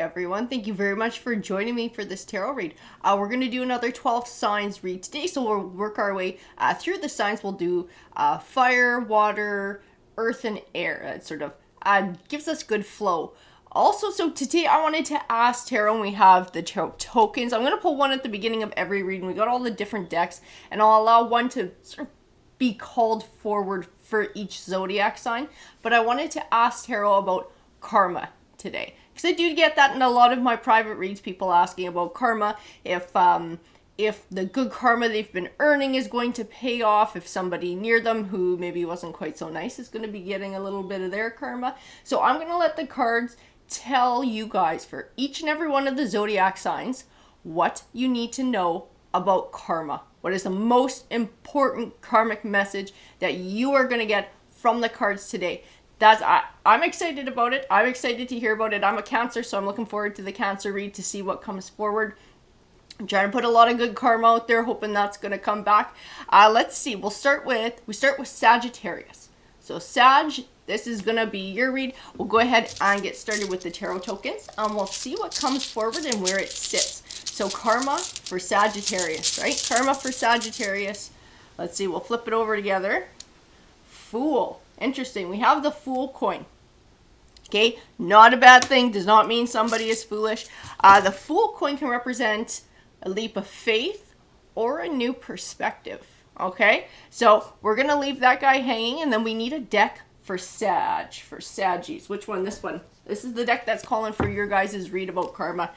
everyone. Thank you very much for joining me for this tarot read. We're going to do another 12 signs read today, so we'll work our way through the signs. We'll do fire, water, earth, and air. It sort of gives us good flow. Also, so today I wanted to ask tarot, and we have the tarot tokens. I'm going to pull one at the beginning of every reading. We got all the different decks, and I'll allow one to sort of be called forward for each zodiac sign. But I wanted to ask tarot about karma today, because I do get that in a lot of my private reads, people asking about karma, if the good karma they've been earning is going to pay off, if somebody near them who maybe wasn't quite so nice is going to be getting a little bit of their karma. So I'm going to let the cards tell you guys for each and every one of the zodiac signs what you need to know about karma. What is the most important karmic message that you are going to get from the cards today? I'm excited about it. I'm excited to hear about it. I'm a Cancer, so I'm looking forward to the Cancer read to see what comes forward. I'm trying to put a lot of good karma out there, hoping that's going to come back. Let's see. We start with Sagittarius. So Sag, this is going to be your read. We'll go ahead and get started with the tarot tokens, and we'll see what comes forward and where it sits. So karma for Sagittarius, right? Karma for Sagittarius. Let's see. We'll flip it over together. Fool. Interesting. We have the Fool coin. Okay, not a bad thing. Does not mean somebody is foolish. The Fool coin can represent a leap of faith or a new perspective. Okay, so we're going to leave that guy hanging, and then we need a deck for Saggies. Which one? This one. This is the deck that's calling for your guys' read about karma.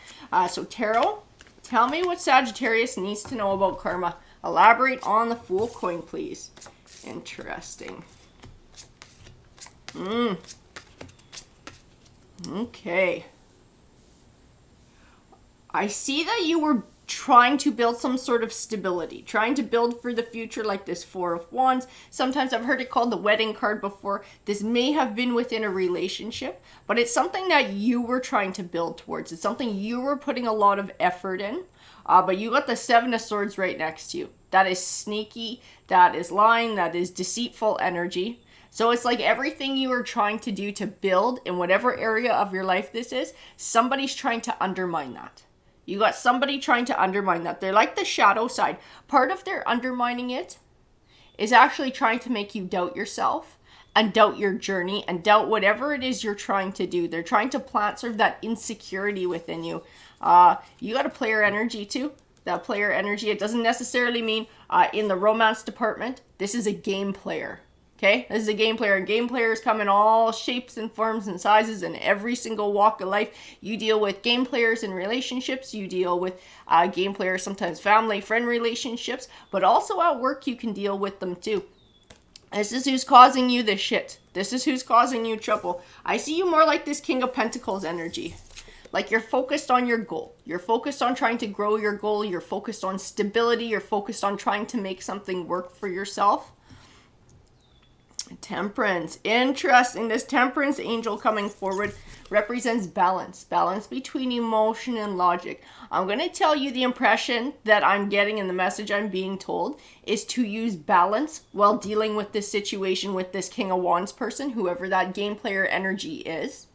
So tarot, tell me what Sagittarius needs to know about karma. Elaborate on the Fool coin, please. Interesting. Okay. I see that you were trying to build some sort of stability, trying to build for the future, like this Four of Wands. Sometimes I've heard it called the wedding card before. This may have been within a relationship, but it's something that you were trying to build towards. It's something you were putting a lot of effort in, but you got the Seven of Swords right next to you. That is sneaky, that is lying, that is deceitful energy. So it's like everything you are trying to do to build in whatever area of your life this is, somebody's trying to undermine that. You got somebody trying to undermine that. They're like the shadow side. Part of their undermining it is actually trying to make you doubt yourself and doubt your journey and doubt whatever it is you're trying to do. They're trying to plant sort of that insecurity within you. You got a player energy too. That player energy, it doesn't necessarily mean in the romance department. This is a game player. Okay, this is a game player, and game players come in all shapes and forms and sizes in every single walk of life. You deal with game players in relationships, you deal with game players, sometimes family, friend relationships, but also at work you can deal with them too. This is who's causing you this shit. This is who's causing you trouble. I see you more like this King of Pentacles energy. Like you're focused on your goal. You're focused on trying to grow your goal. You're focused on stability. You're focused on trying to make something work for yourself. Temperance. Interesting. This Temperance angel coming forward represents balance. Balance between emotion and logic. I'm going to tell you the impression that I'm getting and the message I'm being told is to use balance while dealing with this situation with this King of Wands person, whoever that game player energy is.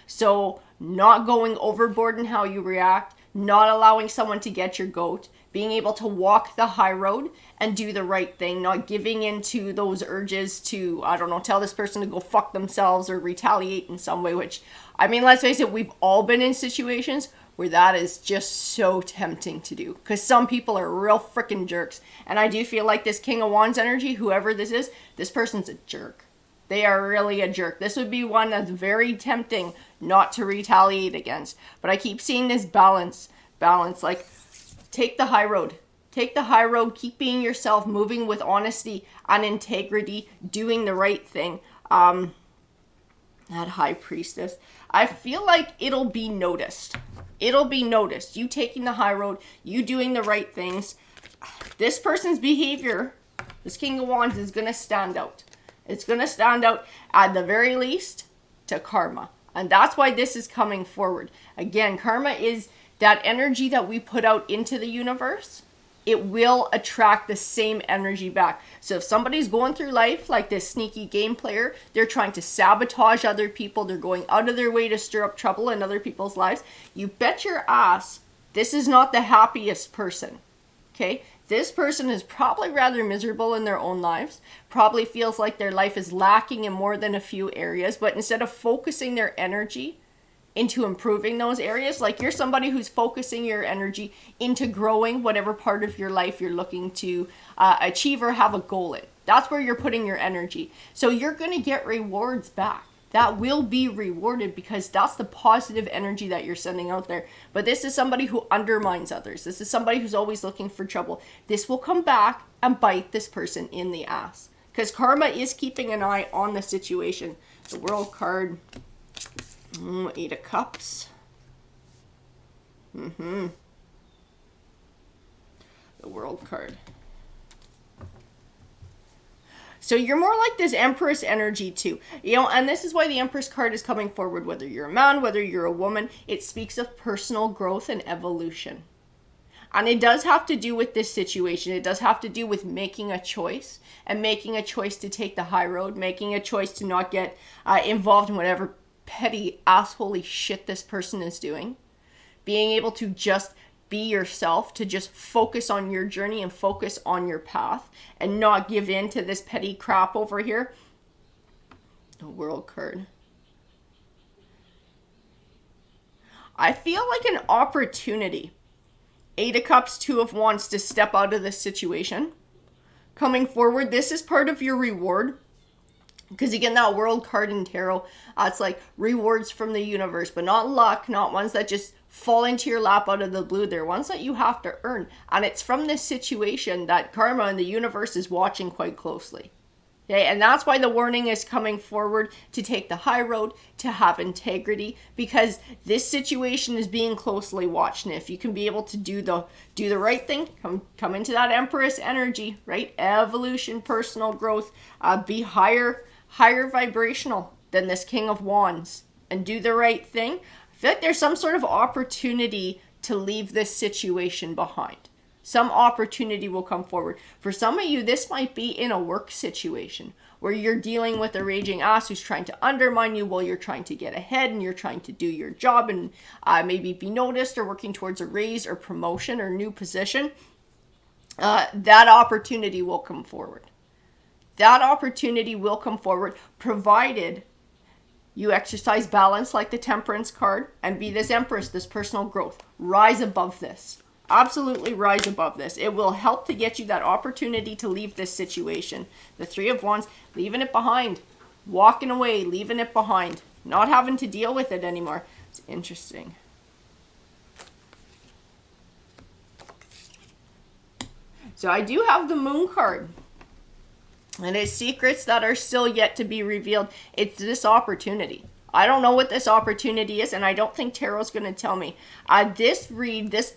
So not going overboard in how you react, not allowing someone to get your goat, being able to walk the high road and do the right thing, not giving into those urges to, I don't know, tell this person to go fuck themselves or retaliate in some way, which, I mean, let's face it, we've all been in situations where that is just so tempting to do, because some people are real freaking jerks. And I do feel like this King of Wands energy, whoever this is, this person's a jerk. They are really a jerk. This would be one that's very tempting not to retaliate against. But I keep seeing this balance, like, take the high road. Take the high road, keep being yourself, moving with honesty and integrity, doing the right thing. That High Priestess. I feel like it'll be noticed. It'll be noticed. You taking the high road, you doing the right things. This person's behavior, this King of Wands, is going to stand out. It's going to stand out at the very least to karma. And that's why this is coming forward. Again, karma is that energy that we put out into the universe it will attract the same energy back. So if somebody's going through life like this sneaky game player, they're trying to sabotage other people, they're going out of their way to stir up trouble in other people's lives, you bet your ass this is not the happiest person. Okay? This person is probably rather miserable in their own lives, probably feels like their life is lacking in more than a few areas, but instead of focusing their energy into improving those areas, like you're somebody who's focusing your energy into growing whatever part of your life you're looking to achieve or have a goal in. That's where you're putting your energy. So you're going to get rewards back. That will be rewarded because that's the positive energy that you're sending out there. But this is somebody who undermines others. This is somebody who's always looking for trouble. This will come back and bite this person in the ass because karma is keeping an eye on the situation. The World card. 8 of Cups. The World card. So you're more like this Empress energy too. You know, and this is why the Empress card is coming forward, whether you're a man, whether you're a woman. It speaks of personal growth and evolution. And it does have to do with this situation. It does have to do with making a choice and making a choice to take the high road, making a choice to not get involved in whatever petty assholey shit this person is doing, being able to just be yourself, to just focus on your journey and focus on your path and not give in to this petty crap over here. The World card. I feel like an opportunity. 8 of Cups, 2 of Wands to step out of this situation. Coming forward, this is part of your reward. Because again, that World card in tarot, it's like rewards from the universe, but not luck, not ones that just fall into your lap out of the blue. They're ones that you have to earn. And it's from this situation that karma and the universe is watching quite closely. Okay, and that's why the warning is coming forward to take the high road, to have integrity, because this situation is being closely watched. And if you can be able to do the right thing, come into that Empress energy, right? Evolution, personal growth, be higher vibrational than this King of Wands and do the right thing. I feel like there's some sort of opportunity to leave this situation behind. Some opportunity will come forward. For some of you, this might be in a work situation where you're dealing with a raging ass who's trying to undermine you while you're trying to get ahead and you're trying to do your job and maybe be noticed or working towards a raise or promotion or new position. That opportunity will come forward. That opportunity will come forward provided you exercise balance like the Temperance card and be this Empress, this personal growth. Rise above this. Absolutely rise above this. It will help to get you that opportunity to leave this situation. The 3 of Wands, leaving it behind. Walking away, leaving it behind. Not having to deal with it anymore. It's interesting. So I do have the Moon card. And it's secrets that are still yet to be revealed. It's this opportunity. I don't know what this opportunity is, and I don't think Tarot's going to tell me. This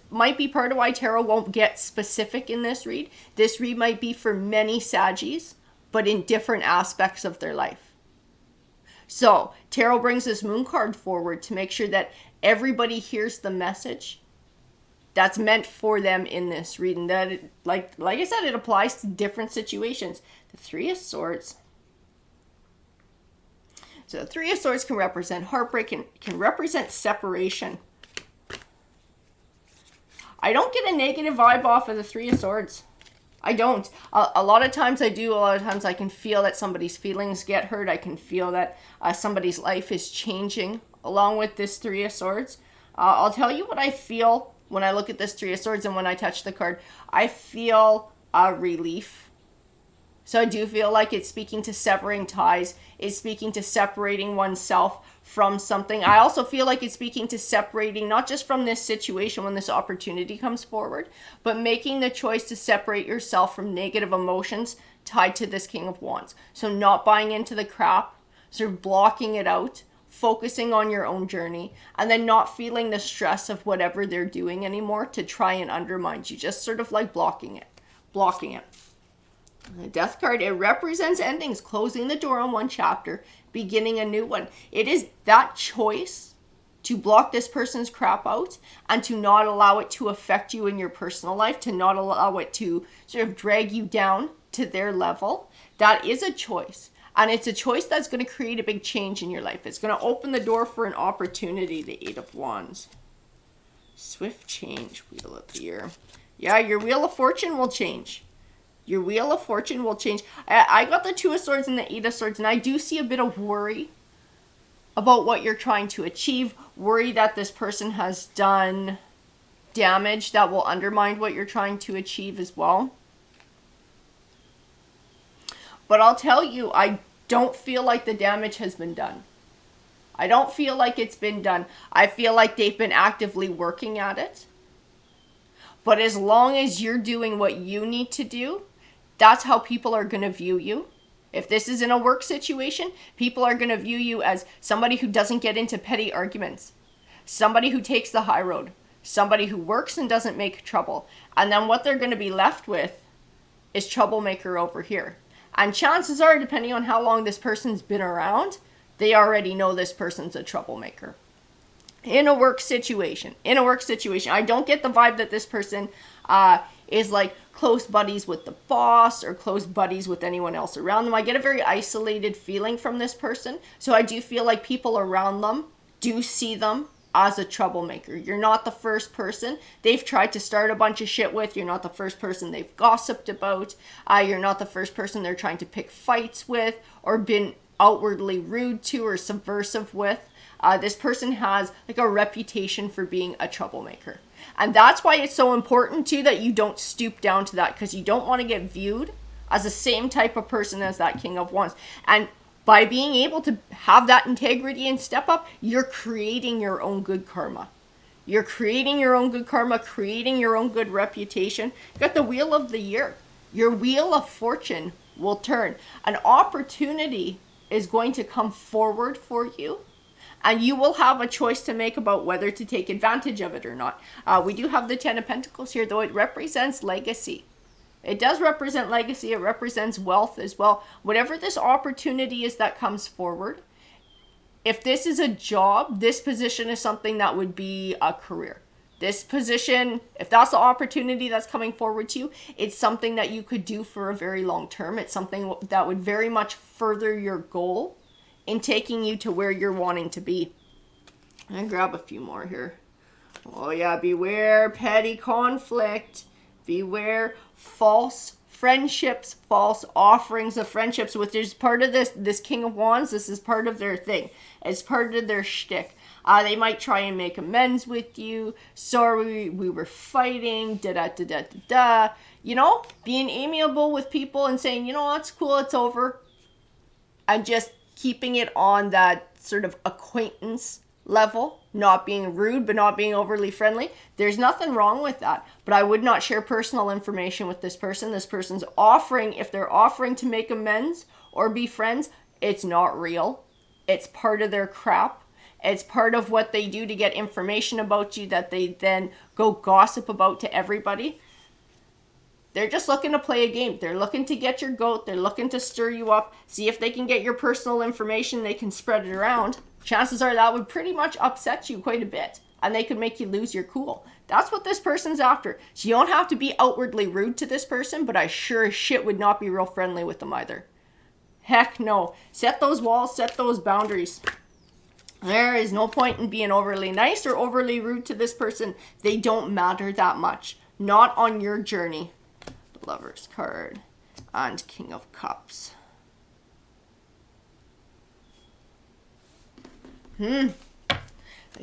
might be part of why Tarot won't get specific in this read. This read might be for many Saggies, but in different aspects of their life. So, Tarot brings this Moon card forward to make sure that everybody hears the message that's meant for them in this reading. That, like I said, it applies to different situations. The 3 of Swords. So the 3 of Swords can represent heartbreak, can represent separation. I don't get a negative vibe off of the 3 of Swords. I don't. A lot of times I do. A lot of times I can feel that somebody's feelings get hurt. I can feel that somebody's life is changing along with this 3 of Swords. I'll tell you what I feel when I look at this 3 of Swords and when I touch the card. I feel relief. So I do feel like it's speaking to severing ties. It's speaking to separating oneself from something. I also feel like it's speaking to separating, not just from this situation when this opportunity comes forward, but making the choice to separate yourself from negative emotions tied to this King of Wands. So not buying into the crap, sort of blocking it out, focusing on your own journey, and then not feeling the stress of whatever they're doing anymore to try and undermine you. Just sort of like blocking it. The Death card, it represents endings, closing the door on one chapter, beginning a new one. It is that choice to block this person's crap out and to not allow it to affect you in your personal life, to not allow it to sort of drag you down to their level, that is a choice. And it's a choice that's going to create a big change in your life. It's going to open the door for an opportunity, the Eight of Wands. Swift change, Wheel of the Year. Yeah, your Wheel of Fortune will change. Your Wheel of Fortune will change. I got the Two of Swords and the Eight of Swords, and I do see a bit of worry about what you're trying to achieve. Worry that this person has done damage that will undermine what you're trying to achieve as well. But I'll tell you, I don't feel like the damage has been done. I don't feel like it's been done. I feel like they've been actively working at it. But as long as you're doing what you need to do, that's how people are going to view you. If this is in a work situation, people are going to view you as somebody who doesn't get into petty arguments, somebody who takes the high road, somebody who works and doesn't make trouble. And then what they're going to be left with is troublemaker over here. And chances are, depending on how long this person's been around, they already know this person's a troublemaker. In a work situation, I don't get the vibe that this person is like close buddies with the boss or close buddies with anyone else around them. I get a very isolated feeling from this person. So I do feel like people around them do see them as a troublemaker. You're not the first person they've tried to start a bunch of shit with. You're not the first person they've gossiped about. You're not the first person they're trying to pick fights with or been outwardly rude to or subversive with. This person has like a reputation for being a troublemaker. And that's why it's so important too that you don't stoop down to that, because you don't want to get viewed as the same type of person as that King of Wands. And by being able to have that integrity and step up, you're creating your own good karma. You're creating your own good karma, creating your own good reputation. You got the Wheel of the Year. Your Wheel of Fortune will turn. An opportunity is going to come forward for you, and you will have a choice to make about whether to take advantage of it or not. We do have the Ten of Pentacles here, though it represents legacy. It does represent legacy. It represents wealth as well. Whatever this opportunity is that comes forward, if this is a job, this position is something that would be a career. This position, if that's the opportunity that's coming forward to you, it's something that you could do for a very long term. It's something that would very much further your goal in taking you to where you're wanting to be. And grab a few more here. Oh yeah, beware petty conflict. Beware false friendships, false offerings of friendships, which is part of this King of Wands. This is part of their thing. It's part of their shtick. They might try and make amends with you. Sorry, we were fighting. Da-da-da-da-da-da. You know, being amiable with people and saying, you know, that's cool, it's over. And just keeping it on that sort of acquaintance level. Not being rude, but not being overly friendly. There's nothing wrong with that. But I would not share personal information with this person. This person's offering, if they're offering to make amends or be friends, it's not real. It's part of their crap. It's part of what they do to get information about you that they then go gossip about to everybody. They're just looking to play a game. They're looking to get your goat. They're looking to stir you up. See if they can get your personal information. They can spread it around. Chances are that would pretty much upset you quite a bit. And they could make you lose your cool. That's what this person's after. So you don't have to be outwardly rude to this person, but I sure as shit would not be real friendly with them either. Heck no. Set those walls, set those boundaries. There is no point in being overly nice or overly rude to this person. They don't matter that much. Not on your journey. The Lover's card and King of Cups. The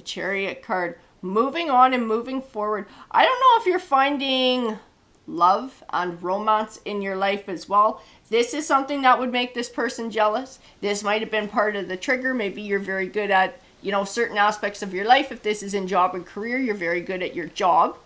Chariot card. Moving on and moving forward. I don't know if you're finding love and romance in your life as well. This is something that would make this person jealous. This might have been part of the trigger. Maybe you're very good at, you know, certain aspects of your life. If this is in job and career, you're very good at your job.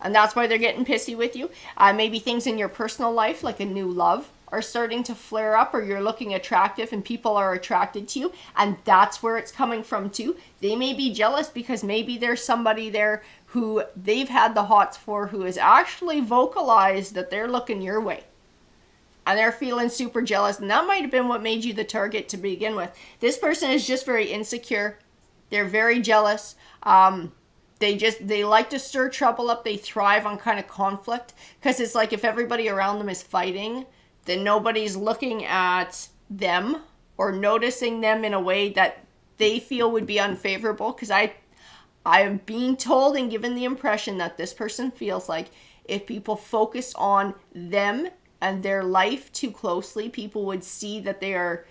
And that's why they're getting pissy with you. Maybe things in your personal life, like a new love, are starting to flare up, or you're looking attractive and people are attracted to you, and that's where it's coming from too. They may be jealous because maybe there's somebody there who they've had the hots for who has actually vocalized that they're looking your way. And they're feeling super jealous, and that might have been what made you the target to begin with. This person is just very insecure. They're very jealous. They like to stir trouble up. They thrive on kind of conflict, because it's like if everybody around them is fighting, then nobody's looking at them or noticing them in a way that they feel would be unfavorable. Because I am being told and given the impression that this person feels like if people focused on them and their life too closely, people would see that they are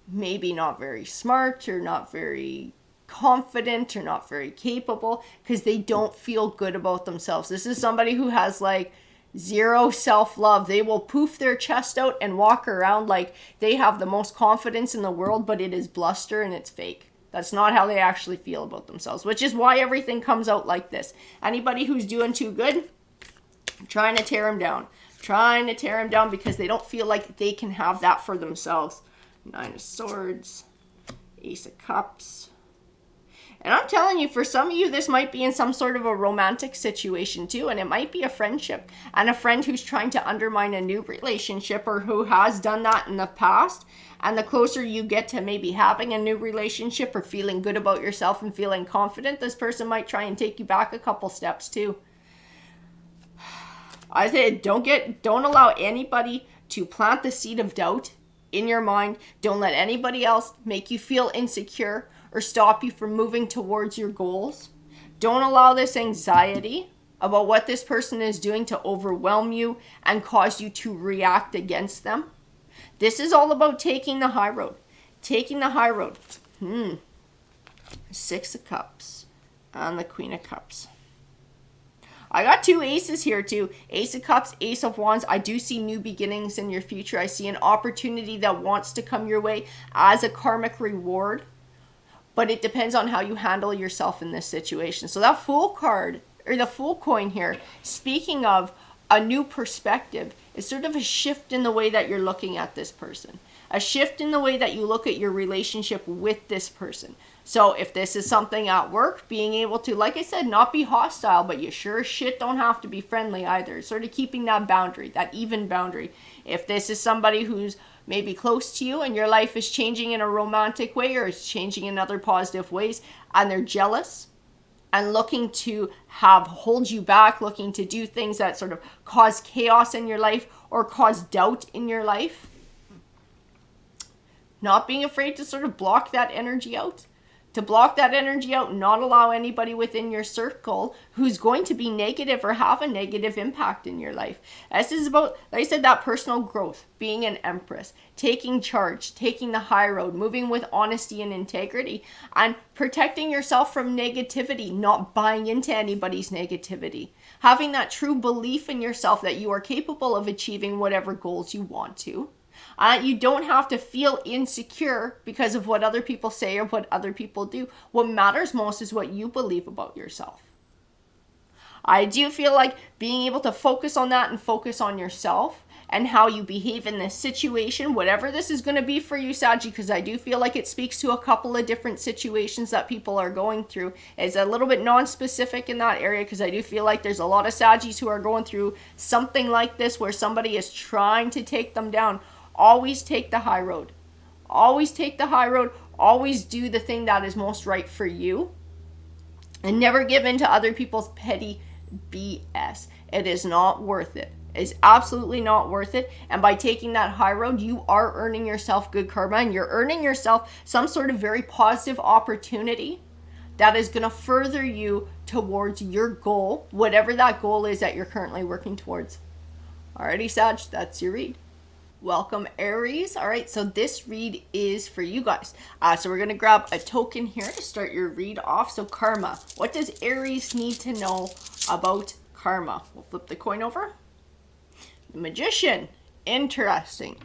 maybe not very smart or not very confident or not very capable, because they don't feel good about themselves. This is somebody who has like zero self-love. They will poof their chest out and walk around like they have the most confidence in the world, but it is bluster and it's fake. That's not how they actually feel about themselves, which is why everything comes out like this. Anybody who's doing too good, I'm trying to tear them down. Trying to tear them down because they don't feel like they can have that for themselves. 9 of Swords, Ace of Cups. And I'm telling you, for some of you, this might be in some sort of a romantic situation too, and it might be a friendship, and a friend who's trying to undermine a new relationship or who has done that in the past. And the closer you get to maybe having a new relationship or feeling good about yourself and feeling confident, this person might try and take you back a couple steps too. I said, don't allow anybody to plant the seed of doubt in your mind. Don't let anybody else make you feel insecure or stop you from moving towards your goals. Don't allow this anxiety about what this person is doing to overwhelm you and cause you to react against them. This is all about taking the high road. Taking the high road. 6 of Cups and the Queen of Cups. I got 2 aces here too. Ace of Cups, Ace of Wands. I do see new beginnings in your future. I see an opportunity that wants to come your way as a karmic reward. But it depends on how you handle yourself in this situation. So that Fool card, or the Fool coin here, speaking of a new perspective, is sort of a shift in the way that you're looking at this person. A shift in the way that you look at your relationship with this person. So if this is something at work, being able to, like I said, not be hostile, but you sure as shit don't have to be friendly either. Sort of keeping that boundary, that even boundary. If this is somebody who's maybe close to you and your life is changing in a romantic way or is changing in other positive ways, and they're jealous and looking to hold you back, looking to do things that sort of cause chaos in your life or cause doubt in your life, not being afraid to sort of block that energy out. To block that energy out, not allow anybody within your circle who's going to be negative or have a negative impact in your life. This is about, like I said, that personal growth, being an empress, taking charge, taking the high road, moving with honesty and integrity, and protecting yourself from negativity, not buying into anybody's negativity. Having that true belief in yourself that you are capable of achieving whatever goals you want to. You don't have to feel insecure because of what other people say or what other people do. What matters most is what you believe about yourself. I do feel like being able to focus on that and focus on yourself and how you behave in this situation, whatever this is going to be for you, Saggy, because I do feel like it speaks to a couple of different situations that people are going through. It's a little bit non-specific in that area because I do feel like there's a lot of Saggies who are going through something like this where somebody is trying to take them down. Always take the high road. Always take the high road. Always do the thing that is most right for you. And never give in to other people's petty BS. It is not worth it. It is absolutely not worth it. And by taking that high road, you are earning yourself good karma. And you're earning yourself some sort of very positive opportunity that is going to further you towards your goal, whatever that goal is that you're currently working towards. Alrighty, Sag, that's your read. Welcome, Aries. All right, so this read is for you guys. So we're going to grab a token here to start your read off. So karma. What does Aries need to know about karma? We'll flip the coin over. The Magician. Interesting.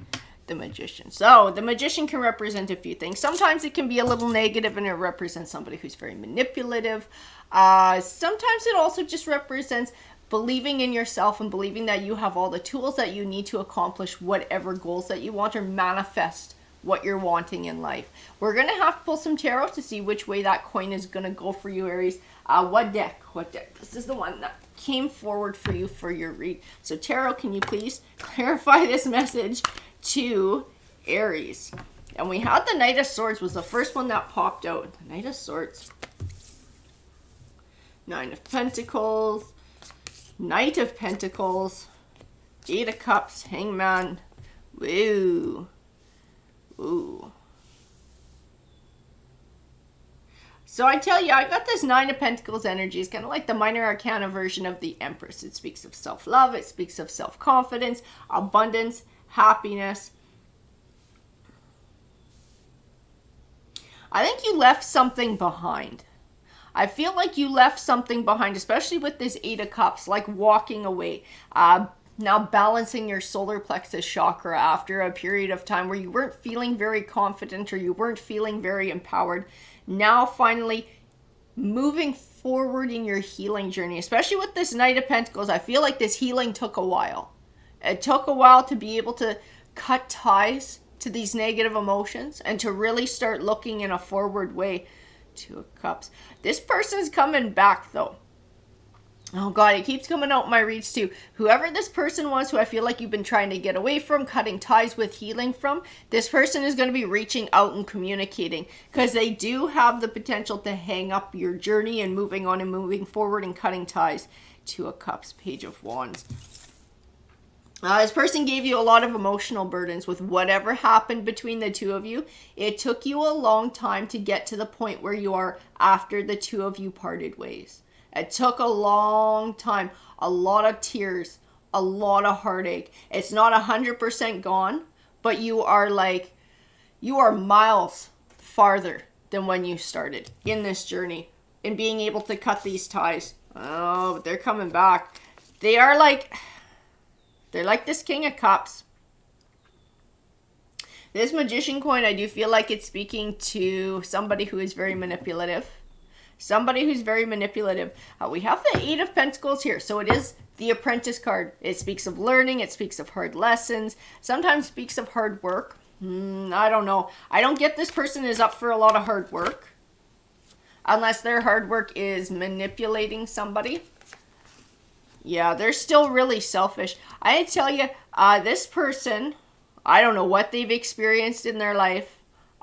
The Magician. So the Magician can represent a few things. Sometimes it can be a little negative and it represents somebody who's very manipulative. Sometimes it also just represents believing in yourself and believing that you have all the tools that you need to accomplish whatever goals that you want or manifest what you're wanting in life. We're going to have to pull some tarot to see which way that coin is going to go for you, Aries. What deck? This is the one that came forward for you for your read. So tarot, can you please clarify this message to Aries? And we had the Knight of Swords was the first one that popped out. The Knight of Swords. Nine of Pentacles. Knight of Pentacles. Eight of Cups. Hangman. Woo. Ooh. So I tell you, I got this Nine of Pentacles energy. It's kind of like the minor arcana version of the Empress. It speaks of self-love. It speaks of self-confidence, abundance, happiness. I think you left something behind. I feel like you left something behind, especially with this Eight of Cups, like walking away. Now balancing your solar plexus chakra after a period of time where you weren't feeling very confident or you weren't feeling very empowered. Now finally moving forward in your healing journey, especially with this Knight of Pentacles. I feel like this healing took a while. It took a while to be able to cut ties to these negative emotions and to really start looking in a forward way. Two of Cups. This person's coming back though. Oh God, it keeps coming out in my reads too. Whoever this person was who I feel like you've been trying to get away from, cutting ties with, healing from, this person is going to be reaching out and communicating because they do have the potential to hang up your journey and moving on and moving forward and cutting ties. Two of Cups, Page of Wands. This person gave you a lot of emotional burdens with whatever happened between the two of you. It took you a long time to get to the point where you are after the two of you parted ways. It took a long time, a lot of tears, a lot of heartache. It's not 100% gone, but you are miles farther than when you started in this journey in being able to cut these ties. Oh, but they're coming back. They're like this King of Cups. This Magician coin, I do feel like it's speaking to somebody who is very manipulative. Somebody who's very manipulative. We have the Eight of Pentacles here. So it is the Apprentice card. It speaks of learning. It speaks of hard lessons. Sometimes speaks of hard work. I don't know. I don't get this person is up for a lot of hard work. Unless their hard work is manipulating somebody. Yeah, they're still really selfish. I tell you, this person, I don't know what they've experienced in their life.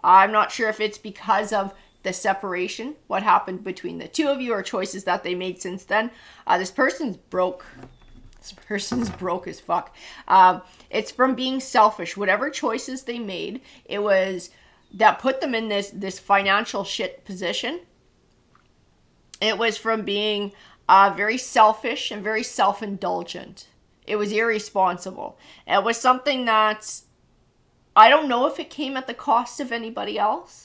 I'm not sure if it's because of the separation, what happened between the two of you, or choices that they made since then. This person's broke. This person's broke as fuck. It's from being selfish. Whatever choices they made, it was that put them in this financial shit position. It was from being very selfish and very self-indulgent. It was irresponsible. It was something that I don't know if it came at the cost of anybody else.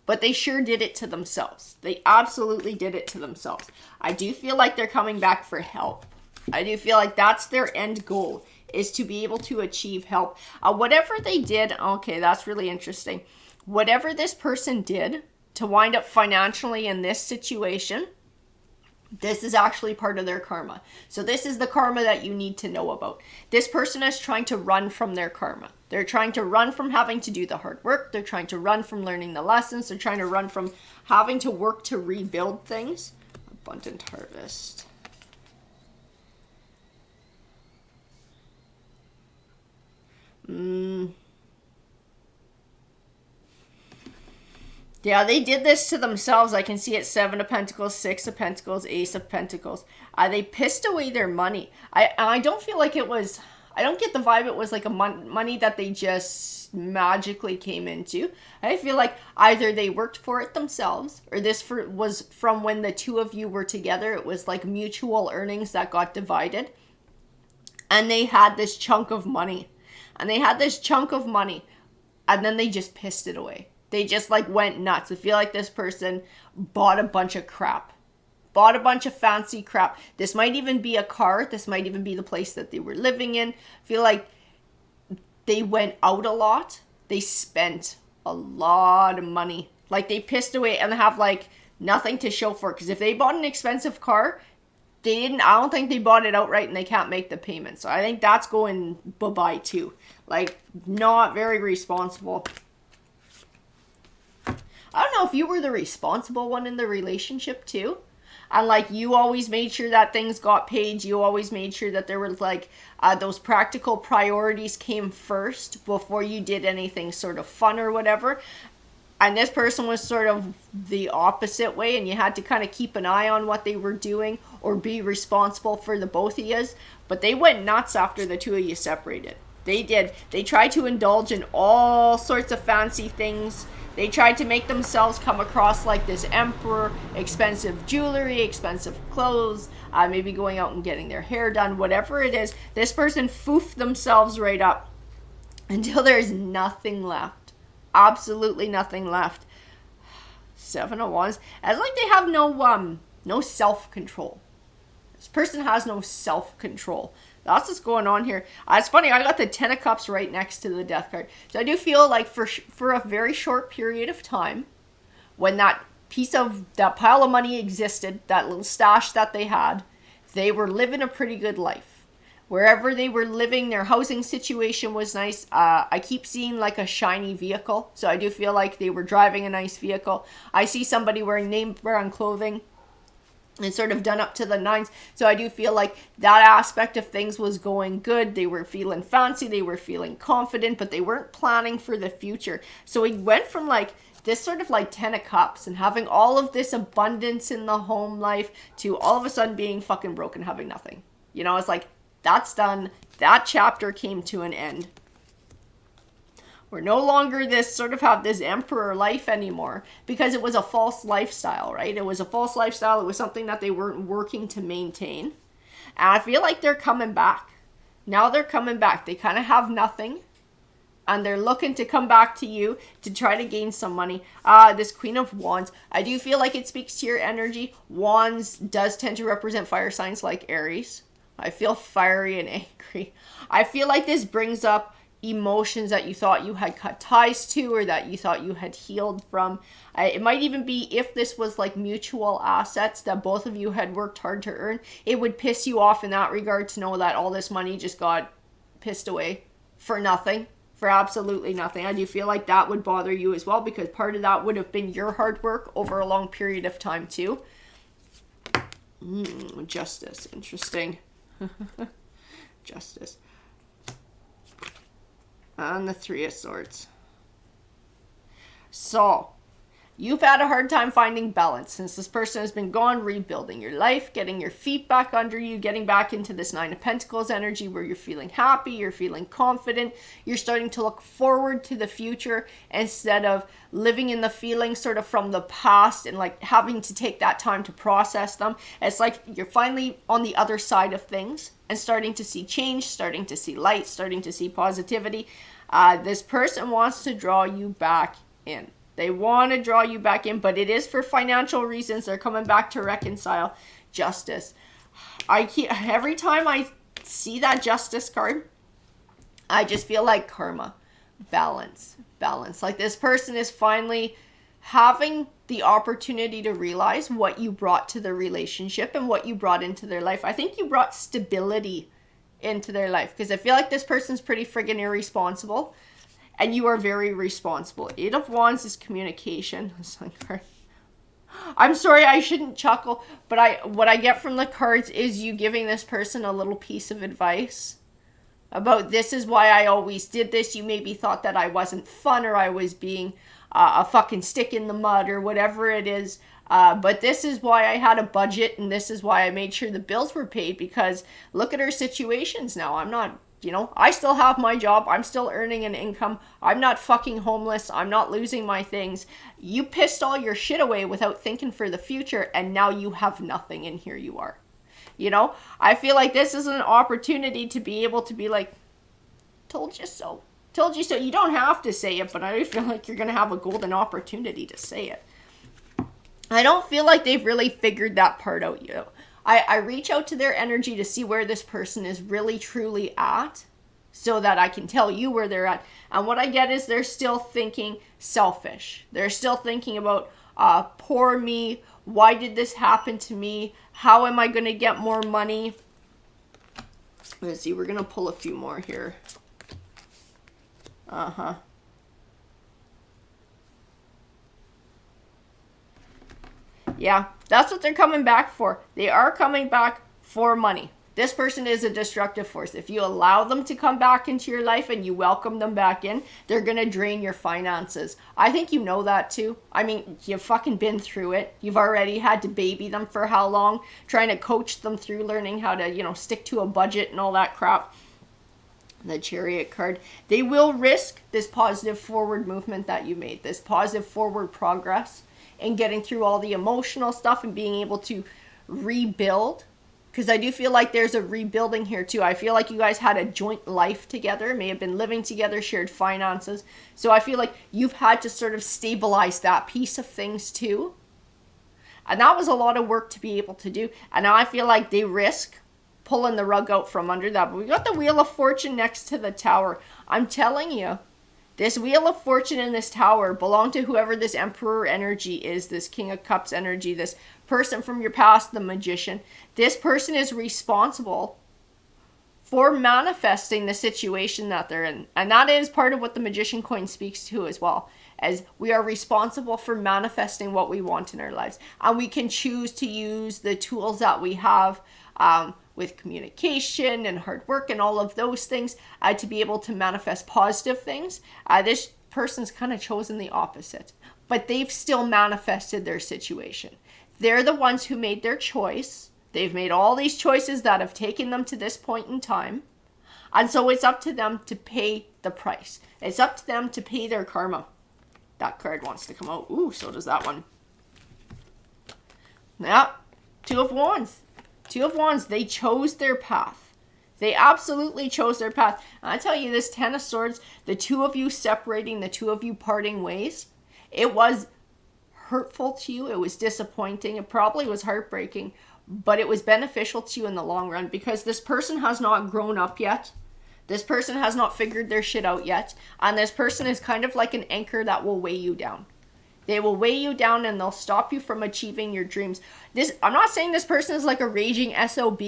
But they sure did it to themselves. They absolutely did it to themselves. I do feel like they're coming back for help. I do feel like that's their end goal, is to be able to achieve help. Whatever they did, okay, that's really interesting. Whatever this person did to wind up financially in this situation, this is actually part of their karma. So this is the karma that you need to know about. This person is trying to run from their karma. They're trying to run from having to do the hard work. They're trying to run from learning the lessons. They're trying to run from having to work to rebuild things. Abundant harvest. Yeah, they did this to themselves. I can see it. Seven of Pentacles, Six of Pentacles, Ace of Pentacles. They pissed away their money. I don't feel like it was... I don't get the vibe it was like a money that they just magically came into. I feel like either they worked for it themselves, or this was from when the two of you were together. It was like mutual earnings that got divided. And they had this chunk of money. And then they just pissed it away. They just like went nuts. I feel like this person bought a bunch of crap. Bought a bunch of fancy crap. This might even be a car. This might even be the place that they were living in. I feel like they went out a lot. They spent a lot of money. Like they pissed away and have like nothing to show for it. Because if they bought an expensive car, I don't think they bought it outright and they can't make the payment. So I think that's going bye-bye too. Like not very responsible. I don't know if you were the responsible one in the relationship too. And like, you always made sure that things got paid. You always made sure that there was like those practical priorities came first before you did anything sort of fun or whatever. And this person was sort of the opposite way, and you had to kind of keep an eye on what they were doing or be responsible for the both of you. But they went nuts after the two of you separated. They did. They tried to indulge in all sorts of fancy things. They tried to make themselves come across like this emperor, expensive jewelry, expensive clothes, maybe going out and getting their hair done, whatever it is. This person foofed themselves right up until there's nothing left. Absolutely nothing left. Seven of Wands. It's like they have no self-control. This person has no self-control. That's what's going on here. It's funny, I got the Ten of Cups right next to the Death card. So I do feel like for a very short period of time, when that pile of money existed, that little stash that they had, they were living a pretty good life. Wherever they were living, their housing situation was nice. I keep seeing like a shiny vehicle. So I do feel like they were driving a nice vehicle. I see somebody wearing name brand clothing and sort of done up to the nines. So I do feel like that aspect of things was going good. They were feeling fancy. They were feeling confident, but they weren't planning for the future. So we went from like this sort of like 10 of Cups and having all of this abundance in the home life to all of a sudden being fucking broke and having nothing. You know, it's like, that's done. That chapter came to an end. We're no longer this sort of have this emperor life anymore because it was a false lifestyle, right? It was a false lifestyle. It was something that they weren't working to maintain. And I feel like they're coming back. Now they're coming back. They kind of have nothing. And they're looking to come back to you to try to gain some money. This Queen of Wands. I do feel like it speaks to your energy. Wands does tend to represent fire signs like Aries. I feel fiery and angry. I feel like this brings up emotions that you thought you had cut ties to or that you thought you had healed from. It might even be if this was like mutual assets that both of you had worked hard to earn. It would piss you off in that regard to know that all this money just got pissed away for nothing. For absolutely nothing. I do feel like that would bother you as well because part of that would have been your hard work over a long period of time too. Justice. Interesting. Justice. And the Three of Swords. So, you've had a hard time finding balance since this person has been gone, rebuilding your life, getting your feet back under you, getting back into this Nine of Pentacles energy where you're feeling happy, you're feeling confident, you're starting to look forward to the future instead of living in the feelings sort of from the past and like having to take that time to process them. It's like you're finally on the other side of things and starting to see change, starting to see light, starting to see positivity. This person wants to draw you back in. They want to draw you back in, but it is for financial reasons. They're coming back to reconcile. Justice. Every time I see that Justice card, I just feel like karma. Balance. Like this person is finally having the opportunity to realize what you brought to the relationship and what you brought into their life. I think you brought stability into their life because I feel like this person's pretty friggin' irresponsible. And you are very responsible. Eight of Wands is communication. I'm sorry, I shouldn't chuckle, but what I get from the cards is you giving this person a little piece of advice about this is why I always did this. You maybe thought that I wasn't fun or I was being a fucking stick in the mud or whatever it is. But this is why I had a budget and this is why I made sure the bills were paid because look at our situations now. I'm not... You know, I still have my job. I'm still earning an income. I'm not fucking homeless. I'm not losing my things. You pissed all your shit away without thinking for the future, and now you have nothing, and here you are. You know, I feel like this is an opportunity to be able to be like, told you so. Told you so. You don't have to say it, but I feel like you're going to have a golden opportunity to say it. I don't feel like they've really figured that part out yet. I reach out to their energy to see where this person is really truly at so that I can tell you where they're at. And what I get is they're still thinking selfish. They're still thinking about, poor me. Why did this happen to me? How am I going to get more money? Let's see. We're going to pull a few more here. Yeah, that's what they're coming back for. They are coming back for money. This person is a destructive force. If you allow them to come back into your life and you welcome them back in, they're going to drain your finances. I think you know that too. I mean, you've fucking been through it. You've already had to baby them for how long? Trying to coach them through learning how to, you know, stick to a budget and all that crap. The Chariot card. They will risk this positive forward movement that you made, this positive forward progress in getting through all the emotional stuff and being able to rebuild. Because I do feel like there's a rebuilding here too. I feel like you guys had a joint life together, may have been living together, shared finances. So I feel like you've had to sort of stabilize that piece of things too. And that was a lot of work to be able to do. And now I feel like they risk pulling the rug out from under that. But we got the Wheel of Fortune next to the Tower. I'm telling you, this Wheel of Fortune in this Tower belong to whoever this Emperor energy is, this King of Cups energy, this person from your past, the Magician. This person is responsible for manifesting the situation that they're in. And that is part of what the Magician coin speaks to as well, as we are responsible for manifesting what we want in our lives. And we can choose to use the tools that we have with communication and hard work and all of those things to be able to manifest positive things. This person's kind of chosen the opposite, but they've still manifested their situation. They're the ones who made their choice. They've made all these choices that have taken them to this point in time. And so it's up to them to pay the price. It's up to them to pay their karma. That card wants to come out. Ooh, so does that one. Yeah, Two of Wands. Two of Wands, they chose their path. They absolutely chose their path. And I tell you, this Ten of Swords, the two of you separating, the two of you parting ways, it was hurtful to you. It was disappointing. It probably was heartbreaking, but it was beneficial to you in the long run because this person has not grown up yet. This person has not figured their shit out yet. And this person is kind of like an anchor that will weigh you down. They will weigh you down and they'll stop you from achieving your dreams. I'm not saying this person is like a raging SOB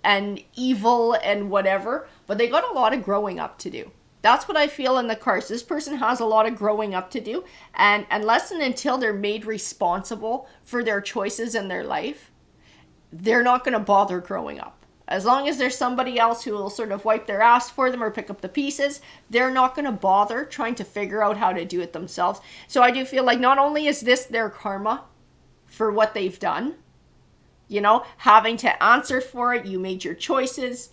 and evil and whatever, but they got a lot of growing up to do. That's what I feel in the cards. This person has a lot of growing up to do. And unless and until they're made responsible for their choices in their life, they're not going to bother growing up. As long as there's somebody else who will sort of wipe their ass for them or pick up the pieces, they're not going to bother trying to figure out how to do it themselves. So I do feel like not only is this their karma for what they've done, you know, having to answer for it, you made your choices.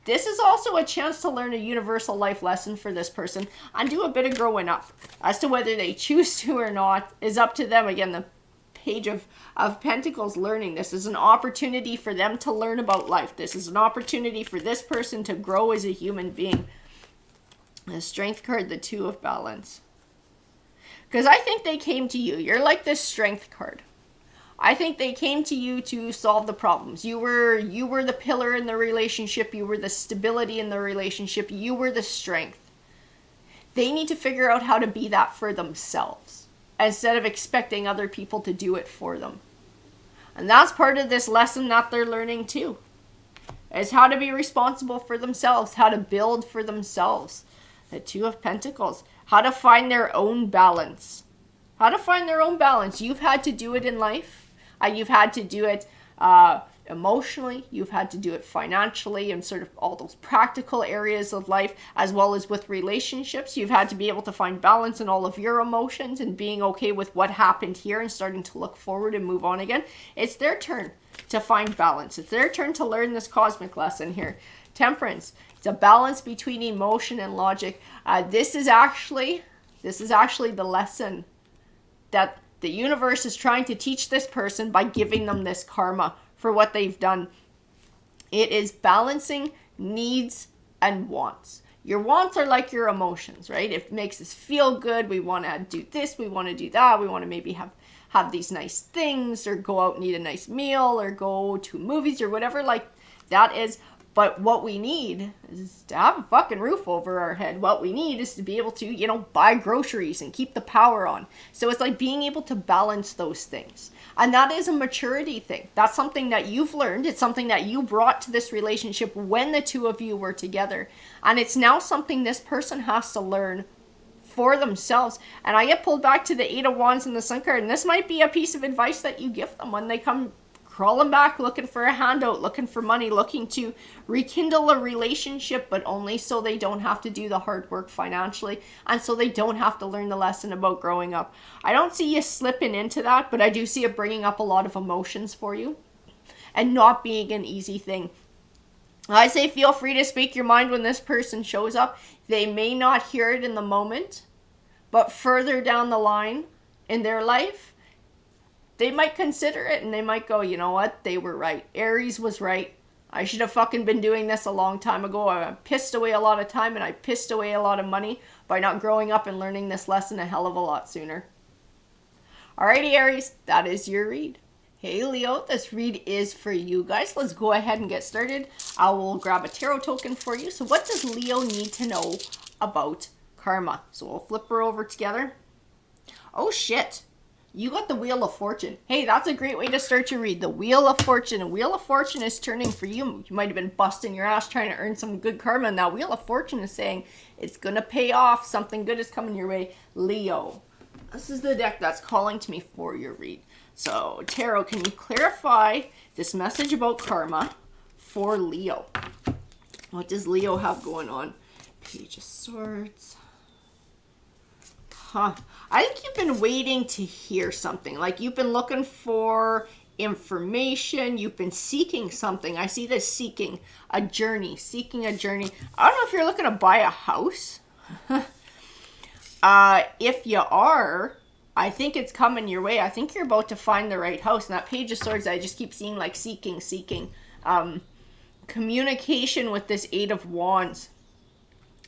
This is also a chance to learn a universal life lesson for this person and do a bit of growing up. As to whether they choose to or not is up to them. Again, the Page of Pentacles learning. This is an opportunity for them to learn about life. This is an opportunity for this person to grow as a human being. The Strength card, the Two of Balance. Because I think they came to you. You're like this Strength card. I think they came to you to solve the problems. You were the pillar in the relationship. You were the stability in the relationship. You were the strength. They need to figure out how to be that for themselves instead of expecting other people to do it for them. And that's part of this lesson that they're learning too, is how to be responsible for themselves, how to build for themselves. The Two of Pentacles, how to find their own balance. How to find their own balance. You've had to do it in life. You've had to do it emotionally. You've had to do it financially and sort of all those practical areas of life, as well as with relationships. You've had to be able to find balance in all of your emotions and being okay with what happened here and starting to look forward and move on again. It's their turn to find balance. It's their turn to learn this cosmic lesson here. Temperance. It's a balance between emotion and logic. This is actually the lesson that the universe is trying to teach this person by giving them this karma for what they've done. It is balancing needs and wants. Your wants are like your emotions, right? It makes us feel good. We want to do this. We want to do that. We want to maybe have these nice things or go out and eat a nice meal or go to movies or whatever like that is. But what we need is to have a fucking roof over our head. What we need is to be able to, buy groceries and keep the power on. So it's like being able to balance those things. And that is a maturity thing. That's something that you've learned. It's something that you brought to this relationship when the two of you were together. And it's now something this person has to learn for themselves. And I get pulled back to the Eight of Wands and the Sun card, and this might be a piece of advice that you give them when they come crawling back looking for a handout, looking for money, looking to rekindle a relationship, but only so they don't have to do the hard work financially, and so they don't have to learn the lesson about growing up. I don't see you slipping into that, but I do see it bringing up a lot of emotions for you and not being an easy thing. I say feel free to speak your mind when this person shows up. They may not hear it in the moment, but further down the line in their life, they might consider it and they might go, you know what? They were right. Aries was right. I should have fucking been doing this a long time ago. I pissed away a lot of time and I pissed away a lot of money by not growing up and learning this lesson a hell of a lot sooner. Alrighty, Aries, that is your read. Hey, Leo, this read is for you guys. Let's go ahead and get started. I will grab a tarot token for you. So what does Leo need to know about karma? So we'll flip her over together. Oh, shit. You got the Wheel of Fortune. Hey, that's a great way to start your read. The Wheel of Fortune. A Wheel of Fortune is turning for you. You might have been busting your ass trying to earn some good karma. And that Wheel of Fortune is saying it's going to pay off. Something good is coming your way. Leo. This is the deck that's calling to me for your read. So, Tarot, can you clarify this message about karma for Leo? What does Leo have going on? Page of Swords. I think you've been waiting to hear something. Like you've been looking for information. You've been seeking something. I see this seeking a journey. Seeking a journey. I don't know if you're looking to buy a house. If you are, I think it's coming your way. I think you're about to find the right house. And that Page of Swords, I just keep seeing like seeking. Communication with this Eight of Wands.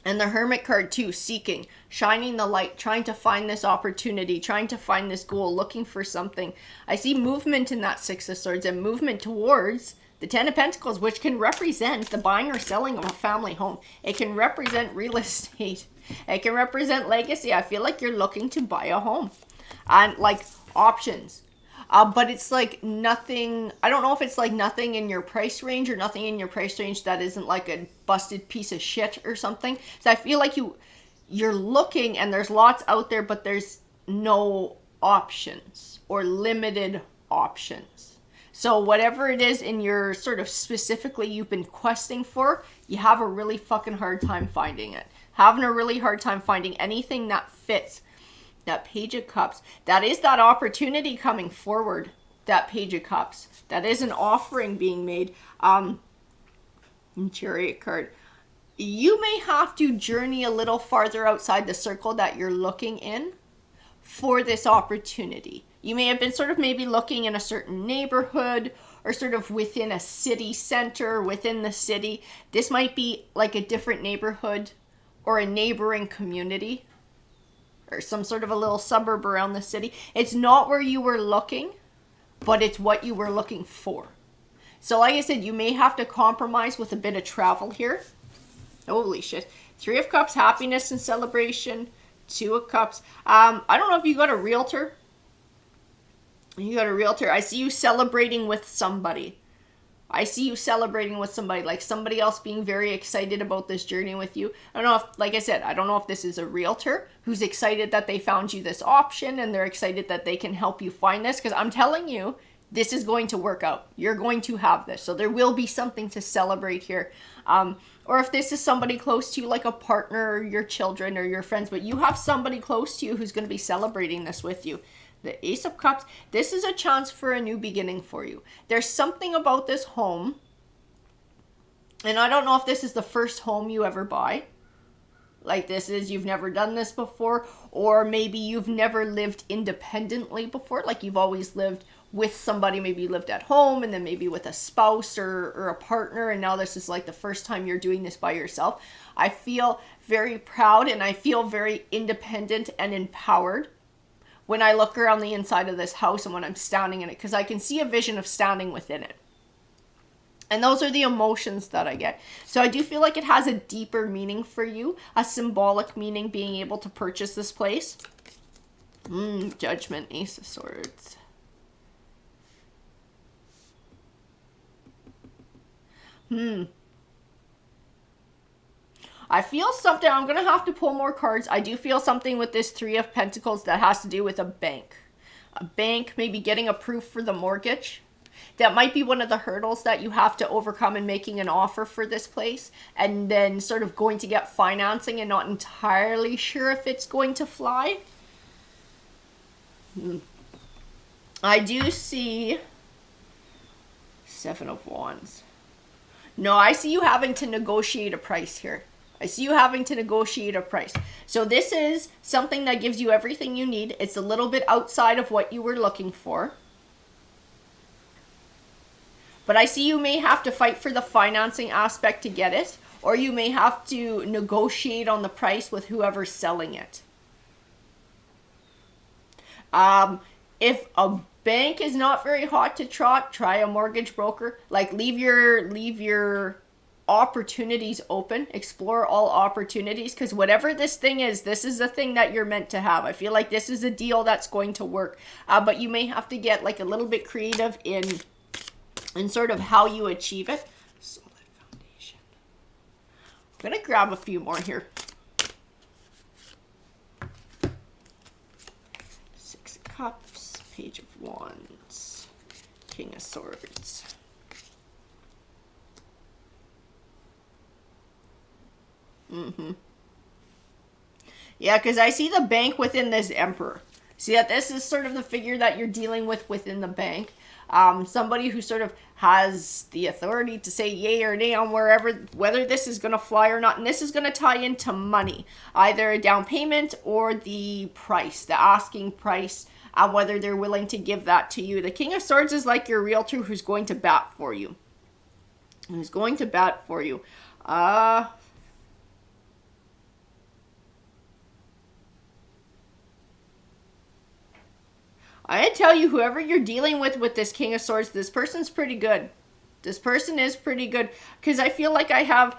And the Hermit card too, seeking, shining the light, trying to find this opportunity, trying to find this goal, looking for something. I see movement in that Six of Swords and movement towards the Ten of Pentacles, which can represent the buying or selling of a family home. It can represent real estate. It can represent legacy. I feel like you're looking to buy a home and like options. But it's like nothing, I don't know if it's like nothing in your price range or nothing in your price range that isn't like a busted piece of shit or something. So I feel like you're looking and there's lots out there, but there's no options or limited options. So whatever it is in your sort of specifically you've been questing for, you have a really fucking hard time finding it. Having a really hard time finding anything that fits. That Page of Cups, that is that opportunity coming forward. That Page of Cups, that is an offering being made. Chariot card. You may have to journey a little farther outside the circle that you're looking in for this opportunity. You may have been sort of maybe looking in a certain neighborhood or sort of within a city center, within the city. This might be like a different neighborhood or a neighboring community, or some sort of a little suburb around the city. It's not where you were looking, but it's what you were looking for. So like I said, you may have to compromise with a bit of travel here. Holy shit. Three of Cups, happiness and celebration. Two of Cups. I don't know if you got a realtor. You got a realtor. I see you celebrating with somebody. I see you celebrating with somebody, like somebody else being very excited about this journey with you. I don't know if, like I said, I don't know if this is a realtor who's excited that they found you this option and they're excited that they can help you find this. Because I'm telling you, this is going to work out. You're going to have this. So there will be something to celebrate here. Or if this is somebody close to you, like a partner or your children or your friends, but you have somebody close to you who's going to be celebrating this with you. The Ace of Cups, this is a chance for a new beginning for you. There's something about this home, and I don't know if this is the first home you ever buy. Like this is, you've never done this before, or maybe you've never lived independently before. Like you've always lived with somebody, maybe you lived at home and then maybe with a spouse or a partner, and now this is like the first time you're doing this by yourself. I feel very proud and I feel very independent and empowered when I look around the inside of this house and when I'm standing in it, because I can see a vision of standing within it. And those are the emotions that I get. So I do feel like it has a deeper meaning for you, a symbolic meaning, being able to purchase this place. Judgment, Ace of Swords. I feel something. I'm going to have to pull more cards. I do feel something with this Three of Pentacles that has to do with a bank. A bank, maybe getting approved for the mortgage. That might be one of the hurdles that you have to overcome in making an offer for this place. And then sort of going to get financing and not entirely sure if it's going to fly. I do see Seven of Wands. No, I see you having to negotiate a price here. I see you having to negotiate a price. So this is something that gives you everything you need. It's a little bit outside of what you were looking for. But I see you may have to fight for the financing aspect to get it. Or you may have to negotiate on the price with whoever's selling it. If a bank is not very hot to trot, try a mortgage broker. Like leave your opportunities open. Explore all opportunities, because whatever this thing is, this is the thing that you're meant to have. I feel like this is a deal that's going to work. But you may have to get like a little bit creative in sort of how you achieve it. Solid foundation. I'm gonna grab a few more here. Six of Cups, Page of Wands, King of Swords. Yeah, because I see the bank within this Emperor. See that this is sort of the figure that you're dealing with within the bank. Somebody who sort of has the authority to say yay or nay on whether this is going to fly or not. And this is going to tie into money, either a down payment or the price, the asking price, whether they're willing to give that to you. The King of Swords is like your realtor who's going to bat for you. Who's going to bat for you. I tell you, whoever you're dealing with this King of Swords, this person's pretty good. This person is pretty good. Because I feel like I have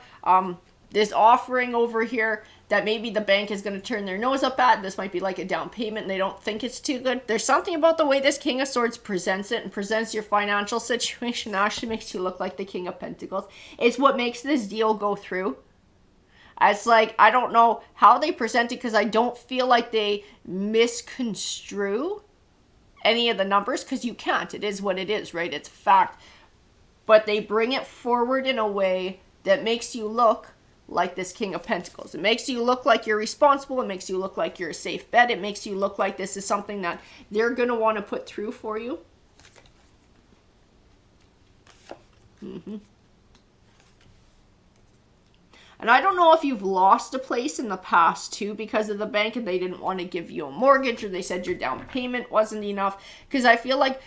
this offering over here that maybe the bank is going to turn their nose up at. This might be like a down payment and they don't think it's too good. There's something about the way this King of Swords presents it and presents your financial situation actually makes you look like the King of Pentacles. It's what makes this deal go through. It's like, I don't know how they present it because I don't feel like they misconstrue any of the numbers, because you can't. It is what it is, right? It's fact. But they bring it forward in a way that makes you look like this King of Pentacles. It makes you look like you're responsible. It makes you look like you're a safe bet. It makes you look like this is something that they're going to want to put through for you. And I don't know if you've lost a place in the past too because of the bank and they didn't want to give you a mortgage, or they said your down payment wasn't enough. Because I feel like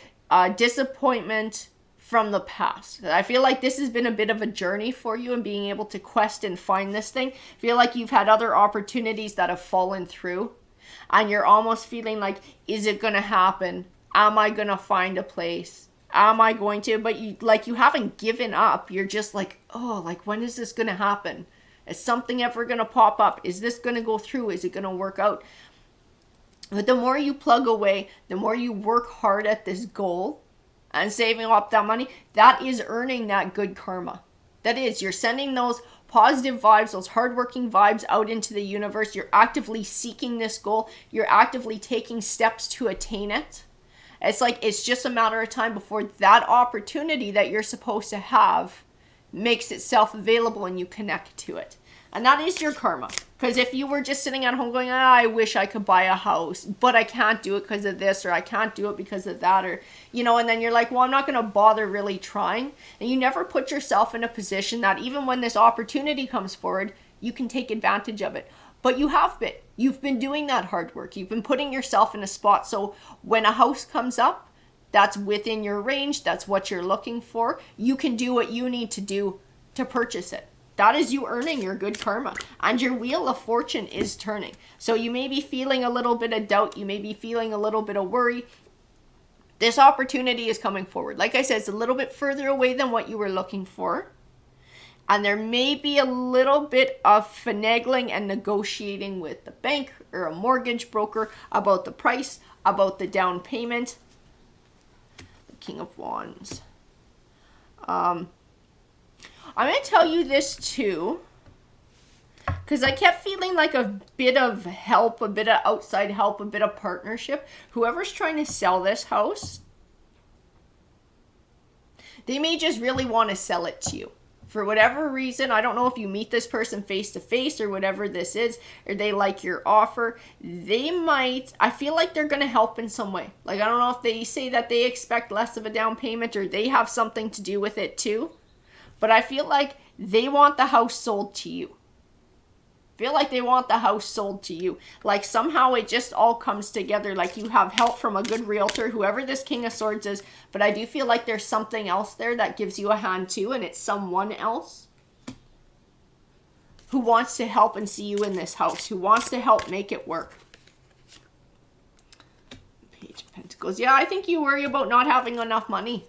disappointment from the past. I feel like this has been a bit of a journey for you in being able to quest and find this thing. I feel like you've had other opportunities that have fallen through. And you're almost feeling like, is it going to happen? Am I going to find a place? Am I going to? But you haven't given up. You're just like, oh, like when is this going to happen? Is something ever going to pop up? Is this going to go through? Is it going to work out? But the more you plug away, the more you work hard at this goal and saving up that money, that is earning that good karma. That is, you're sending those positive vibes, those hardworking vibes out into the universe. You're actively seeking this goal. You're actively taking steps to attain it. It's like, it's just a matter of time before that opportunity that you're supposed to have makes itself available and you connect to it. And that is your karma. Because if you were just sitting at home going, I wish I could buy a house, but I can't do it because of this, or I can't do it because of that, or, and then you're like, well, I'm not going to bother really trying. And you never put yourself in a position that even when this opportunity comes forward, you can take advantage of it. But you have been. You've been doing that hard work. You've been putting yourself in a spot. So when a house comes up, that's within your range. That's what you're looking for. You can do what you need to do to purchase it. That is you earning your good karma. And your wheel of fortune is turning. So you may be feeling a little bit of doubt. You may be feeling a little bit of worry. This opportunity is coming forward. Like I said, it's a little bit further away than what you were looking for. And there may be a little bit of finagling and negotiating with the bank or a mortgage broker about the price, about the down payment. The King of Wands. I'm going to tell you this too. Because I kept feeling like a bit of help, a bit of outside help, a bit of partnership. Whoever's trying to sell this house, they may just really want to sell it to you. For whatever reason, I don't know if you meet this person face to face or whatever this is, or they like your offer. They might, I feel like they're going to help in some way. Like, I don't know if they say that they expect less of a down payment or they have something to do with it too. But I feel like they want the house sold to you. Feel like they want the house sold to you. Like somehow it just all comes together. Like you have help from a good realtor, whoever this King of Swords is. But I do feel like there's something else there that gives you a hand too. And it's someone else who wants to help and see you in this house. Who wants to help make it work. Page of Pentacles. Yeah, I think you worry about not having enough money.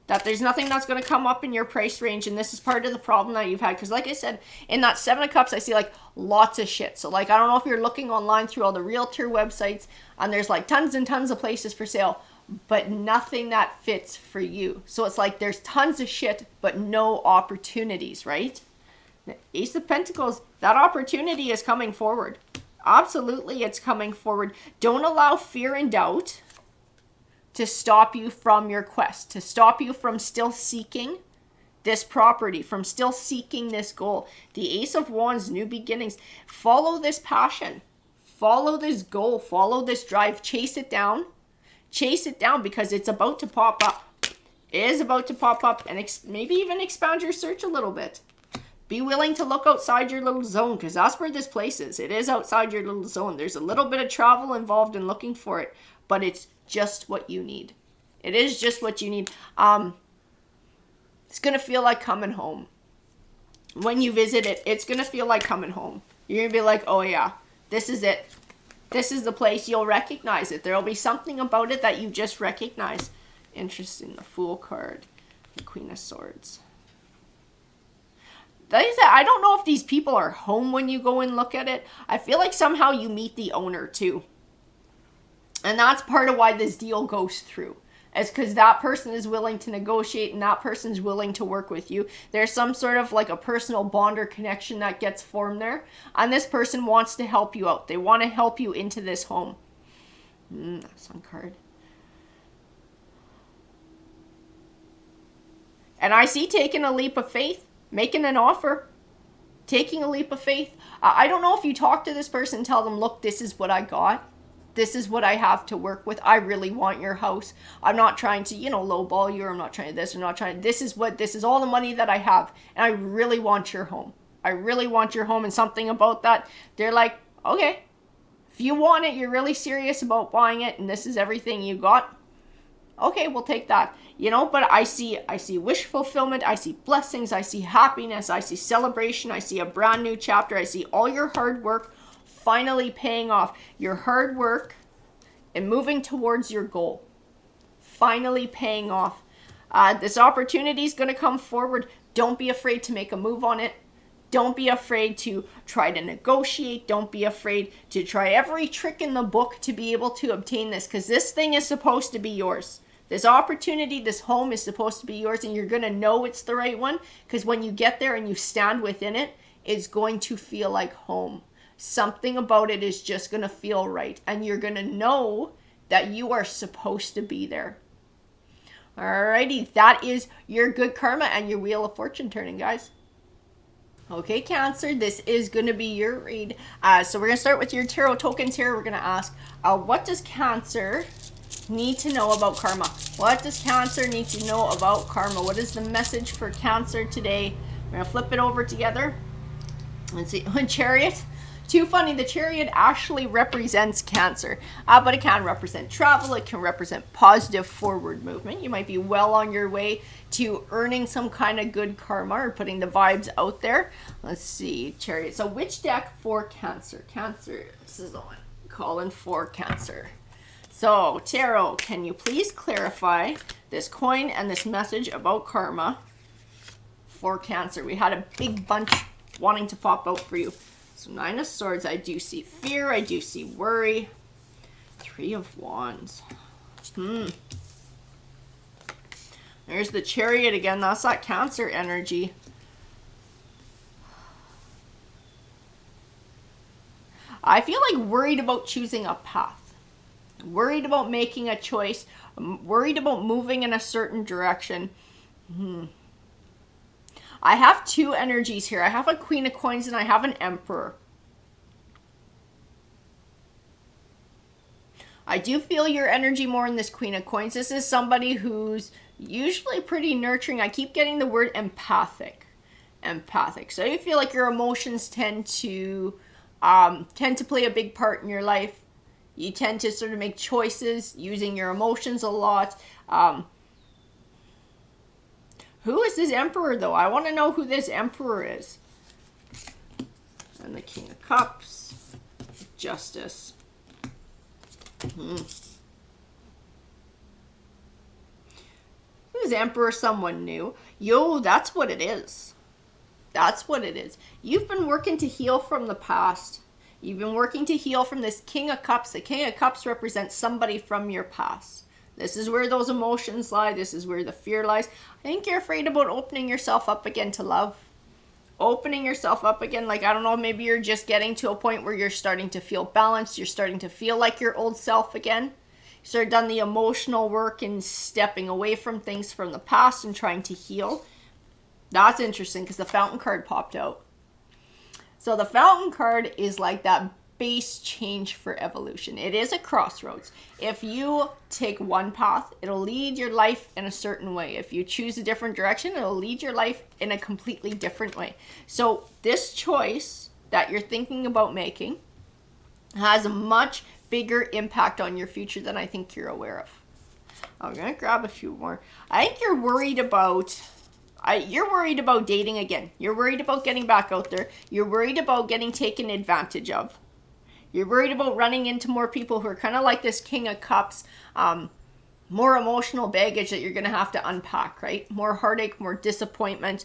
That there's nothing that's going to come up in your price range. And this is part of the problem that you've had. Because like I said, in that 7 of Cups, I see like lots of shit. So like, I don't know if you're looking online through all the realtor websites. And there's like tons and tons of places for sale. But nothing that fits for you. So it's like there's tons of shit, but no opportunities, right? The Ace of Pentacles, that opportunity is coming forward. Absolutely, it's coming forward. Don't allow fear and doubt to stop you from your quest, to stop you from still seeking this property, from still seeking this goal. The Ace of Wands, new beginnings. Follow this passion. Follow this goal. Follow this drive. Chase it down. Chase it down because it's about to pop up. It is about to pop up and maybe even expand your search a little bit. Be willing to look outside your little zone because that's where this place is. It is outside your little zone. There's a little bit of travel involved in looking for it, but it's just what you need. It is just what you need. It's going to feel like coming home. When you visit it, it's going to feel like coming home. You're going to be like, oh yeah, this is it. This is the place. You'll recognize it. There'll be something about it that you just recognize. Interesting. The Fool card. The Queen of Swords. I don't know if these people are home when you go and look at it. I feel like somehow you meet the owner too. And that's part of why this deal goes through. It's because that person is willing to negotiate and that person's willing to work with you. There's some sort of like a personal bond or connection that gets formed there. And this person wants to help you out. They want to help you into this home. Sun card. And I see taking a leap of faith. Making an offer. Taking a leap of faith. I don't know if you talk to this person and tell them, look, this is what I got. This is what I have to work with. I really want your house. I'm not trying to, lowball you. Or I'm not trying to this. I'm not trying. This is all the money that I have. And I really want your home. I really want your home. And something about that, they're like, okay, if you want it, you're really serious about buying it. And this is everything you got. Okay, we'll take that. But I see wish fulfillment. I see blessings. I see happiness. I see celebration. I see a brand new chapter. I see all your hard work finally paying off. Your hard work and moving towards your goal. Finally paying off. This opportunity is going to come forward. Don't be afraid to make a move on it. Don't be afraid to try to negotiate. Don't be afraid to try every trick in the book to be able to obtain this. Because this thing is supposed to be yours. This opportunity, this home is supposed to be yours. And you're going to know it's the right one. Because when you get there and you stand within it, it's going to feel like home. Something about it is just going to feel right. And you're going to know that you are supposed to be there. Alrighty, that is your good karma and your Wheel of Fortune turning, guys. Okay, Cancer, this is going to be your read. So we're going to start with your tarot tokens here. We're going to ask, what does Cancer need to know about karma? What does Cancer need to know about karma? What is the message for Cancer today? We're going to flip it over together. Let's see. Chariot. Too funny, the Chariot actually represents Cancer, but it can represent travel. It can represent positive forward movement. You might be well on your way to earning some kind of good karma or putting the vibes out there. Let's see, Chariot. So which deck for Cancer? Cancer, this is the one. Calling for Cancer. So Tarot, can you please clarify this coin and this message about karma for Cancer? We had a big bunch wanting to pop out for you. So 9 of Swords, I do see fear, I do see worry. 3 of Wands. There's the Chariot again, that's that Cancer energy. I feel like worried about choosing a path, worried about making a choice, worried about moving in a certain direction. I have two energies here. I have a Queen of Coins and I have an Emperor. I do feel your energy more in this Queen of Coins. This is somebody who's usually pretty nurturing. I keep getting the word empathic. Empathic. So you feel like your emotions tend to play a big part in your life. You tend to sort of make choices using your emotions a lot. Who is this Emperor, though? I want to know who this Emperor is. And the King of Cups. Justice. Who's Emperor? Someone new. Yo, that's what it is. That's what it is. You've been working to heal from the past. You've been working to heal from this King of Cups. The King of Cups represents somebody from your past. This is where those emotions lie. This is where the fear lies. I think you're afraid about opening yourself up again to love. Opening yourself up again. Like, I don't know, maybe you're just getting to a point where you're starting to feel balanced. You're starting to feel like your old self again. You sort of done the emotional work and stepping away from things from the past and trying to heal. That's interesting because the Fountain card popped out. So the Fountain card is like that base change for evolution. It is a crossroads. If you take one path, it'll lead your life in a certain way. If you choose a different direction, it'll lead your life in a completely different way. So this choice that you're thinking about making has a much bigger impact on your future than I think you're aware of. I'm going to grab a few more. I think you're worried about dating again. You're worried about getting back out there. You're worried about getting taken advantage of. You're worried about running into more people who are kind of like this King of Cups, more emotional baggage that you're going to have to unpack, right? More heartache, more disappointment.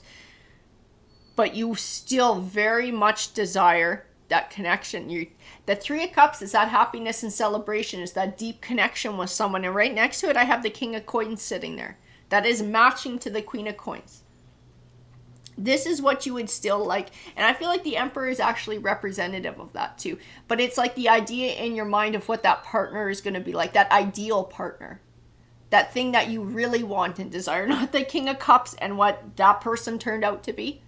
But you still very much desire that connection. The Three of Cups is that happiness and celebration, is that deep connection with someone. And right next to it, I have the King of Coins sitting there. That is matching to the Queen of Coins. This is what you would still like. And I feel like the Emperor is actually representative of that too. But it's like the idea in your mind of what that partner is going to be like. That ideal partner. That thing that you really want and desire. Not the King of Cups and what that person turned out to be.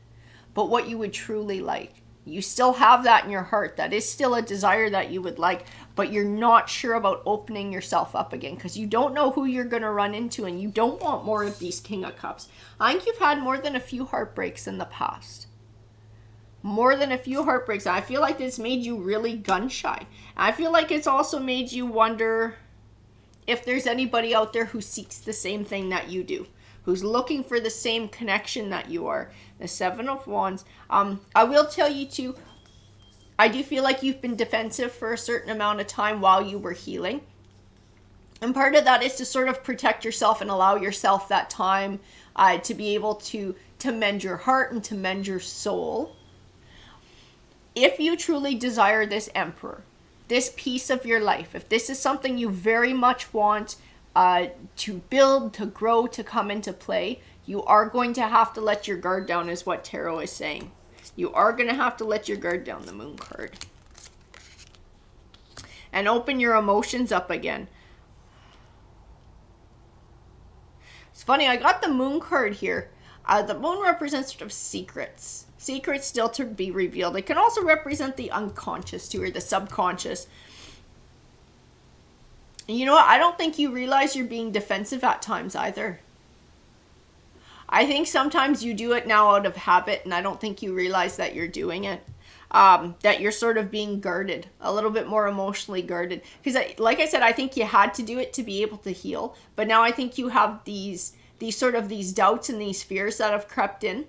But what you would truly like. You still have that in your heart. That is still a desire that you would like. But you're not sure about opening yourself up again. Because you don't know who you're going to run into. And you don't want more of these King of Cups. I think you've had more than a few heartbreaks in the past. More than a few heartbreaks. I feel like it's made you really gun shy. I feel like it's also made you wonder if there's anybody out there who seeks the same thing that you do. Who's looking for the same connection that you are. The Seven of Wands. I will tell you too, I do feel like you've been defensive for a certain amount of time while you were healing. And part of that is to sort of protect yourself and allow yourself that time to be able to mend your heart and to mend your soul. If you truly desire this Emperor, this piece of your life, if this is something you very much want to build, to grow, to come into play, you are going to have to let your guard down, is what Tarot is saying. You are going to have to let your guard down, the Moon card. And open your emotions up again. It's funny, I got the Moon card here. The Moon represents sort of secrets. Secrets still to be revealed. It can also represent the unconscious too, or the subconscious. And you know what? I don't think you realize you're being defensive at times either. I think sometimes you do it now out of habit, and I don't think you realize that you're doing it. That you're sort of being guarded, a little bit more emotionally guarded. Because like I said, I think you had to do it to be able to heal. But now I think you have these doubts and these fears that have crept in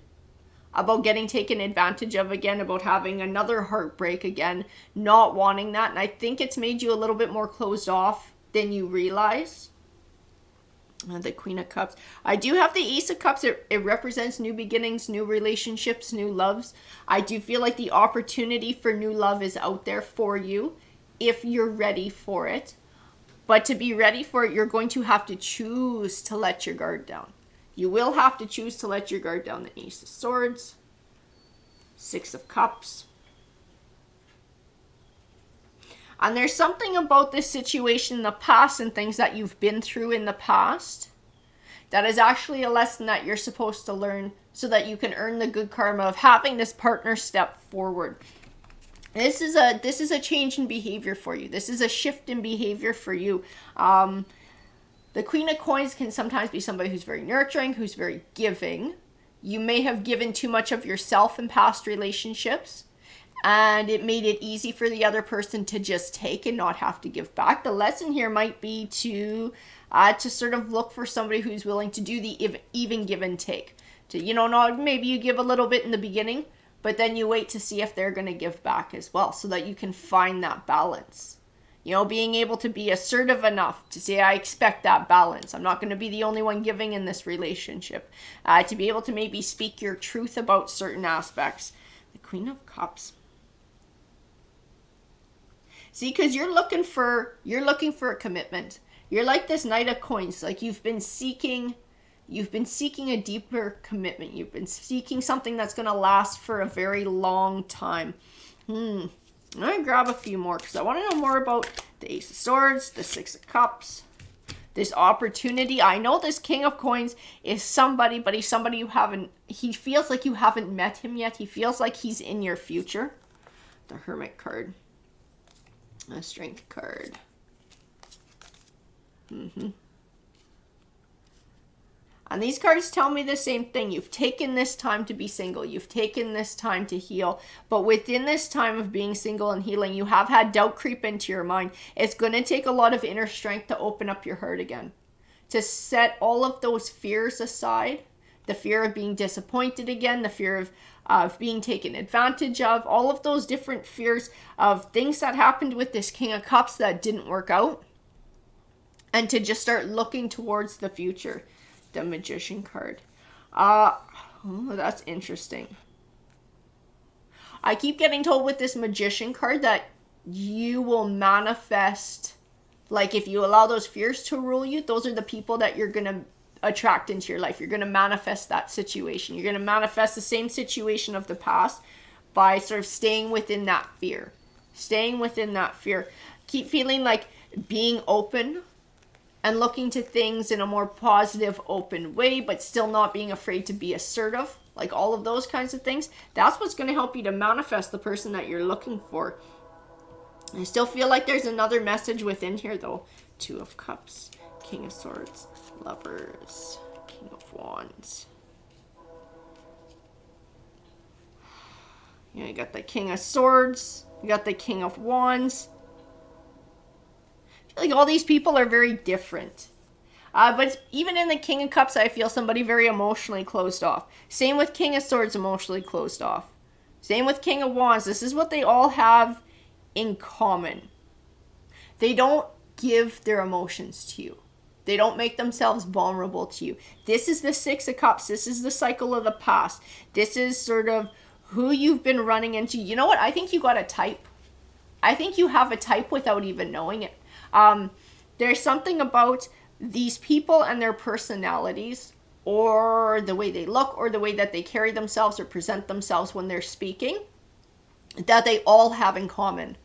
about getting taken advantage of again, about having another heartbreak again, not wanting that. And I think it's made you a little bit more closed off than you realize. The Queen of Cups. I do have the Ace of Cups. It represents new beginnings, new relationships, new loves. I do feel like the opportunity for new love is out there for you if you're ready for it. But to be ready for it, you're going to have to choose to let your guard down. You will have to choose to let your guard down. The Ace of Swords. Six of Cups. And there's something about this situation in the past and things that you've been through in the past that is actually a lesson that you're supposed to learn so that you can earn the good karma of having this partner step forward. This is a change in behavior for you. This is a shift in behavior for you. The Queen of Coins can sometimes be somebody who's very nurturing, who's very giving. You may have given too much of yourself in past relationships, and it made it easy for the other person to just take and not have to give back. The lesson here might be to sort of look for somebody who's willing to do the even give and take. To, you know, not maybe you give a little bit in the beginning, but then you wait to see if they're going to give back as well, so that you can find that balance. You know, being able to be assertive enough to say, I expect that balance. I'm not going to be the only one giving in this relationship. To be able to maybe speak your truth about certain aspects. The Queen of Cups. See, because you're looking for a commitment. You're like this Knight of Coins. Like you've been seeking a deeper commitment. You've been seeking something that's going to last for a very long time. I'm going to grab a few more because I want to know more about the Ace of Swords, the Six of Cups, this opportunity. I know this King of Coins is somebody, but he's somebody he feels like you haven't met him yet. He feels like he's in your future. The Hermit card. A Strength card. And these cards tell me the same thing. You've taken this time to be single. You've taken this time to heal. But within this time of being single and healing, you have had doubt creep into your mind. It's going to take a lot of inner strength to open up your heart again. To set all of those fears aside. The fear of being disappointed again. The fear of being taken advantage of. All of those different fears of things that happened with this King of Cups that didn't work out. And to just start looking towards the future. The Magician card. That's interesting. I keep getting told with this Magician card that you will manifest, like if you allow those fears to rule you, those are the people that you're going to attract into your life. You're going to manifest that situation. You're going to manifest the same situation of the past by sort of staying within that fear. Staying within that fear. Keep feeling like being open and looking to things in a more positive, open way, but still not being afraid to be assertive. Like all of those kinds of things. That's what's going to help you to manifest the person that you're looking for. I still feel like there's another message within here though. Two of Cups, King of Swords, Lovers, King of Wands. You got the King of Swords. You got the King of Wands. Like all these people are very different. But even in the King of Cups, I feel somebody very emotionally closed off. Same with King of Swords, emotionally closed off. Same with King of Wands. This is what they all have in common. They don't give their emotions to you. They don't make themselves vulnerable to you. This is the Six of Cups. This is the cycle of the past. This is sort of who you've been running into. You know what? I think you got a type. I think you have a type without even knowing it. There's something about these people and their personalities, or the way they look, or the way that they carry themselves or present themselves when they're speaking, that they all have in common.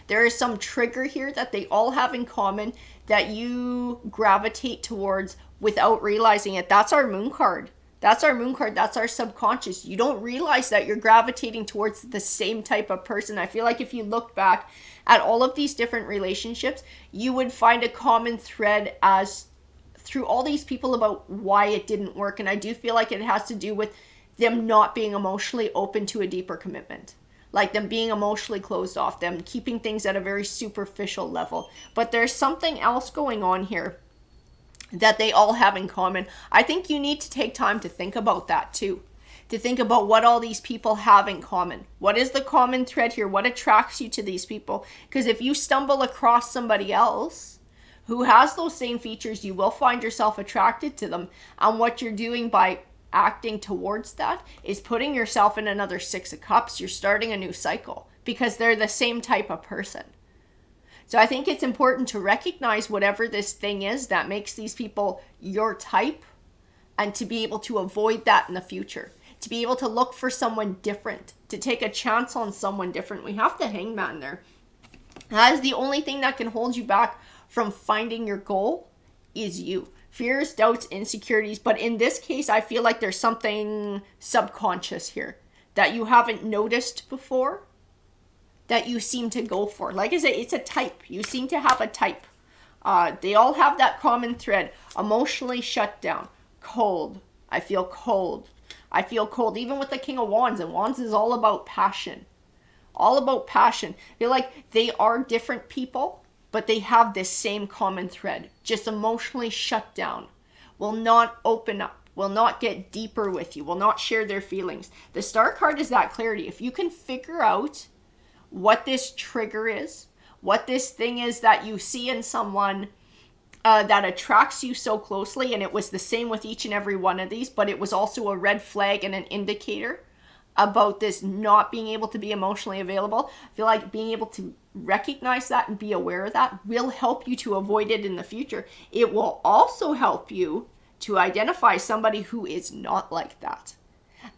There is some trigger here that they all have in common that you gravitate towards without realizing it. That's our Moon card. That's our Moon card. That's our subconscious. You don't realize that you're gravitating towards the same type of person. I feel like if you look back at all of these different relationships, you would find a common thread as through all these people about why it didn't work. And I do feel like it has to do with them not being emotionally open to a deeper commitment. Like them being emotionally closed off, them keeping things at a very superficial level. But there's something else going on here that they all have in common. I think you need to take time to think about that too. To think about what all these people have in common. What is the common thread here? What attracts you to these people? Because if you stumble across somebody else who has those same features, you will find yourself attracted to them. And what you're doing by acting towards that is putting yourself in another Six of Cups. You're starting a new cycle because they're the same type of person. So I think it's important to recognize whatever this thing is that makes these people your type, and to be able to avoid that in the future. To be able to look for someone different, to take a chance on someone different. We have the Hangman there. That is the only thing that can hold you back from finding your goal is you. Fears, doubts, insecurities. But in this case, I feel like there's something subconscious here that you haven't noticed before that you seem to go for. Like I said, it's a type. You seem to have a type. They all have that common thread. Emotionally shut down. Cold. I feel cold. I feel cold. Even with the King of Wands. And Wands is all about passion. All about passion. I feel like they are different people, but they have this same common thread. Just emotionally shut down. Will not open up. Will not get deeper with you. Will not share their feelings. The Star card is that clarity. If you can figure out what this trigger is, what this thing is that you see in someone that attracts you so closely, and it was the same with each and every one of these, but it was also a red flag and an indicator about this not being able to be emotionally available. I feel like being able to recognize that and be aware of that will help you to avoid it in the future. It will also help you to identify somebody who is not like that.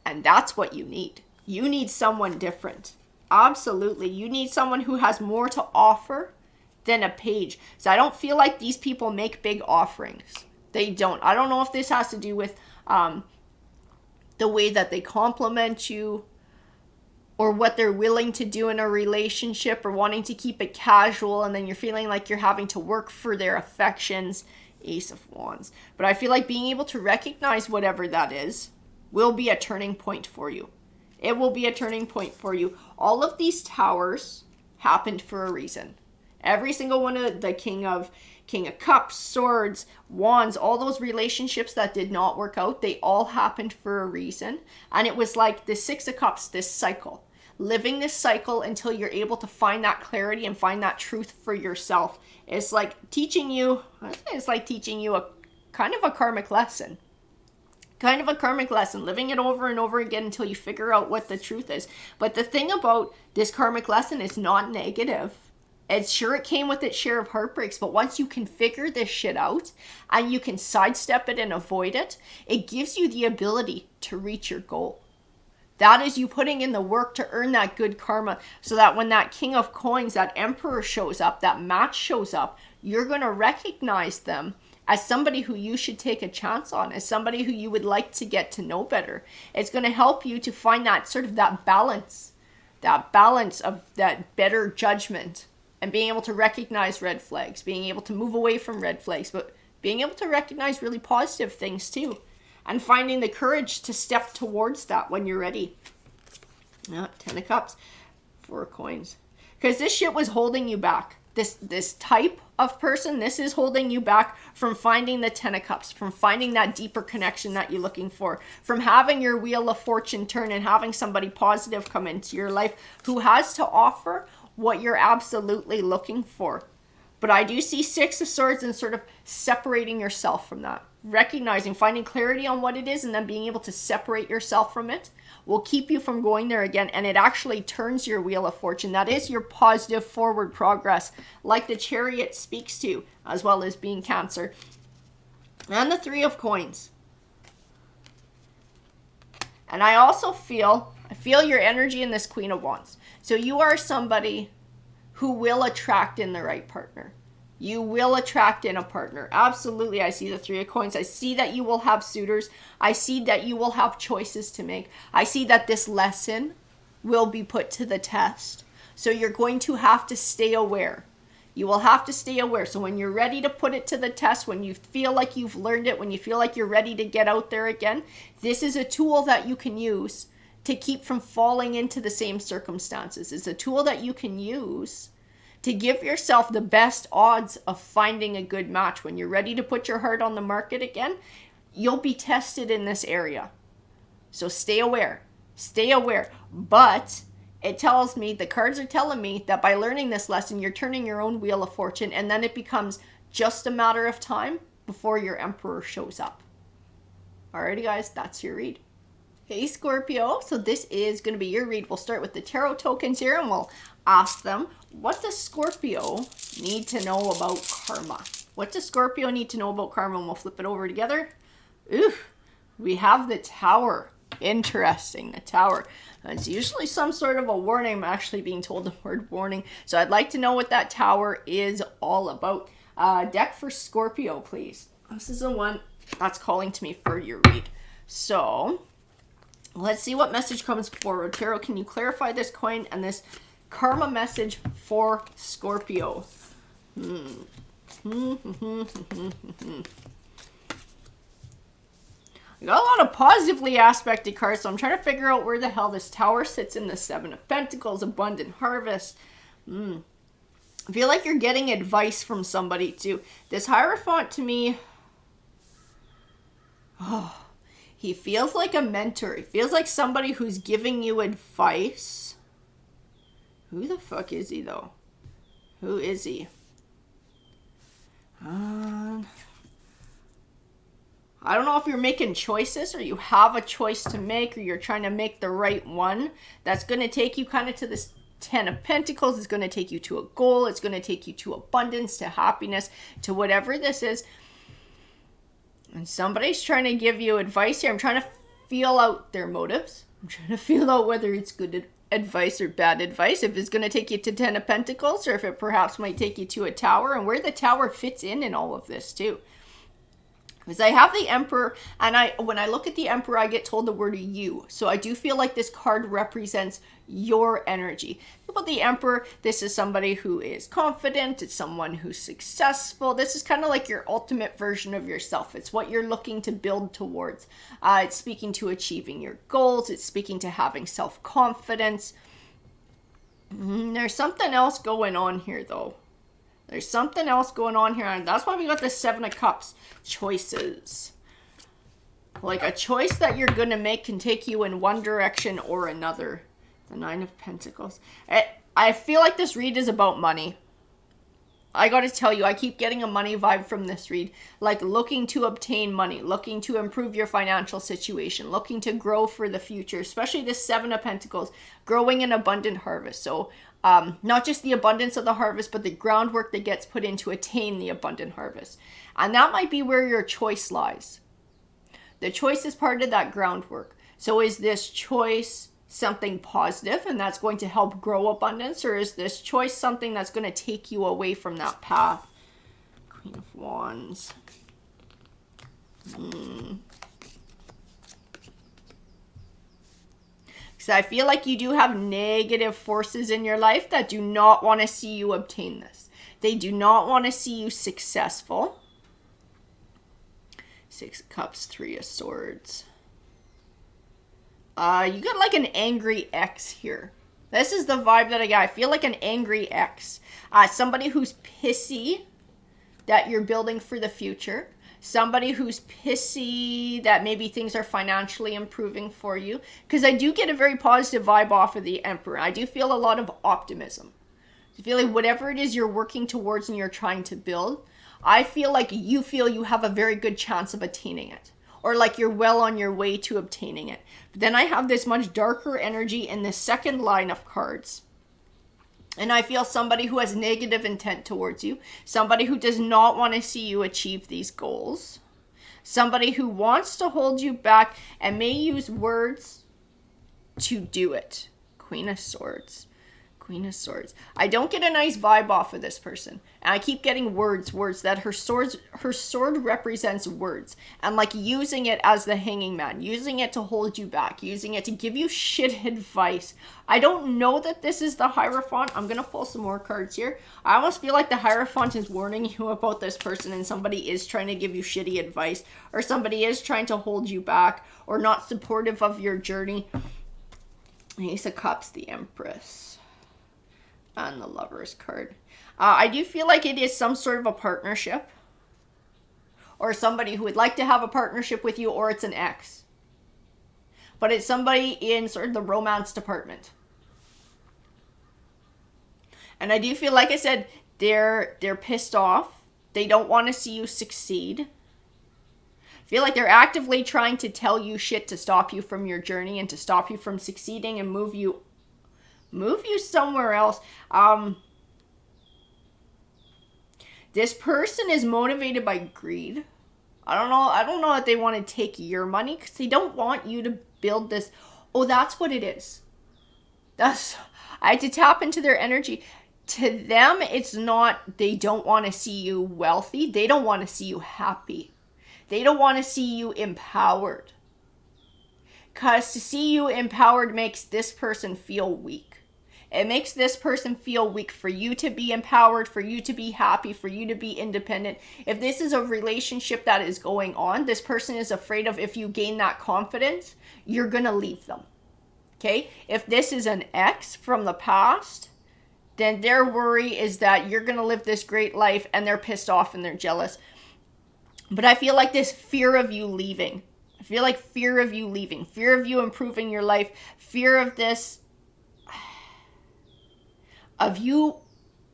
And that's what you need. You need someone different. Absolutely. You need someone who has more to offer than a page. So I don't feel like these people make big offerings. They don't. I don't know if this has to do with the way that they compliment you or what they're willing to do in a relationship or wanting to keep it casual and then you're feeling like you're having to work for their affections. Ace of Wands. But I feel like being able to recognize whatever that is will be a turning point for you. It will be a turning point for you. All of these towers happened for a reason. Every single one of the King of Cups, Swords, Wands, all those relationships that did not work out, they all happened for a reason. And it was like the Six of Cups, this cycle. Living this cycle until you're able to find that clarity and find that truth for yourself. It's like teaching you a kind of a karmic lesson. Kind of a karmic lesson, living it over and over again until you figure out what the truth is. But the thing about this karmic lesson is not negative. It's sure it came with its share of heartbreaks, but once you can figure this shit out and you can sidestep it and avoid it, it gives you the ability to reach your goal. That is you putting in the work to earn that good karma so that when that King of Coins, that Emperor shows up, that match shows up, you're going to recognize them as somebody who you should take a chance on, as somebody who you would like to get to know better. It's going to help you to find that sort of that balance of that better judgment and being able to recognize red flags, being able to move away from red flags, but being able to recognize really positive things too. And finding the courage to step towards that when you're ready. Ten of Cups, Four of Coins. Because this shit was holding you back. This type of person, this is holding you back from finding the Ten of Cups, from finding that deeper connection that you're looking for, from having your Wheel of Fortune turn and having somebody positive come into your life who has to offer what you're absolutely looking for. But I do see Six of Swords and sort of separating yourself from that. Recognizing, finding clarity on what it is and then being able to separate yourself from it will keep you from going there again. And it actually turns your Wheel of Fortune. That is your positive forward progress, like the Chariot speaks to, as well as being Cancer. And the Three of Coins. And I also feel your energy in this Queen of Wands. So you are somebody who will attract in the right partner. You will attract in a partner. Absolutely. I see the Three of Coins. I see that you will have suitors. I see that you will have choices to make. I see that this lesson will be put to the test. So you're going to have to stay aware. You will have to stay aware. So when you're ready to put it to the test, when you feel like you've learned it, when you feel like you're ready to get out there again, this is a tool that you can use to keep from falling into the same circumstances. It's a tool that you can use to give yourself the best odds of finding a good match. When you're ready to put your heart on the market again, you'll be tested in this area. So stay aware. Stay aware. But it tells me, the cards are telling me that by learning this lesson, you're turning your own Wheel of Fortune, and then it becomes just a matter of time before your Emperor shows up. Alrighty guys, that's your read. Hey Scorpio, so this is going to be your read. We'll start with the tarot tokens here and we'll ask them, what does Scorpio need to know about karma? What does Scorpio need to know about karma? And we'll flip it over together. Ooh, we have the Tower. Interesting, the Tower. It's usually some sort of a warning. I'm actually being told the word warning. So I'd like to know what that Tower is all about. Deck for Scorpio, please. This is the one that's calling to me for your read. So let's see what message comes forward. Tarot, can you clarify this coin and this karma message for Scorpio? I got a lot of positively aspected cards, so I'm trying to figure out where the hell this Tower sits in the Seven of Pentacles, abundant harvest. I feel like you're getting advice from somebody too. This Hierophant to me, he feels like a mentor. He feels like somebody who's giving you advice. Who the fuck is he though? Who is he? I don't know if you're making choices or you have a choice to make or you're trying to make the right one. That's going to take you kind of to this Ten of Pentacles. It's going to take you to a goal. It's going to take you to abundance, to happiness, to whatever this is. And somebody's trying to give you advice here. I'm trying to feel out their motives. I'm trying to feel out whether it's good advice or bad advice. If it's going to take you to Ten of Pentacles or if it perhaps might take you to a Tower and where the Tower fits in all of this too. Because I have the Emperor, and when I look at the Emperor, I get told the word you. So I do feel like this card represents your energy. But the Emperor, this is somebody who is confident. It's someone who's successful. This is kind of like your ultimate version of yourself. It's what you're looking to build towards. It's speaking to achieving your goals. It's speaking to having self-confidence. There's something else going on here, though. There's something else going on here, and that's why we got the Seven of Cups. Choices. Like a choice that you're going to make can take you in one direction or another. The Nine of Pentacles. I feel like this read is about money. I got to tell you, I keep getting a money vibe from this read. Like looking to obtain money, looking to improve your financial situation, looking to grow for the future, especially this Seven of Pentacles, growing an abundant harvest. So not just the abundance of the harvest, but the groundwork that gets put in to attain the abundant harvest. And that might be where your choice lies. The choice is part of that groundwork. So is this choice something positive and that's going to help grow abundance, or is this choice something that's going to take you away from that path? Queen of Wands. Because I feel like you do have negative forces in your life that do not want to see you obtain this. They do not want to see you successful. Six of Cups, Three of Swords. You got like an angry ex here. This is the vibe that I got. I feel like an angry ex. Somebody who's pissy that you're building for the future. Somebody who's pissy that maybe things are financially improving for you. Because I do get a very positive vibe off of the Emperor. I do feel a lot of optimism. I feel like whatever it is you're working towards and you're trying to build, I feel like you feel you have a very good chance of attaining it. Or like you're well on your way to obtaining it. But then I have this much darker energy in the second line of cards. And I feel somebody who has negative intent towards you. Somebody who does not want to see you achieve these goals. Somebody who wants to hold you back and may use words to do it. Queen of Swords. Queen of Swords. I don't get a nice vibe off of this person. And I keep getting words that her sword represents words. And like using it as the hanging man. Using it to hold you back. Using it to give you shit advice. I don't know that this is the Hierophant. I'm going to pull some more cards here. I almost feel like the Hierophant is warning you about this person. And somebody is trying to give you shitty advice. Or somebody is trying to hold you back. Or not supportive of your journey. Ace of Cups, the Empress. And the Lovers card. I do feel like it is some sort of a partnership. Or somebody who would like to have a partnership with you, or it's an ex. But it's somebody in sort of the romance department. And I do feel, like I said, they're pissed off. They don't want to see you succeed. I feel like they're actively trying to tell you shit to stop you from your journey and to stop you from succeeding and move you somewhere else. This person is motivated by greed. I don't know that they want to take your money because they don't want you to build this. Oh, that's what it is. I had to tap into their energy. To them, it's not, they don't want to see you wealthy. They don't want to see you happy. They don't want to see you empowered. Because to see you empowered makes this person feel weak. It makes this person feel weak for you to be empowered, for you to be happy, for you to be independent. If this is a relationship that is going on, this person is afraid of if you gain that confidence, you're going to leave them. Okay? If this is an ex from the past, then their worry is that you're going to live this great life and they're pissed off and they're jealous. But I feel like this fear of you leaving. I feel like fear of you leaving, fear of you improving your life, fear of this, of you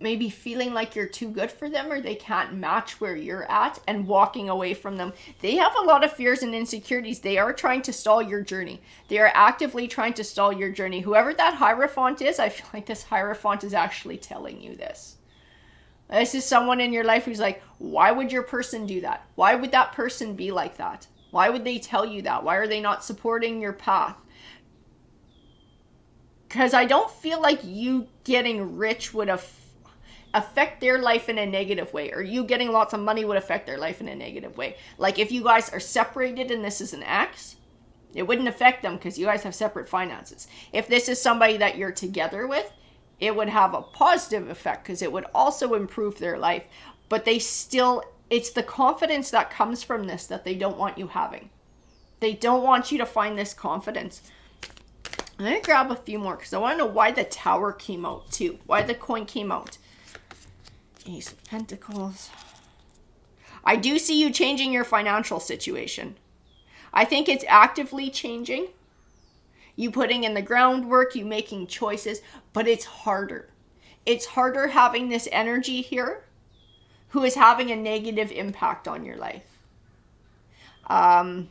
maybe feeling like you're too good for them or they can't match where you're at and walking away from them. They have a lot of fears and insecurities. They are trying to stall your journey. They are actively trying to stall your journey. Whoever that Hierophant is, I feel like this Hierophant is actually telling you this. This is someone in your life who's like, why would your person do that? Why would that person be like that? Why would they tell you that? Why are they not supporting your path? Because I don't feel like you getting rich would affect their life in a negative way, or you getting lots of money would affect their life in a negative way. Like if you guys are separated and this is an ex, it wouldn't affect them because you guys have separate finances. If this is somebody that you're together with, it would have a positive effect because it would also improve their life. But they still, it's the confidence that comes from this that they don't want you having. They don't want you to find this confidence. I'm going to grab a few more because I want to know why the Tower came out too. Why the coin came out. Ace of Pentacles. I do see you changing your financial situation. I think it's actively changing. You putting in the groundwork, you making choices, but it's harder. It's harder having this energy here who is having a negative impact on your life. I'm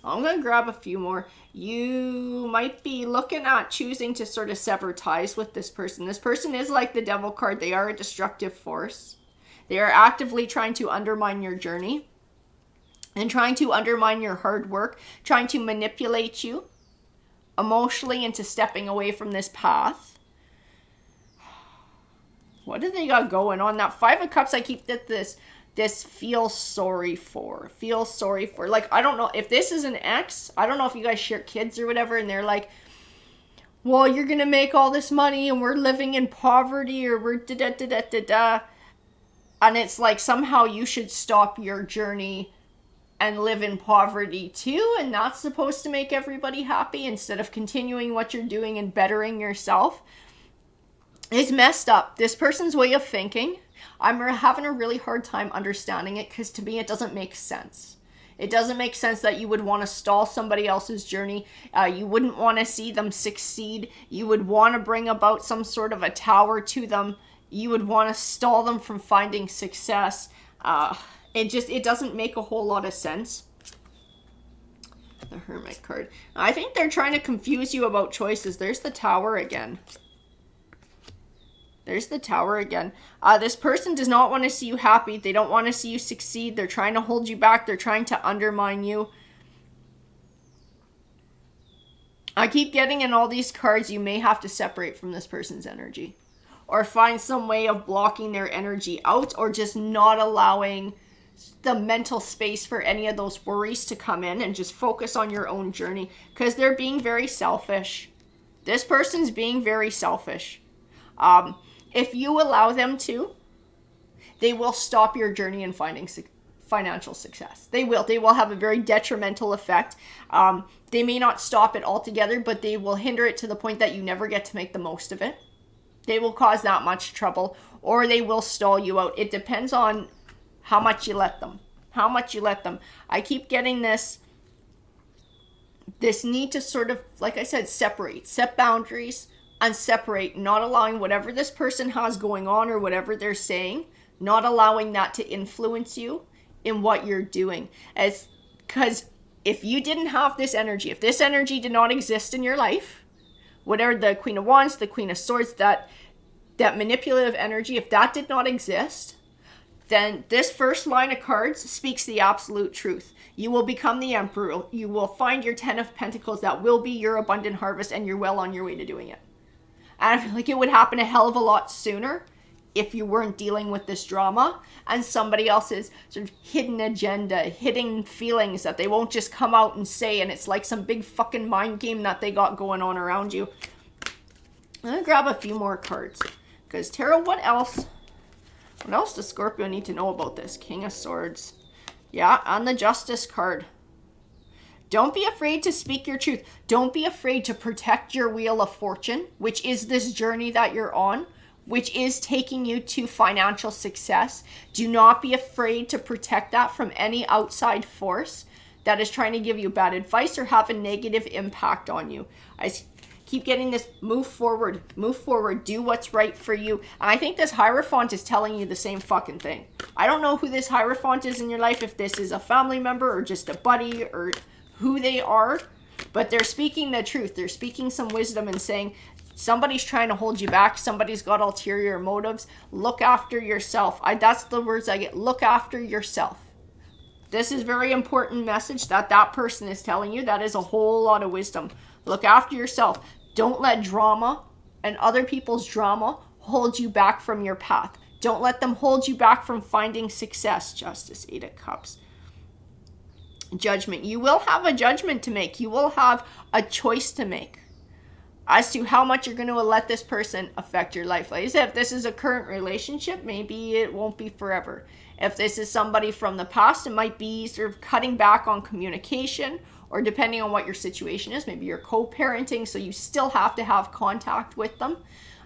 going to grab a few more. You might be looking at choosing to sort of sever ties with this person. This person is like the Devil card. They are a destructive force. They are actively trying to undermine your journey and trying to undermine your hard work, trying to manipulate you emotionally into stepping away from this path. What do they got going on? That Five of Cups, I keep this feel sorry for. Like, I don't know if this is an ex. I don't know if you guys share kids or whatever, and they're like, well, you're gonna make all this money and we're living in poverty, or we're da-da-da-da-da-da. And it's like somehow you should stop your journey and live in poverty too, and that's supposed to make everybody happy instead of continuing what you're doing and bettering yourself. It's messed up. This person's way of thinking, I'm having a really hard time understanding it because to me it doesn't make sense. It doesn't make sense that you would want to stall somebody else's journey. You wouldn't want to see them succeed. You would want to bring about some sort of a tower to them. You would want to stall them from finding success. It doesn't make a whole lot of sense. The Hermit card. I think they're trying to confuse you about choices. There's the Tower again. There's the Tower again. This person does not want to see you happy. They don't want to see you succeed. They're trying to hold you back. They're trying to undermine you. I keep getting in all these cards, you may have to separate from this person's energy. Or find some way of blocking their energy out, or just not allowing the mental space for any of those worries to come in, and just focus on your own journey. Because they're being very selfish. This person's being very selfish. If you allow them to, they will stop your journey in finding financial success. They will. They will have a very detrimental effect. They may not stop it altogether, but they will hinder it to the point that you never get to make the most of it. They will cause that much trouble, or they will stall you out. It depends on how much you let them. How much you let them. I keep getting this need to sort of, like I said, separate, set boundaries, and separate, not allowing whatever this person has going on or whatever they're saying, not allowing that to influence you in what you're doing. Because if you didn't have this energy, if this energy did not exist in your life, whatever the Queen of Wands, the Queen of Swords, that manipulative energy, if that did not exist, then this first line of cards speaks the absolute truth. You will become the Emperor. You will find your 10 of Pentacles. That will be your abundant harvest, and you're well on your way to doing it. And I feel like it would happen a hell of a lot sooner if you weren't dealing with this drama and somebody else's sort of hidden agenda, hidden feelings that they won't just come out and say, and it's like some big fucking mind game that they got going on around you. I'm going to grab a few more cards. Because tarot, what else does Scorpio need to know about this? King of Swords. Yeah, on the Justice card. Don't be afraid to speak your truth. Don't be afraid to protect your wheel of fortune, which is this journey that you're on, which is taking you to financial success. Do not be afraid to protect that from any outside force that is trying to give you bad advice or have a negative impact on you. I keep getting this, move forward, do what's right for you. And I think this Hierophant is telling you the same fucking thing. I don't know who this Hierophant is in your life, if this is a family member or just a buddy or who they are, but they're speaking the truth. They're speaking some wisdom and saying, somebody's trying to hold you back. Somebody's got ulterior motives. Look after yourself. That's the words I get. Look after yourself. This is very important message that person is telling you. That is a whole lot of wisdom. Look after yourself. Don't let drama and other people's drama hold you back from your path. Don't let them hold you back from finding success. Justice, 8 of Cups. Judgment. You will have a judgment to make. You will have a choice to make as to how much you're going to let this person affect your life. Like I said, if this is a current relationship, maybe it won't be forever. If this is somebody from the past, it might be sort of cutting back on communication, or depending on what your situation is, maybe you're co-parenting, so you still have to have contact with them,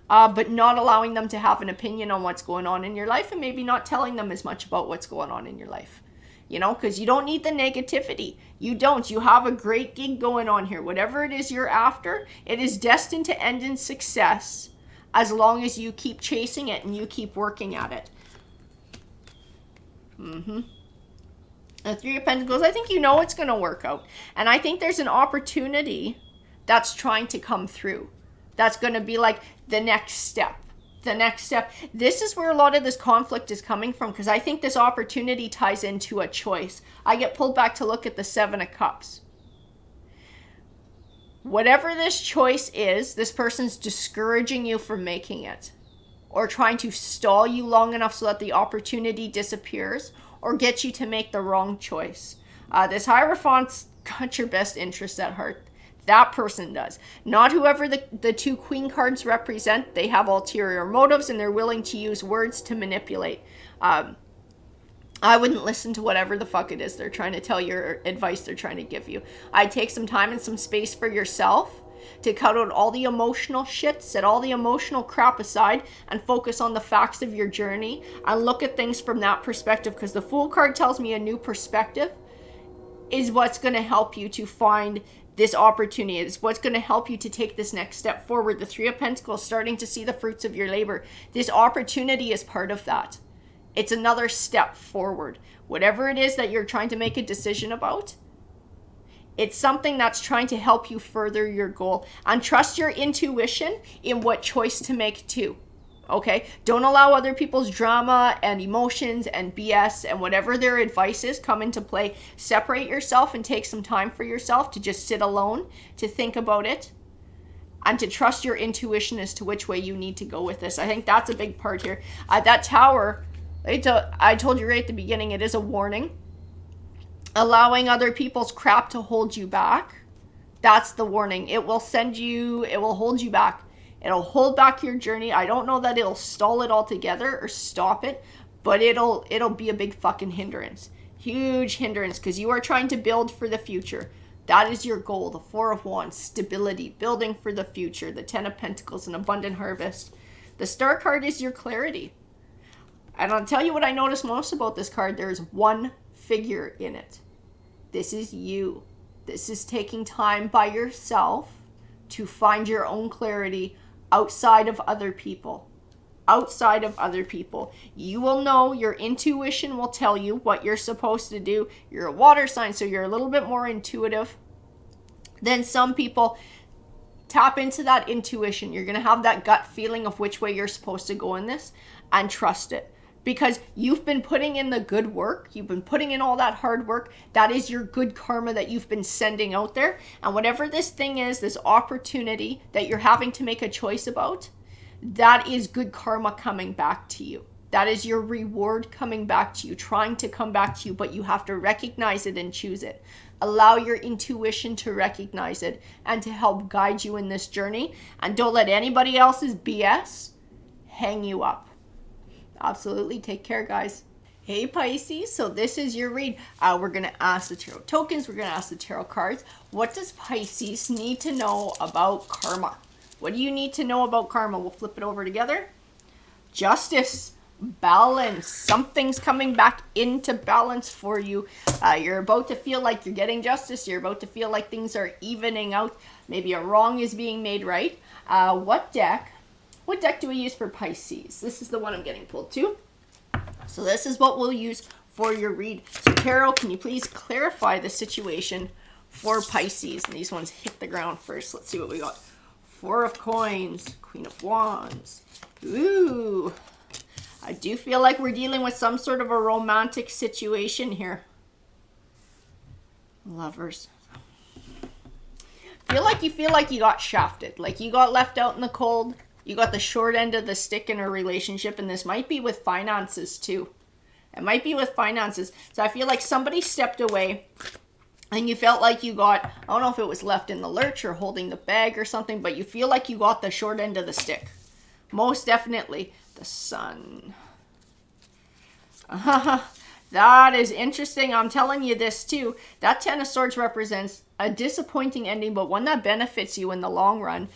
but not allowing them to have an opinion on what's going on in your life, and maybe not telling them as much about what's going on in your life. You know, because you don't need the negativity. You don't. You have a great gig going on here. Whatever it is you're after, it is destined to end in success as long as you keep chasing it and you keep working at it. The 3 of Pentacles, I think you know it's going to work out. And I think there's an opportunity that's trying to come through. That's going to be like the next step. The next step. This is where a lot of this conflict is coming from, because I think this opportunity ties into a choice. I get pulled back to look at the 7 of Cups. Whatever this choice is, this person's discouraging you from making it, or trying to stall you long enough so that the opportunity disappears, or get you to make the wrong choice. This Hierophant's got your best interests at heart. That person does. Not whoever the 2 Queen cards represent. They have ulterior motives and they're willing to use words to manipulate. I wouldn't listen to whatever the fuck it is they're trying to tell you or advice they're trying to give you. I'd take some time and some space for yourself to cut out all the emotional shit, set all the emotional crap aside, and focus on the facts of your journey and look at things from that perspective, because the Fool card tells me a new perspective is what's going to help you to find this opportunity. Is what's going to help you to take this next step forward. The 3 of Pentacles, starting to see the fruits of your labor. This opportunity is part of that. It's another step forward. Whatever it is that you're trying to make a decision about, it's something that's trying to help you further your goal. And trust your intuition in what choice to make too. Okay? Don't allow other people's drama and emotions and BS and whatever their advice is come into play. Separate yourself and take some time for yourself to just sit alone, to think about it, and to trust your intuition as to which way you need to go with this. I think that's a big part here. That Tower, I told you right at the beginning, it is a warning. Allowing other people's crap to hold you back, that's the warning. It will hold you back. It'll hold back your journey. I don't know that it'll stall it altogether or stop it, but it'll be a big fucking hindrance. Huge hindrance, because you are trying to build for the future. That is your goal. The 4 of Wands, stability, building for the future. The 10 of Pentacles, an abundant harvest. The Star card is your clarity. And I'll tell you what I notice most about this card. There's one figure in it. This is you. This is taking time by yourself to find your own clarity outside of other people. Outside of other people. You will know, your intuition will tell you what you're supposed to do. You're a water sign, so you're a little bit more intuitive than some people. Tap into that intuition. You're going to have that gut feeling of which way you're supposed to go in this, and trust it. because you've been putting in the good work. You've been putting in all that hard work. That is your good karma that you've been sending out there. And whatever this thing is, this opportunity that you're having to make a choice about, that is good karma coming back to you. That is your reward coming back to you, trying to come back to you, but you have to recognize it and choose it. Allow your intuition to recognize it and to help guide you in this journey. And don't let anybody else's BS hang you up. Absolutely. Take care, guys. Hey, Pisces. So this is your read. We're going to ask the tarot tokens. We're going to ask the tarot cards. What does Pisces need to know about karma? What do you need to know about karma? We'll flip it over together. Justice. Balance. Something's coming back into balance for you. You're about to feel like you're getting justice. You're about to feel like things are evening out. Maybe a wrong is being made right. What deck do we use for Pisces? This is the one I'm getting pulled to. So this is what we'll use for your read. So tarot, can you please clarify the situation for Pisces? And these ones hit the ground first. Let's see what we got. 4 of Coins, Queen of Wands. Ooh. I do feel like we're dealing with some sort of a romantic situation here. Lovers. Feel like you got shafted. Like you got left out in the cold. You got the short end of the stick in a relationship. And this might be with finances too. It might be with finances. So I feel like somebody stepped away. And you felt like you got, I don't know if it was left in the lurch or holding the bag or something. But you feel like you got the short end of the stick. Most definitely. The Sun. That is interesting. I'm telling you this too. That 10 of Swords represents a disappointing ending, but one that benefits you in the long run.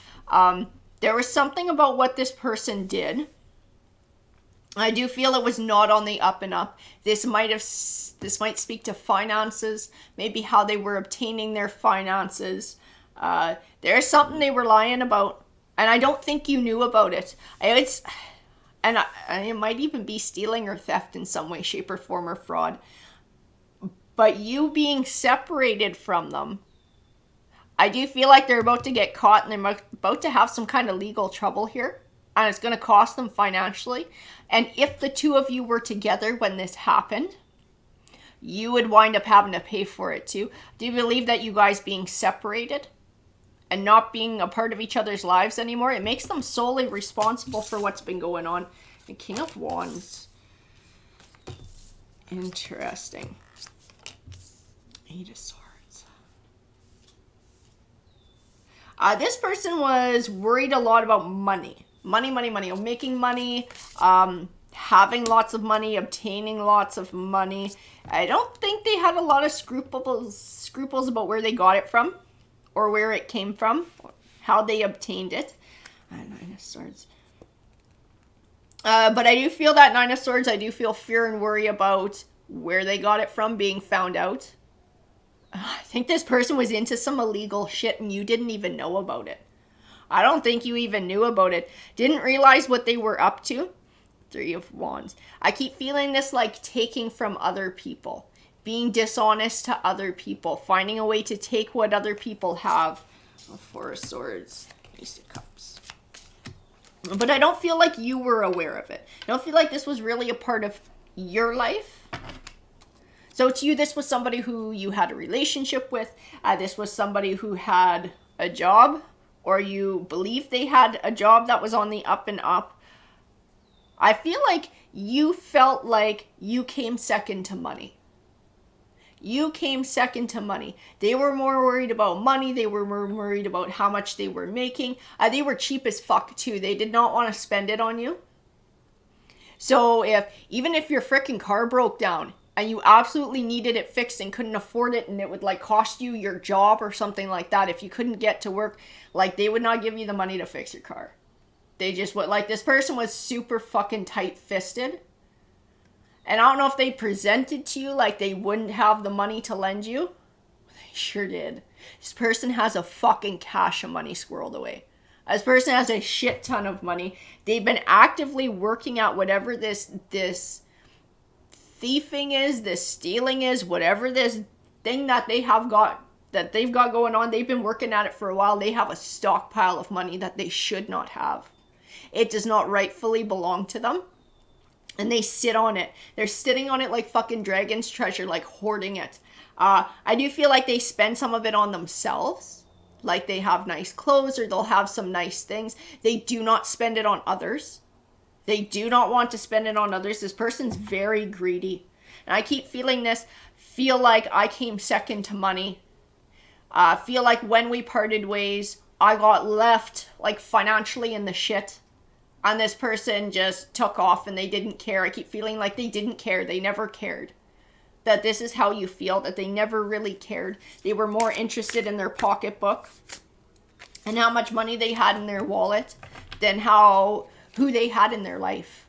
There was something about what this person did. I do feel it was not on the up and up. This might speak to finances, maybe how they were obtaining their finances. There's something they were lying about, and I don't think you knew about it. And it might even be stealing or theft in some way, shape, or form, or fraud. But you being separated from them, I do feel like they're about to get caught and they're about to have some kind of legal trouble here. And it's going to cost them financially. And if the two of you were together when this happened, you would wind up having to pay for it too. Do you believe that you guys being separated and not being a part of each other's lives anymore, it makes them solely responsible for what's been going on? The King of Wands. Interesting. 8 of Swords. This person was worried a lot about money. Money, making money, having lots of money, obtaining lots of money. I don't think they had a lot of scruples about where they got it from. Or where it came from, how they obtained it. 9 of Swords. But I do feel that 9 of Swords, I do feel fear and worry about where they got it from being found out. I think this person was into some illegal shit and you didn't even know about it. I don't think you even knew about it. Didn't realize what they were up to. 3 of Wands. I keep feeling this like taking from other people. Being dishonest to other people. Finding a way to take what other people have. 4 of Swords. Ace of Cups. But I don't feel like you were aware of it. I don't feel like this was really a part of your life. So to you, this was somebody who you had a relationship with. This was somebody who had a job. Or you believed they had a job that was on the up and up. I feel like you felt like you came second to money. You came second to money. They were more worried about money. They were more worried about how much they were making. They were cheap as fuck too. They did not want to spend it on you. So even if your freaking car broke down and you absolutely needed it fixed and couldn't afford it and it would like cost you your job or something like that, if you couldn't get to work, like they would not give you the money to fix your car. They just would, like this person was super fucking tight-fisted. And I don't know if they presented to you like they wouldn't have the money to lend you. They sure did. This person has a fucking cache of money squirreled away. This person has a shit ton of money. They've been actively working at whatever this thieving is, this stealing is, whatever this thing that they've got going on. They've been working at it for a while. They have a stockpile of money that they should not have. It does not rightfully belong to them. and they sit on it. They're sitting on it like fucking dragon's treasure, like hoarding it. I do feel like they spend some of it on themselves. Like they have nice clothes or they'll have some nice things. They do not spend it on others. They do not want to spend it on others. This person's very greedy. And I keep feeling this. Feel like I came second to money. Feel like when we parted ways, I got left like financially in the shit. And this person just took off and they didn't care. I keep feeling like they didn't care. They never cared. That this is how you feel, that they never really cared. They were more interested in their pocketbook and how much money they had in their wallet than who they had in their life.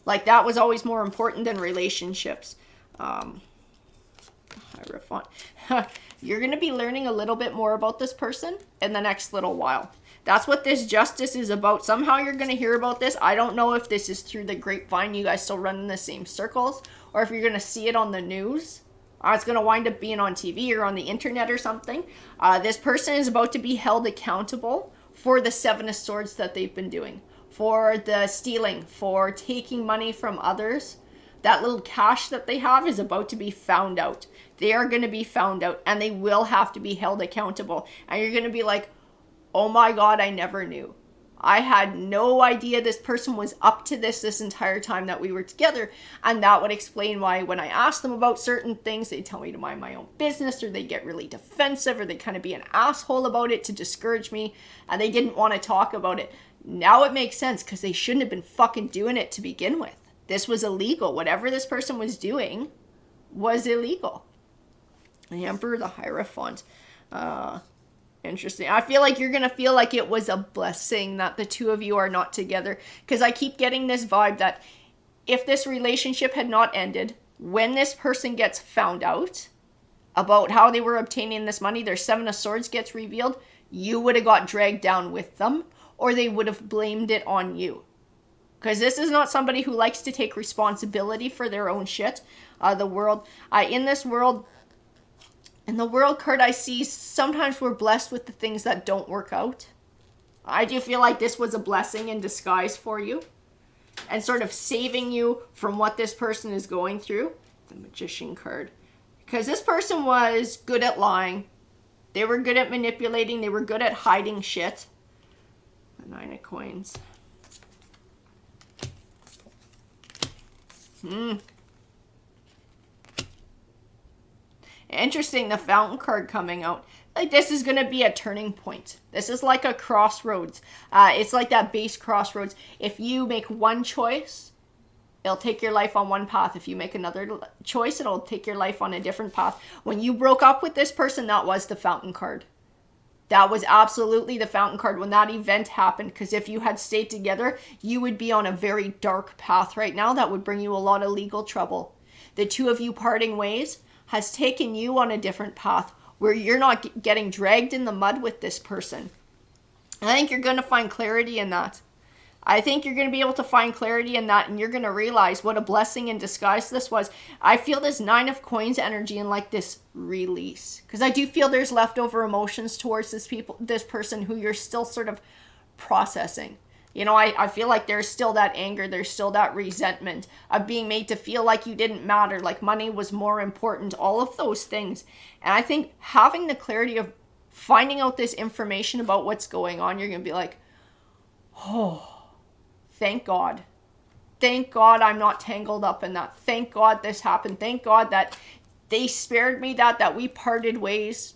Like that was always more important than relationships. You're going to be learning a little bit more about this person in the next little while. That's what this justice is about. Somehow you're going to hear about this. I don't know if this is through the grapevine, you guys still run in the same circles, or if you're going to see it on the news. It's going to wind up being on TV or on the internet or something. This person is about to be held accountable for the Seven of Swords that they've been doing. For the stealing, for taking money from others. That little cash that they have is about to be found out. They are going to be found out and they will have to be held accountable. And you're going to be like, oh my God, I never knew. I had no idea this person was up to this entire time that we were together. And that would explain why when I ask them about certain things, they tell me to mind my own business, or they get really defensive, or they kind of be an asshole about it to discourage me. And they didn't want to talk about it. Now it makes sense because they shouldn't have been fucking doing it to begin with. This was illegal. Whatever this person was doing was illegal. The Emperor, the Hierophant. Interesting. I feel like you're going to feel like it was a blessing that the two of you are not together. Because I keep getting this vibe that if this relationship had not ended, when this person gets found out about how they were obtaining this money, their Seven of Swords gets revealed, you would have got dragged down with them, or they would have blamed it on you. Because this is not somebody who likes to take responsibility for their own shit. The world, in the world card I see, sometimes we're blessed with the things that don't work out. I do feel like this was a blessing in disguise for you. And sort of saving you from what this person is going through. The Magician card. Because this person was good at lying. They were good at manipulating. They were good at hiding shit. The Nine of Coins. Interesting, the Fountain card coming out. Like this is going to be a turning point. This is like a crossroads. It's like that base crossroads. If you make one choice, it'll take your life on one path. If you make another choice, it'll take your life on a different path. When you broke up with this person, that was the Fountain card. That was absolutely the Fountain card when that event happened. Because if you had stayed together, you would be on a very dark path right now. That would bring you a lot of legal trouble. The two of you parting ways has taken you on a different path where you're not getting dragged in the mud with this person. I think you're going to find clarity in that. I think you're going to be able to find clarity in that, and you're going to realize what a blessing in disguise this was. I feel this Nine of Coins energy and like this release. Because I do feel there's leftover emotions towards this person who you're still sort of processing. You know, I feel like there's still that anger. There's still that resentment of being made to feel like you didn't matter, like money was more important, all of those things. And I think having the clarity of finding out this information about what's going on, you're going to be like, oh, thank God. Thank God I'm not tangled up in that. Thank God this happened. Thank God that they spared me that we parted ways.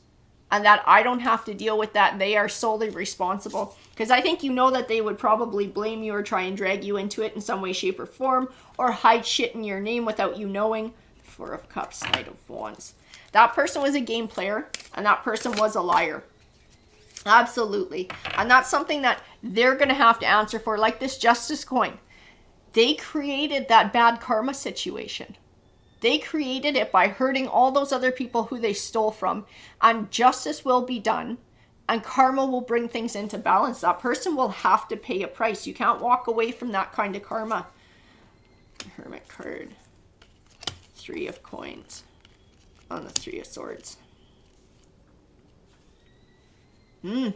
And that I don't have to deal with that. They are solely responsible. Because I think you know that they would probably blame you or try and drag you into it in some way, shape, or form. Or hide shit in your name without you knowing. Four of Cups, Knight of Wands. That person was a game player. And that person was a liar. Absolutely. And that's something that they're going to have to answer for. Like this Justice coin. They created that bad karma situation. They created it by hurting all those other people who they stole from. And justice will be done. And karma will bring things into balance. That person will have to pay a price. You can't walk away from that kind of karma. Hermit card. Three of Coins. On the Three of Swords. The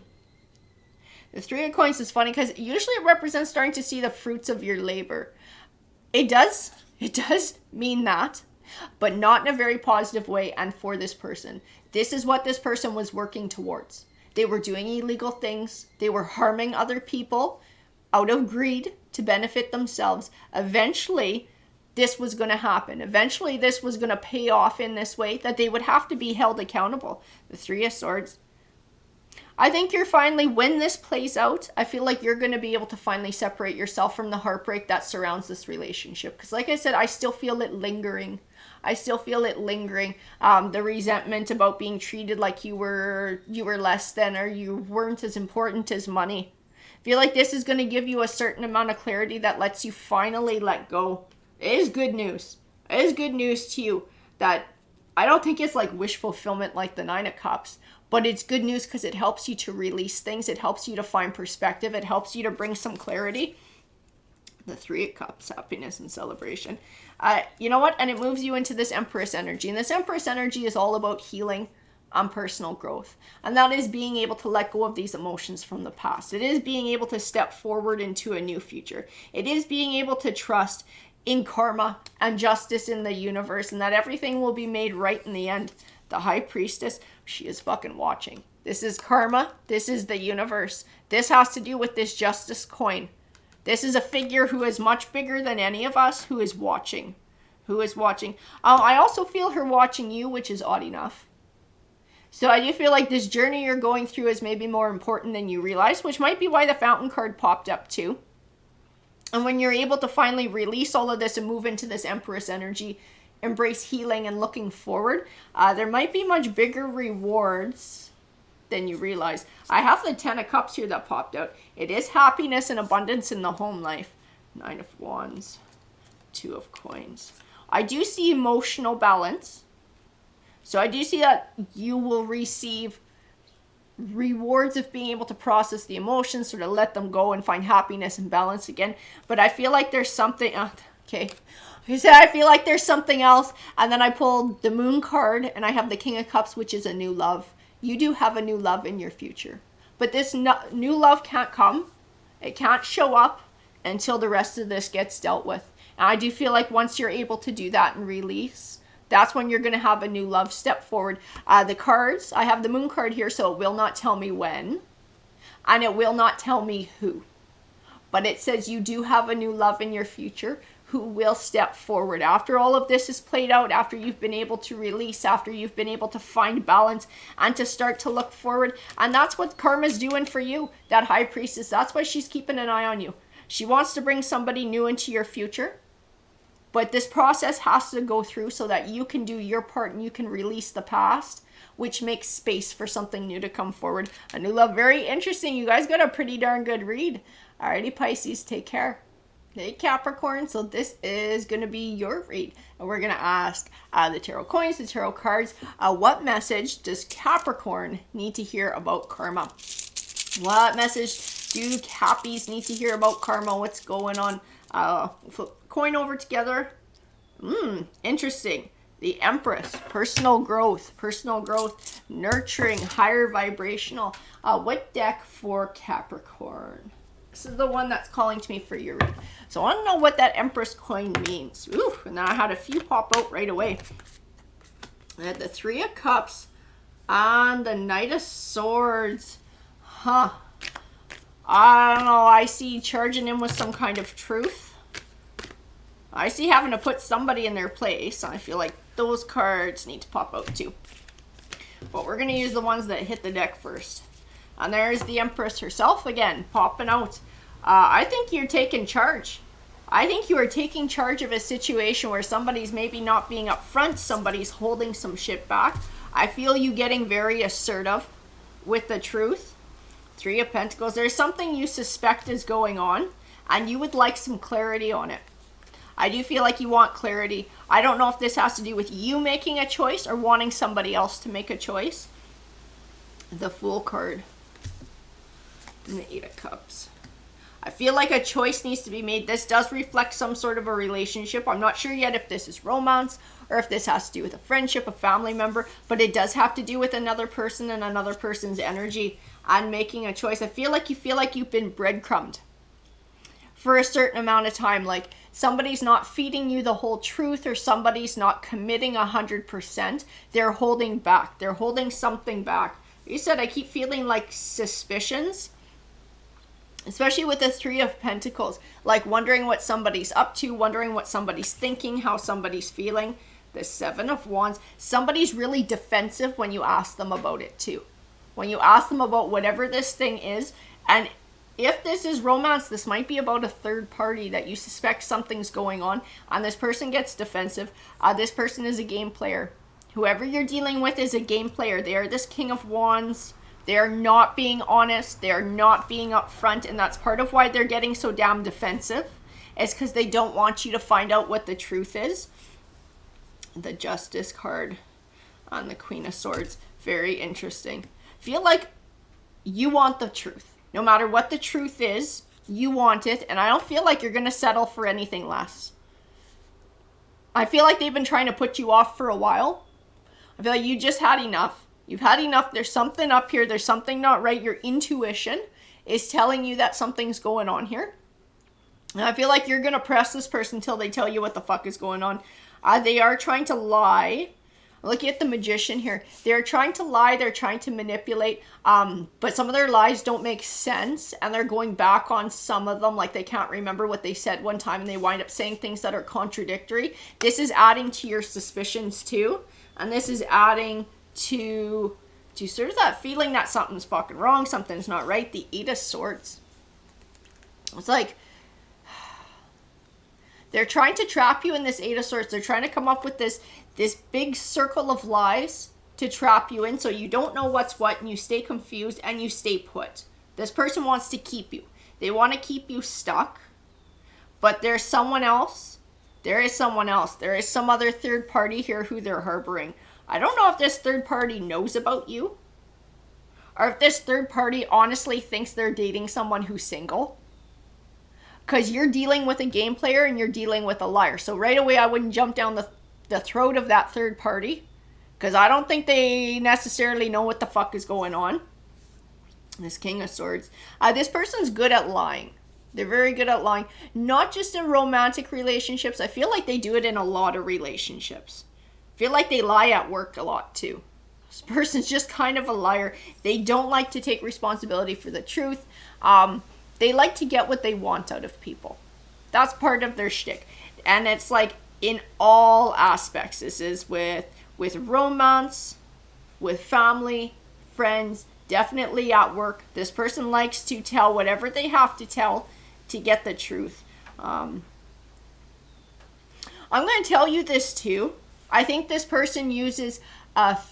Three of Coins is funny because usually it represents starting to see the fruits of your labor. It does mean that, but not in a very positive way. And for this person, this is what this person was working towards. They were doing illegal things. They were harming other people out of greed to benefit themselves. Eventually, this was going to happen. Eventually, this was going to pay off in this way that they would have to be held accountable. The Three of Swords. I think you're finally, when this plays out, I feel like you're going to be able to finally separate yourself from the heartbreak that surrounds this relationship. Because like I said, I still feel it lingering. The resentment about being treated like you were less than, or you weren't as important as money. I feel like this is going to give you a certain amount of clarity that lets you finally let go. It is good news. It is good news to you that I don't think it's like wish fulfillment like the Nine of Cups, but it's good news because it helps you to release things. It helps you to find perspective. It helps you to bring some clarity. The Three of Cups, happiness and celebration. You know what? And it moves you into this Empress energy. And this Empress energy is all about healing and personal growth. And that is being able to let go of these emotions from the past. It is being able to step forward into a new future. It is being able to trust in karma and justice in the universe, and that everything will be made right in the end. The High Priestess, she is fucking watching. This is karma. This is the universe. This has to do with this justice coin. This is a figure who is much bigger than any of us, who is watching. I also feel her watching you, which is odd enough. So I do feel like this journey you're going through is maybe more important than you realize, which might be why the Fountain card popped up too. And when you're able to finally release all of this and move into this Empress energy, embrace healing and looking forward, there might be much bigger rewards than you realize. I have the Ten of Cups here that popped out. It is happiness and abundance in the home life. Nine of Wands, Two of Coins. I do see emotional balance. So I do see that you will receive rewards of being able to process the emotions, sort of let them go and find happiness and balance again. But I feel like there's something, okay. I feel like there's something else. And then I pulled the Moon card and I have the King of Cups, which is a new love. You do have a new love in your future. But this new love can't come. It can't show up until the rest of this gets dealt with. And I do feel like once you're able to do that and release, that's when you're going to have a new love step forward. The cards, I have the Moon card here, so it will not tell me when. And it will not tell me who. But it says you do have a new love in your future who will step forward. After all of this is played out, after you've been able to release, after you've been able to find balance and to start to look forward. And that's what karma's doing for you, that High Priestess. That's why she's keeping an eye on you. She wants to bring somebody new into your future. But this process has to go through so that you can do your part and you can release the past, which makes space for something new to come forward. A new love, very interesting. You guys got a pretty darn good read. Alrighty, Pisces, take care. Hey, Capricorn, so this is going to be your read. And we're going to ask the tarot coins, the tarot cards, what message does Capricorn need to hear about karma? What message do Cappies need to hear about karma? What's going on? Flip coin over together. Interesting. The Empress, personal growth, nurturing, higher vibrational. What deck for Capricorn? This is the one that's calling to me for your read. So I want to know what that Empress coin means. Ooh, and I had a few pop out right away. I had the Three of Cups and the Knight of Swords. I don't know. I see charging in with some kind of truth. I see having to put somebody in their place. I feel like those cards need to pop out too. But we're going to use the ones that hit the deck first. And there's the Empress herself again, popping out. I think you're taking charge. I think you are taking charge of a situation where somebody's maybe not being upfront. Somebody's holding some shit back. I feel you getting very assertive with the truth. Three of Pentacles. There's something you suspect is going on. And you would like some clarity on it. I do feel like you want clarity. I don't know if this has to do with you making a choice or wanting somebody else to make a choice. The Fool card. And the Eight of Cups. I feel like a choice needs to be made. This does reflect some sort of a relationship. I'm not sure yet if this is romance or if this has to do with a friendship, a family member, but it does have to do with another person and another person's energy and making a choice. I feel like you've been breadcrumbed for a certain amount of time. Like somebody's not feeding you the whole truth, or somebody's not committing 100%. They're holding back. They're holding something back. You said, I keep feeling like suspicions, especially with the Three of Pentacles, like wondering what somebody's up to, wondering what somebody's thinking, how somebody's feeling. The Seven of Wands, somebody's really defensive when you ask them about it too. When you ask them about whatever this thing is, and if this is romance, this might be about a third party that you suspect something's going on, and this person gets defensive. This person is a game player. Whoever you're dealing with is a game player. They are this King of Wands. They're not being honest. They're not being upfront, and that's part of why they're getting so damn defensive. It's because they don't want you to find out what the truth is. The Justice card on the Queen of Swords. Very interesting. Feel like you want the truth. No matter what the truth is, you want it. And I don't feel like you're going to settle for anything less. I feel like they've been trying to put you off for a while. I feel like you just had enough. You've had enough. There's something up here. There's something not right. Your intuition is telling you that something's going on here. And I feel like you're going to press this person until they tell you what the fuck is going on. They are trying to lie. Looking at the Magician here. They're trying to lie. They're trying to manipulate. But some of their lies don't make sense. And they're going back on some of them. Like they can't remember what they said one time. And they wind up saying things that are contradictory. This is adding to your suspicions too. And this is adding to sort of that feeling that something's fucking wrong. Something's not right. The Eight of Swords. It's like... they're trying to trap you in this Eight of Swords. They're trying to come up with this big circle of lies to trap you in so you don't know what's what and you stay confused and you stay put. This person wants to keep you. They want to keep you stuck. But there's someone else. There is someone else. There is some other third party here who they're harboring. I don't know if this third party knows about you. Or if this third party honestly thinks they're dating someone who's single. Because you're dealing with a game player and you're dealing with a liar. So right away, I wouldn't jump down the throat of that third party. Because I don't think they necessarily know what the fuck is going on. This King of Swords. This person's good at lying. They're very good at lying. Not just in romantic relationships. I feel like they do it in a lot of relationships. I feel like they lie at work a lot too. This person's just kind of a liar. They don't like to take responsibility for the truth. They like to get what they want out of people. That's part of their shtick. And it's like in all aspects. This is with romance, with family, friends, definitely at work. This person likes to tell whatever they have to tell to get the truth. I'm going to tell you this too. I think this person uses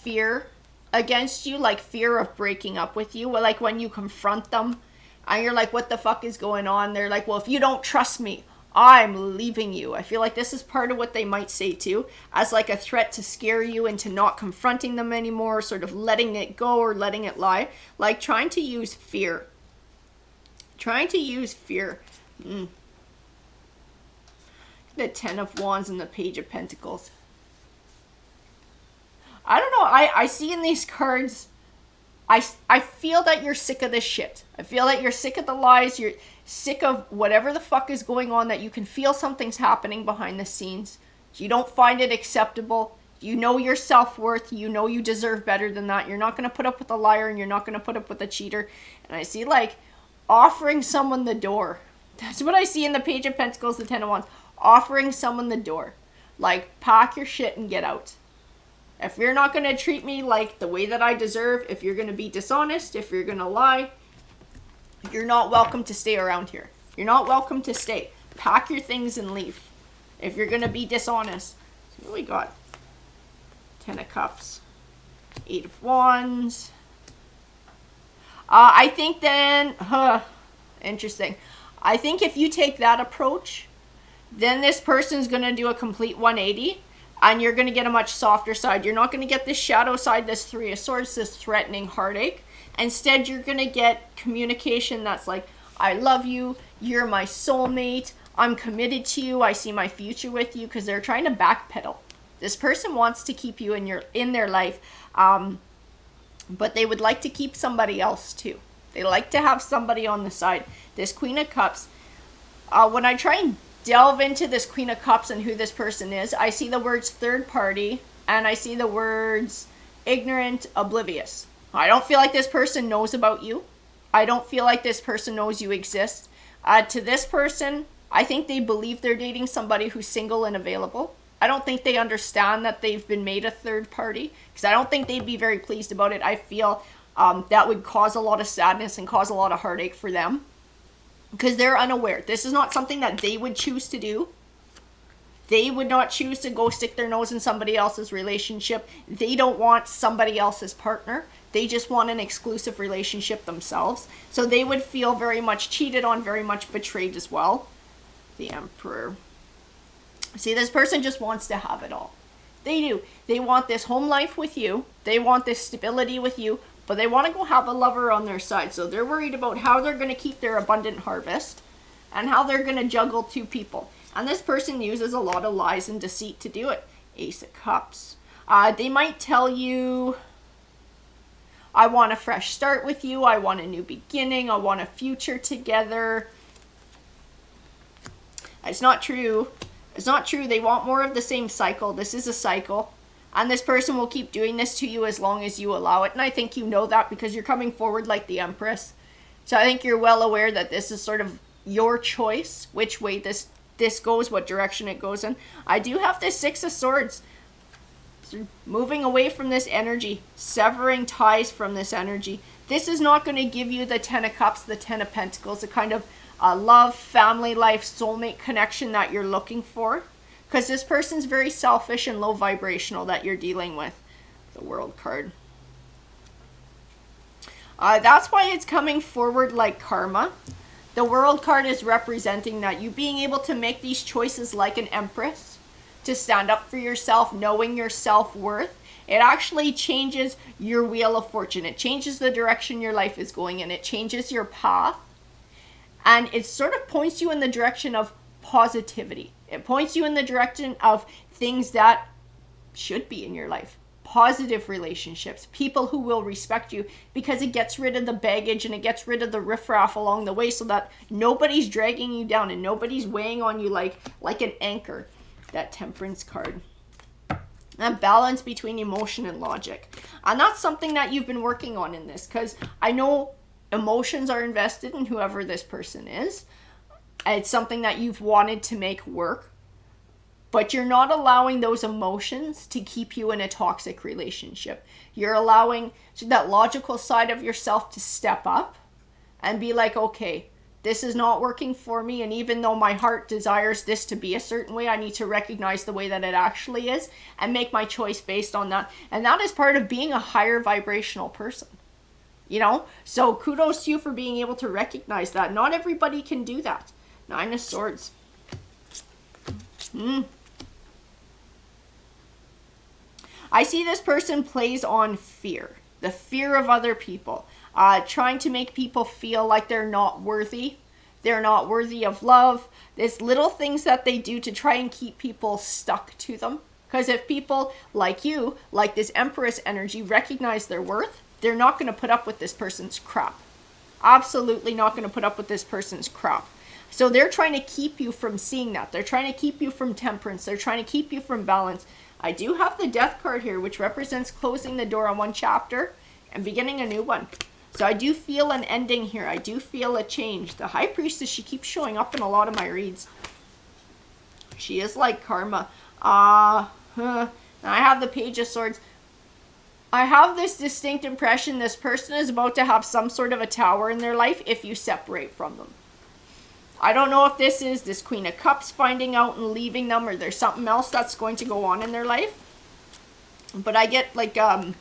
fear against you, like fear of breaking up with you. Like when you confront them, and you're like, what the fuck is going on? They're like, well, if you don't trust me, I'm leaving you. I feel like this is part of what they might say too, as like a threat to scare you into not confronting them anymore, sort of letting it go or letting it lie. Like trying to use fear. Trying to use fear. The Ten of Wands and the Page of Pentacles. I don't know. I see in these cards... I feel that you're sick of this shit. I feel that you're sick of the lies. You're sick of whatever the fuck is going on, that you can feel something's happening behind the scenes. You don't find it acceptable. You know your self-worth. You know you deserve better than that. You're not going to put up with a liar and you're not going to put up with a cheater. And I see like offering someone the door. That's what I see in the Page of Pentacles, the Ten of Wands. Offering someone the door. Like pack your shit and get out. If you're not going to treat me like the way that I deserve, if you're going to be dishonest, if you're going to lie, you're not welcome to stay around here. You're not welcome to stay. Pack your things and leave. If you're going to be dishonest. So what we got? Ten of Cups. Eight of Wands. I think then, interesting. I think if you take that approach, then this person's going to do a complete 180. And you're going to get a much softer side. You're not going to get this shadow side, this Three of Swords, this threatening heartache. Instead, you're going to get communication that's like, I love you. You're my soulmate. I'm committed to you. I see my future with you. Because they're trying to backpedal. This person wants to keep you in their life. But they would like to keep somebody else too. They like to have somebody on the side. This Queen of Cups. When I try and delve into this Queen of Cups and who this person is, I see the words third party and I see the words ignorant, oblivious. I don't feel like this person knows about you. I don't feel like this person knows you exist. To this person, I think they believe they're dating somebody who's single and available. I don't think they understand that they've been made a third party, because I don't think they'd be very pleased about it. I feel that would cause a lot of sadness and cause a lot of heartache for them, because they're unaware. This is not something that they would choose to do. They would not choose to go stick their nose in somebody else's relationship. They don't want somebody else's partner. They just want an exclusive relationship themselves. So they would feel very much cheated on, very much betrayed as well. The Emperor. See, this person just wants to have it all. They do. They want this home life with you. They want this stability with you. But they want to go have a lover on their side. So they're worried about how they're going to keep their abundant harvest and how they're going to juggle two people. And this person uses a lot of lies and deceit to do it. Ace of Cups. They might tell you, I want a fresh start with you. I want a new beginning. I want a future together. It's not true. It's not true. They want more of the same cycle. This is a cycle. And this person will keep doing this to you as long as you allow it. And I think you know that because you're coming forward like the Empress. So I think you're well aware that this is sort of your choice, which way this goes, what direction it goes in. I do have this Six of Swords. So moving away from this energy, severing ties from this energy. This is not going to give you the Ten of Cups, the Ten of Pentacles, the kind of love, family life, soulmate connection that you're looking for. Because this person's very selfish and low vibrational that you're dealing with. The World card. That's why it's coming forward like karma. The World card is representing that you being able to make these choices like an Empress. To stand up for yourself, knowing your self-worth. It actually changes your wheel of fortune. It changes the direction your life is going in. It changes your path. And it sort of points you in the direction of positivity. It points you in the direction of things that should be in your life. Positive relationships. People who will respect you, because it gets rid of the baggage and it gets rid of the riffraff along the way so that nobody's dragging you down and nobody's weighing on you like an anchor. That Temperance card. And balance between emotion and logic. And that's something that you've been working on in this, because I know emotions are invested in whoever this person is. It's something that you've wanted to make work, but you're not allowing those emotions to keep you in a toxic relationship. You're allowing that logical side of yourself to step up and be like, okay, this is not working for me, and even though my heart desires this to be a certain way, I need to recognize the way that it actually is and make my choice based on that. And that is part of being a higher vibrational person. You know? So kudos to you for being able to recognize that. Not everybody can do that. Nine of Swords. I see this person plays on fear. The fear of other people. Trying to make people feel like they're not worthy. They're not worthy of love. There's little things that they do to try and keep people stuck to them. Because if people like you, like this Empress energy, recognize their worth, they're not going to put up with this person's crap. Absolutely not going to put up with this person's crap. So they're trying to keep you from seeing that. They're trying to keep you from temperance. They're trying to keep you from balance. I do have the Death card here, which represents closing the door on one chapter and beginning a new one. So I do feel an ending here. I do feel a change. The High Priestess, she keeps showing up in a lot of my reads. She is like karma. I have the Page of Swords. I have this distinct impression this person is about to have some sort of a tower in their life if you separate from them. I don't know if this is this Queen of Cups finding out and leaving them, or there's something else that's going to go on in their life. But I get like an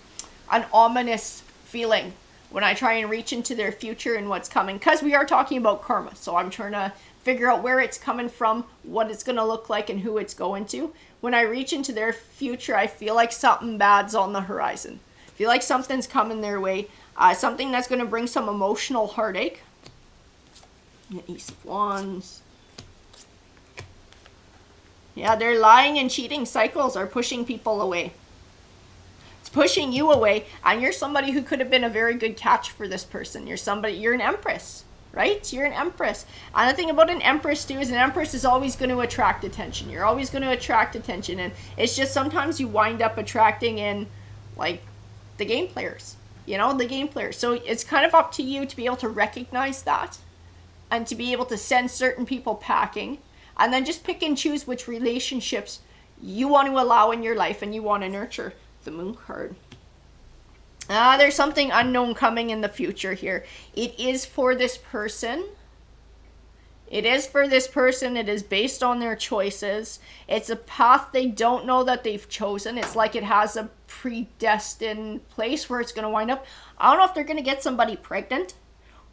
ominous feeling when I try and reach into their future and what's coming. Because we are talking about karma. So I'm trying to figure out where it's coming from, what it's going to look like, and who it's going to. When I reach into their future, I feel like something bad's on the horizon. I feel like something's coming their way. Something that's going to bring some emotional heartache. The Ace of Wands. Yeah, their lying and cheating cycles are pushing people away. It's pushing you away, and you're somebody who could have been a very good catch for this person. You're an Empress. right? You're an empress. And the thing about an empress too is an empress is always going to attract attention. You're always going to attract attention. And it's just sometimes you wind up attracting in like the game players, you know, the game players. So it's kind of up to you to be able to recognize that and to be able to send certain people packing and then just pick and choose which relationships you want to allow in your life and you want to nurture. The Moon card. There's something unknown coming in the future here. It is for this person. It is for this person. It is based on their choices. It's a path they don't know that they've chosen. It's like it has a predestined place where it's going to wind up. I don't know if they're going to get somebody pregnant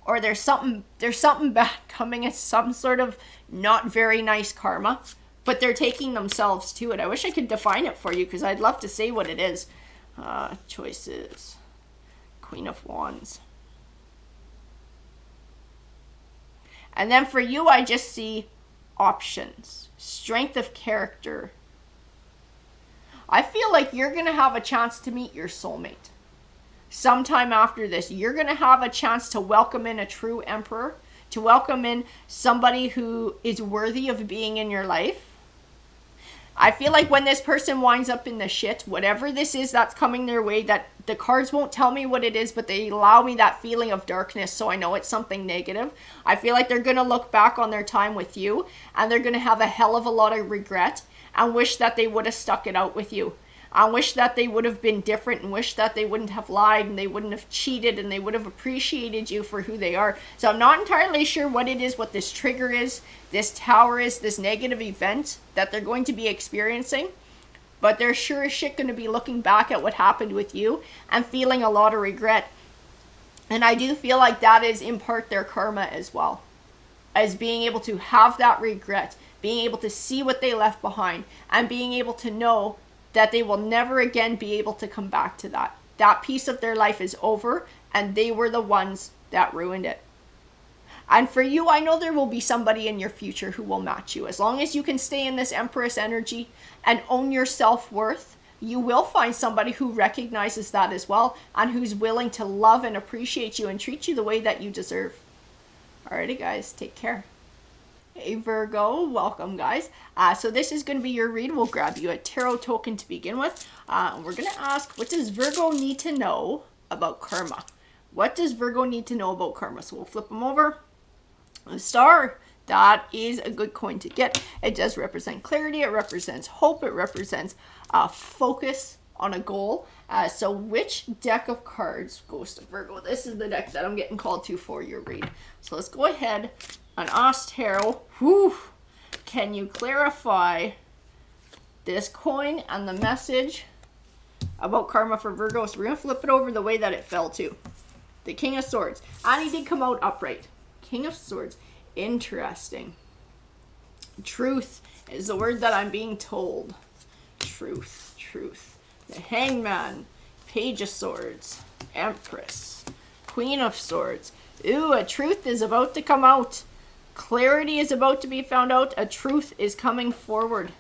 or there's something bad coming. It's some sort of not very nice karma, but they're taking themselves to it. I wish I could define it for you because I'd love to say what it is. Choices. Queen of Wands. And then for you, I just see options. Strength of character. I feel like you're going to have a chance to meet your soulmate. Sometime after this, you're going to have a chance to welcome in a true emperor, to welcome in somebody who is worthy of being in your life. I feel like when this person winds up in the shit, whatever this is that's coming their way, that the cards won't tell me what it is, but they allow me that feeling of darkness, so I know it's something negative. I feel like they're going to look back on their time with you, and they're going to have a hell of a lot of regret, and wish that they would have stuck it out with you. I wish that they would have been different and wish that they wouldn't have lied and they wouldn't have cheated and they would have appreciated you for who they are. So I'm not entirely sure what it is, what this trigger is, this tower is, this negative event that they're going to be experiencing. But they're sure as shit going to be looking back at what happened with you and feeling a lot of regret. And I do feel like that is in part their karma as well. As being able to have that regret, being able to see what they left behind and being able to know that they will never again be able to come back to that. That piece of their life is over and they were the ones that ruined it. And for you, I know there will be somebody in your future who will match you. As long as you can stay in this Empress energy and own your self-worth, you will find somebody who recognizes that as well and who's willing to love and appreciate you and treat you the way that you deserve. Alrighty guys, take care. Hey Virgo, welcome guys. So this is going to be your read. We'll grab you a tarot token to begin with. We're going to ask, what does Virgo need to know about karma? What does Virgo need to know about karma? So we'll flip them over. A star, that is a good coin to get. It does represent clarity. It represents hope. It represents focus on a goal. So which deck of cards goes to Virgo? This is the deck that I'm getting called to for your read. So let's go ahead and ask tarot. Whew, can you clarify this coin and the message about karma for Virgo? So we're going to flip it over the way that it fell to. The King of Swords. And he did come out upright. King of Swords. Interesting. Truth is the word that I'm being told. Truth. Truth. The Hangman. Page of Swords. Empress. Queen of Swords. Ooh, a truth is about to come out. Clarity is about to be found out. A truth is coming forward.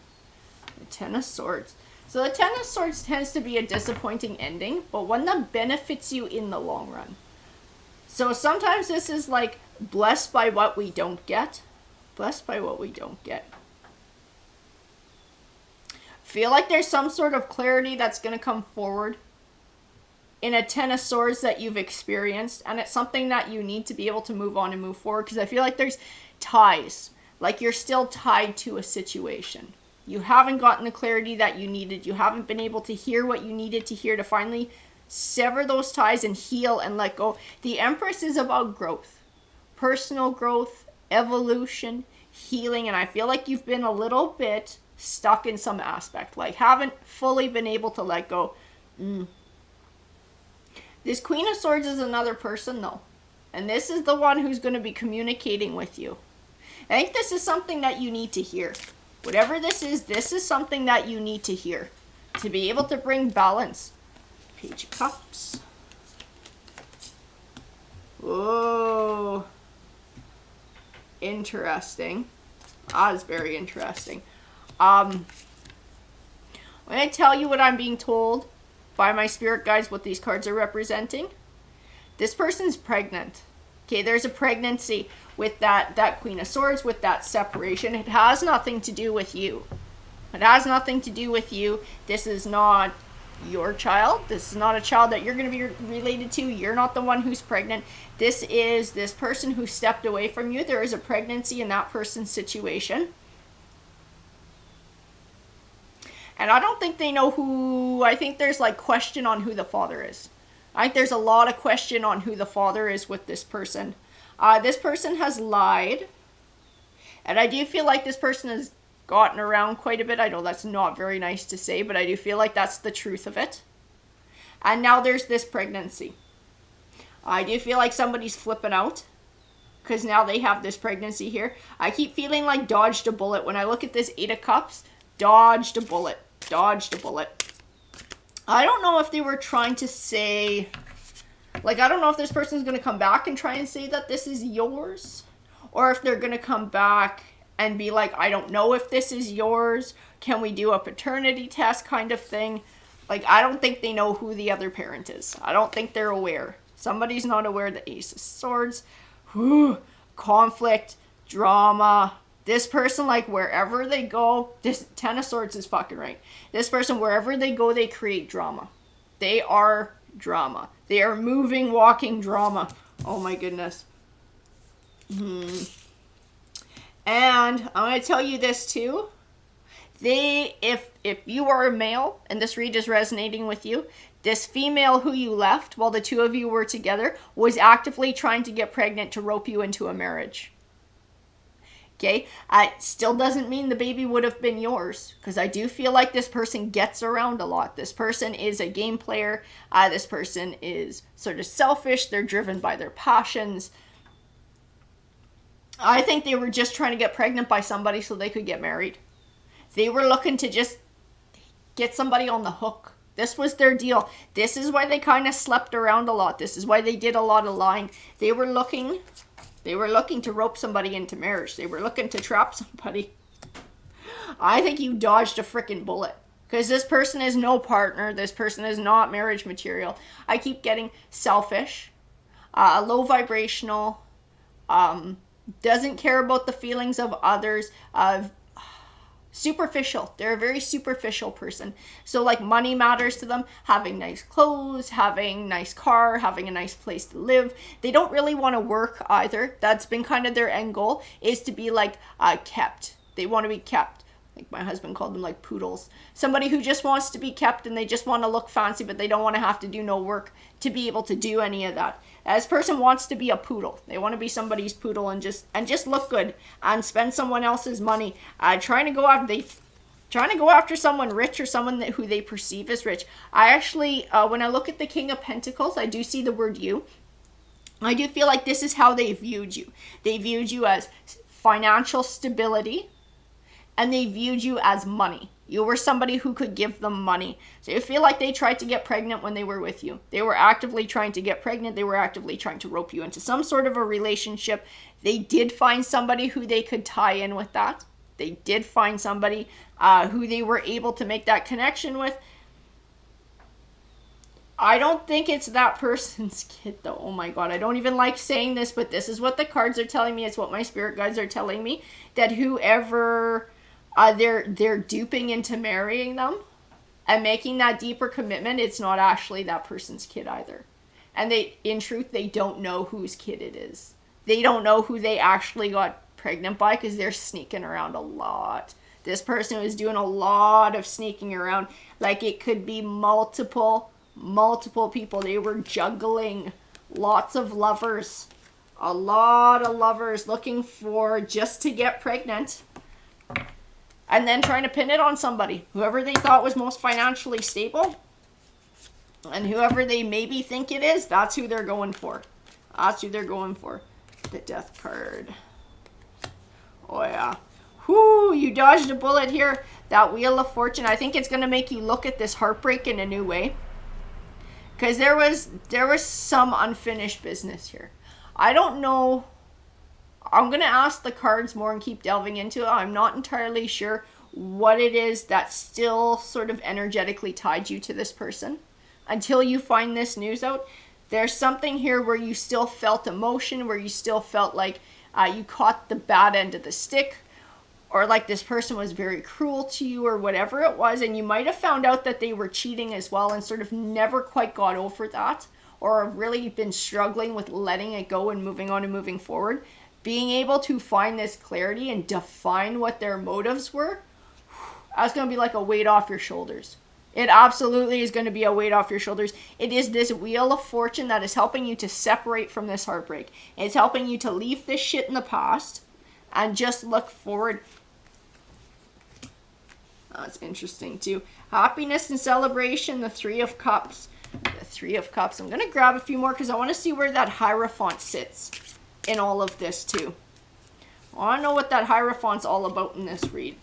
The Ten of Swords. So the Ten of Swords tends to be a disappointing ending, but one that benefits you in the long run. So sometimes this is like blessed by what we don't get. Blessed by what we don't get. Feel like there's some sort of clarity that's going to come forward in a Ten of Swords that you've experienced, and it's something that you need to be able to move on and move forward, because I feel like there's ties, like you're still tied to a situation. You haven't gotten the clarity that you needed. You haven't been able to hear what you needed to hear to finally sever those ties and heal and let go. The Empress is about growth, personal growth, evolution, healing, and I feel like you've been a little bit stuck in some aspect, like haven't fully been able to let go. This Queen of Swords is another person though, and this is the one who's going to be communicating with you. I think this is something that you need to hear. Whatever this is something that you need to hear to be able to bring balance. Page of Cups. Whoa. Interesting. It's very interesting. When I tell you what I'm being told by my spirit guides, what these cards are representing, this person's pregnant. Okay, there's a pregnancy with that Queen of Swords, with that separation. It has nothing to do with you. It has nothing to do with you. This is not your child. This is not a child that you're going to be related to. You're not the one who's pregnant. This is this person who stepped away from you. There is a pregnancy in that person's situation. And I don't think they know who. I think there's like question on who the father is. I think there's a lot of question on who the father is with this person. This person has lied. And I do feel like this person has gotten around quite a bit. I know that's not very nice to say, but I do feel like that's the truth of it. And now there's this pregnancy. I do feel like somebody's flipping out, because now they have this pregnancy here. I keep feeling like dodged a bullet. When I look at this Eight of Cups, dodged a bullet. Dodged a bullet. I don't know if they were trying to say, like, I don't know if this person's going to come back and try and say that this is yours, or if they're going to come back and be like, I don't know if this is yours. Can we do a paternity test kind of thing? Like, I don't think they know who the other parent is. I don't think they're aware. Somebody's not aware. The Ace of Swords. Whew, conflict, drama. This person, like, wherever they go, this Ten of Swords is fucking right. This person, wherever they go, they create drama. They are drama. They are moving, walking drama. Oh my goodness. And I'm going to tell you this too. If you are a male and this read is resonating with you, this female who you left while the two of you were together was actively trying to get pregnant to rope you into a marriage. Okay, it still doesn't mean the baby would have been yours, because I do feel like this person gets around a lot. This person is a game player. This person is sort of selfish. They're driven by their passions. I think they were just trying to get pregnant by somebody so they could get married. They were looking to just get somebody on the hook. This was their deal. This is why they kind of slept around a lot. This is why they did a lot of lying. They were looking to rope somebody into marriage. They were looking to trap somebody. I think you dodged a freaking bullet, because this person is no partner. This person is not marriage material. I keep getting selfish, low vibrational, doesn't care about the feelings of others, superficial. They're a very superficial person. So like money matters to them, having nice clothes, having nice car, having a nice place to live. They don't really want to work either. That's been kind of their end goal, is to be like kept. They want to be kept. Like my husband called them like poodles. Somebody who just wants to be kept and they just want to look fancy, but they don't want to have to do no work to be able to do any of that. This person wants to be a poodle. They want to be somebody's poodle and just look good and spend someone else's money. Trying to go after someone rich, or someone who they perceive as rich. I actually, when I look at the King of Pentacles, I do see the word you. I do feel like this is how they viewed you. They viewed you as financial stability, and they viewed you as money. You were somebody who could give them money. So you feel like they tried to get pregnant when they were with you. They were actively trying to get pregnant. They were actively trying to rope you into some sort of a relationship. They did find somebody who they could tie in with that. They did find somebody who they were able to make that connection with. I don't think it's that person's kid though. Oh my God, I don't even like saying this, but this is what the cards are telling me. It's what my spirit guides are telling me. That whoever they're duping into marrying them and making that deeper commitment, it's not actually that person's kid either. And in truth, they don't know whose kid it is. They don't know who they actually got pregnant by, because they're sneaking around a lot. This person was doing a lot of sneaking around. Like it could be multiple people. They were juggling lots of lovers. A lot of lovers looking for just to get pregnant. And then trying to pin it on somebody. Whoever they thought was most financially stable. And whoever they maybe think it is, that's who they're going for. That's who they're going for. The Death card. Oh yeah. Whoo, you dodged a bullet here. That Wheel of Fortune. I think it's going to make you look at this heartbreak in a new way. Because there was some unfinished business here. I don't know. I'm going to ask the cards more and keep delving into it. I'm not entirely sure what it is that still sort of energetically tied you to this person until you find this news out. There's something here where you still felt emotion, where you still felt like you caught the bad end of the stick, or like this person was very cruel to you or whatever it was, and you might have found out that they were cheating as well and sort of never quite got over that, or really been struggling with letting it go and moving on and moving forward. Being able to find this clarity and define what their motives were, that's going to be like a weight off your shoulders. It absolutely is going to be a weight off your shoulders. It is this wheel of fortune that is helping you to separate from this heartbreak. It's helping you to leave this shit in the past and just look forward. That's interesting too. Happiness and celebration, the Three of Cups. The Three of Cups. I'm going to grab a few more because I want to see where that Hierophant sits in all of this too. I want to know what that Hierophant's all about in this read.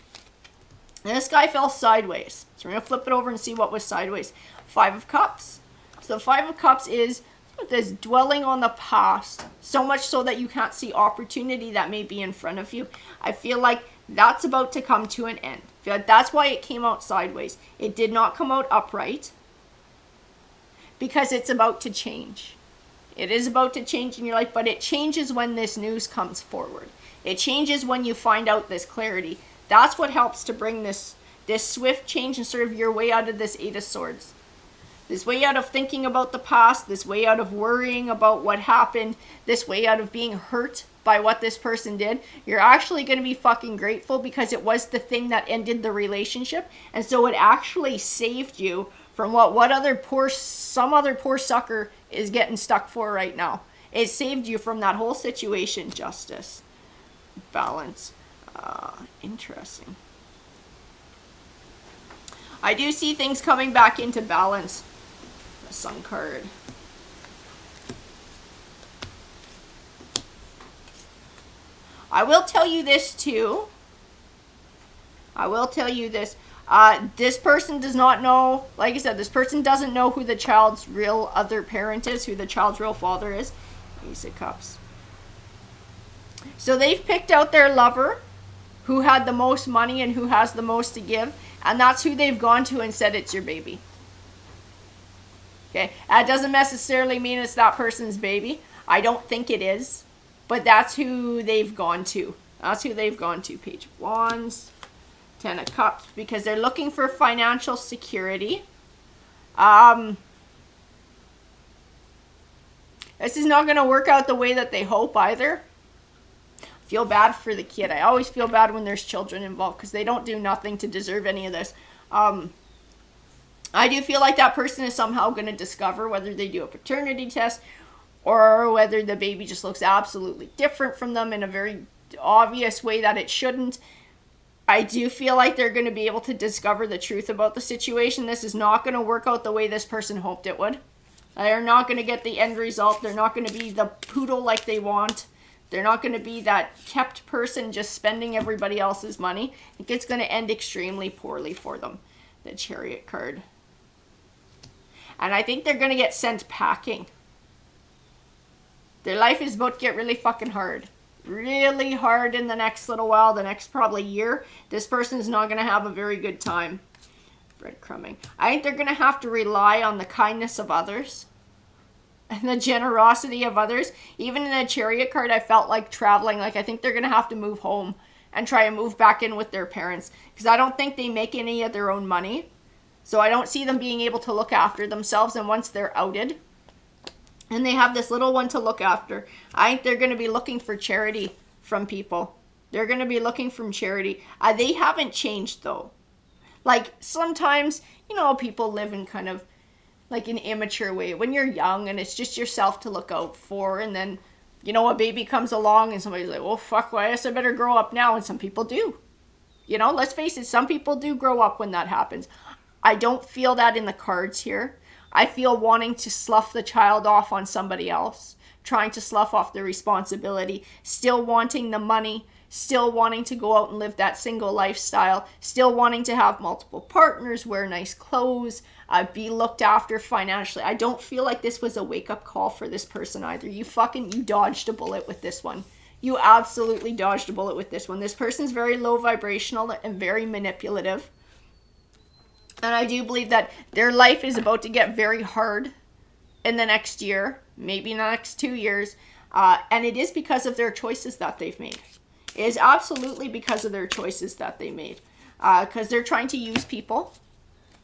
And this guy fell sideways. So we're going to flip it over and see what was sideways. Five of Cups. So the Five of Cups is this dwelling on the past. So much so that you can't see opportunity that may be in front of you. I feel like that's about to come to an end. I feel like that's why it came out sideways. It did not come out upright. Because it's about to change. It is about to change in your life, but it changes when this news comes forward. It changes when you find out this clarity. That's what helps to bring this swift change and sort of your way out of this Eight of Swords. This way out of thinking about the past, this way out of worrying about what happened, this way out of being hurt by what this person did. You're actually going to be fucking grateful because it was the thing that ended the relationship. And so it actually saved you from some other poor sucker is getting stuck for right now. It saved you from that whole situation. Justice. Balance. Interesting. I do see things coming back into balance. The Sun card. I will tell you this too. I will tell you this. This person does not know, like I said, this person doesn't know who the child's real other parent is, who the child's real father is. Ace of Cups. So they've picked out their lover who had the most money and who has the most to give, and that's who they've gone to and said it's your baby. Okay, that doesn't necessarily mean it's that person's baby. I don't think it is, but that's who they've gone to. That's who they've gone to. Page of Wands, Ten of Cups, because they're looking for financial security. This is not going to work out the way that they hope either. Feel bad for the kid. I always feel bad when there's children involved because they don't do nothing to deserve any of this. I do feel like that person is somehow going to discover whether they do a paternity test or whether the baby just looks absolutely different from them in a very obvious way that it shouldn't. I do feel like they're going to be able to discover the truth about the situation. This is not going to work out the way this person hoped it would. They're not going to get the end result. They're not going to be the poodle like they want. They're not going to be that kept person just spending everybody else's money. I think it's going to end extremely poorly for them. The Chariot card. And I think they're going to get sent packing. Their life is about to get really fucking hard. Really hard in the next little while. The next probably year. This person's not going to have a very good time. Breadcrumbing. I think they're going to have to rely on the kindness of others. And the generosity of others. Even in a Chariot card, I felt like traveling. Like I think they're going to have to move home and try and move back in with their parents. Because I don't think they make any of their own money. So I don't see them being able to look after themselves. And once they're outed and they have this little one to look after, I think they're going to be looking for charity from people. They're going to be looking for charity. They haven't changed though. Like sometimes, you know, people live in kind of like an immature way when you're young and it's just yourself to look out for. And then, you know, a baby comes along and somebody's like, well, fuck, well, I guess I better grow up now. And some people do. You know, let's face it, some people do grow up when that happens. I don't feel that in the cards here. I feel wanting to slough the child off on somebody else, trying to slough off the responsibility, still wanting the money, still wanting to go out and live that single lifestyle, still wanting to have multiple partners, wear nice clothes, be looked after financially. I don't feel like this was a wake-up call for this person either. You dodged a bullet with this one. You absolutely dodged a bullet with this one. This person's very low vibrational and very manipulative. And I do believe that their life is about to get very hard in the next year, maybe in the next 2 years. And it is because of their choices that they've made. It is absolutely because of their choices that they made. Because they're trying to use people.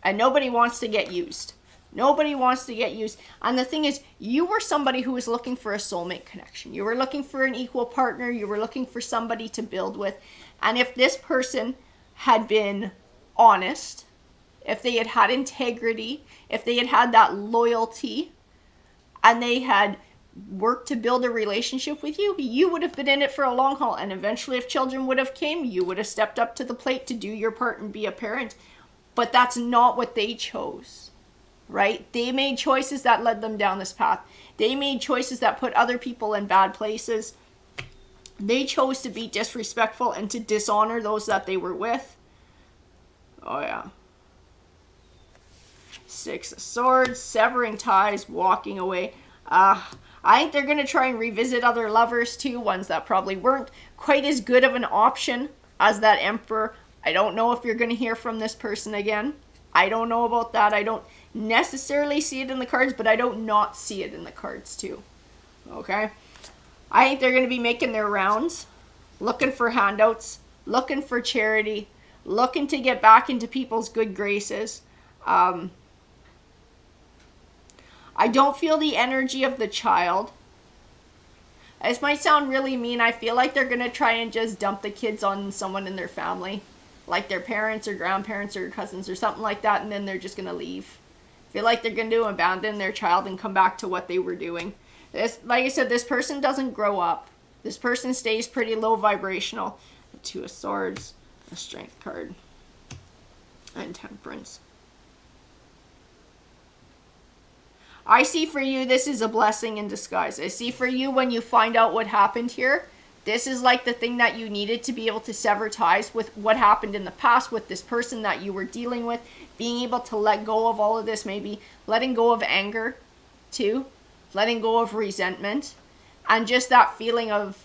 And nobody wants to get used. Nobody wants to get used. And the thing is, you were somebody who was looking for a soulmate connection. You were looking for an equal partner. You were looking for somebody to build with. And if this person had been honest, if they had had integrity, if they had had that loyalty, and they had worked to build a relationship with you, you would have been in it for a long haul. And eventually, if children would have came, you would have stepped up to the plate to do your part and be a parent. But that's not what they chose. Right? They made choices that led them down this path. They made choices that put other people in bad places. They chose to be disrespectful and to dishonor those that they were with. Oh yeah. Six of Swords, severing ties, walking away. I think they're going to try and revisit other lovers too, ones that probably weren't quite as good of an option as that Emperor. I don't know if you're going to hear from this person again. I don't know about that. I don't necessarily see it in the cards, but I don't not see it in the cards too. Okay? I think they're going to be making their rounds, looking for handouts, looking for charity, looking to get back into people's good graces. I don't feel the energy of the child. This might sound really mean. I feel like they're going to try and just dump the kids on someone in their family, like their parents or grandparents or cousins or something like that, and then they're just going to leave. I feel like they're going to abandon their child and come back to what they were doing. This, like I said, this person doesn't grow up. This person stays pretty low vibrational. The Two of Swords, a Strength card, and Temperance. I see for you, this is a blessing in disguise. I see for you, when you find out what happened here, this is like the thing that you needed to be able to sever ties with what happened in the past with this person that you were dealing with. Being able to let go of all of this, maybe letting go of anger too. Letting go of resentment. And just that feeling of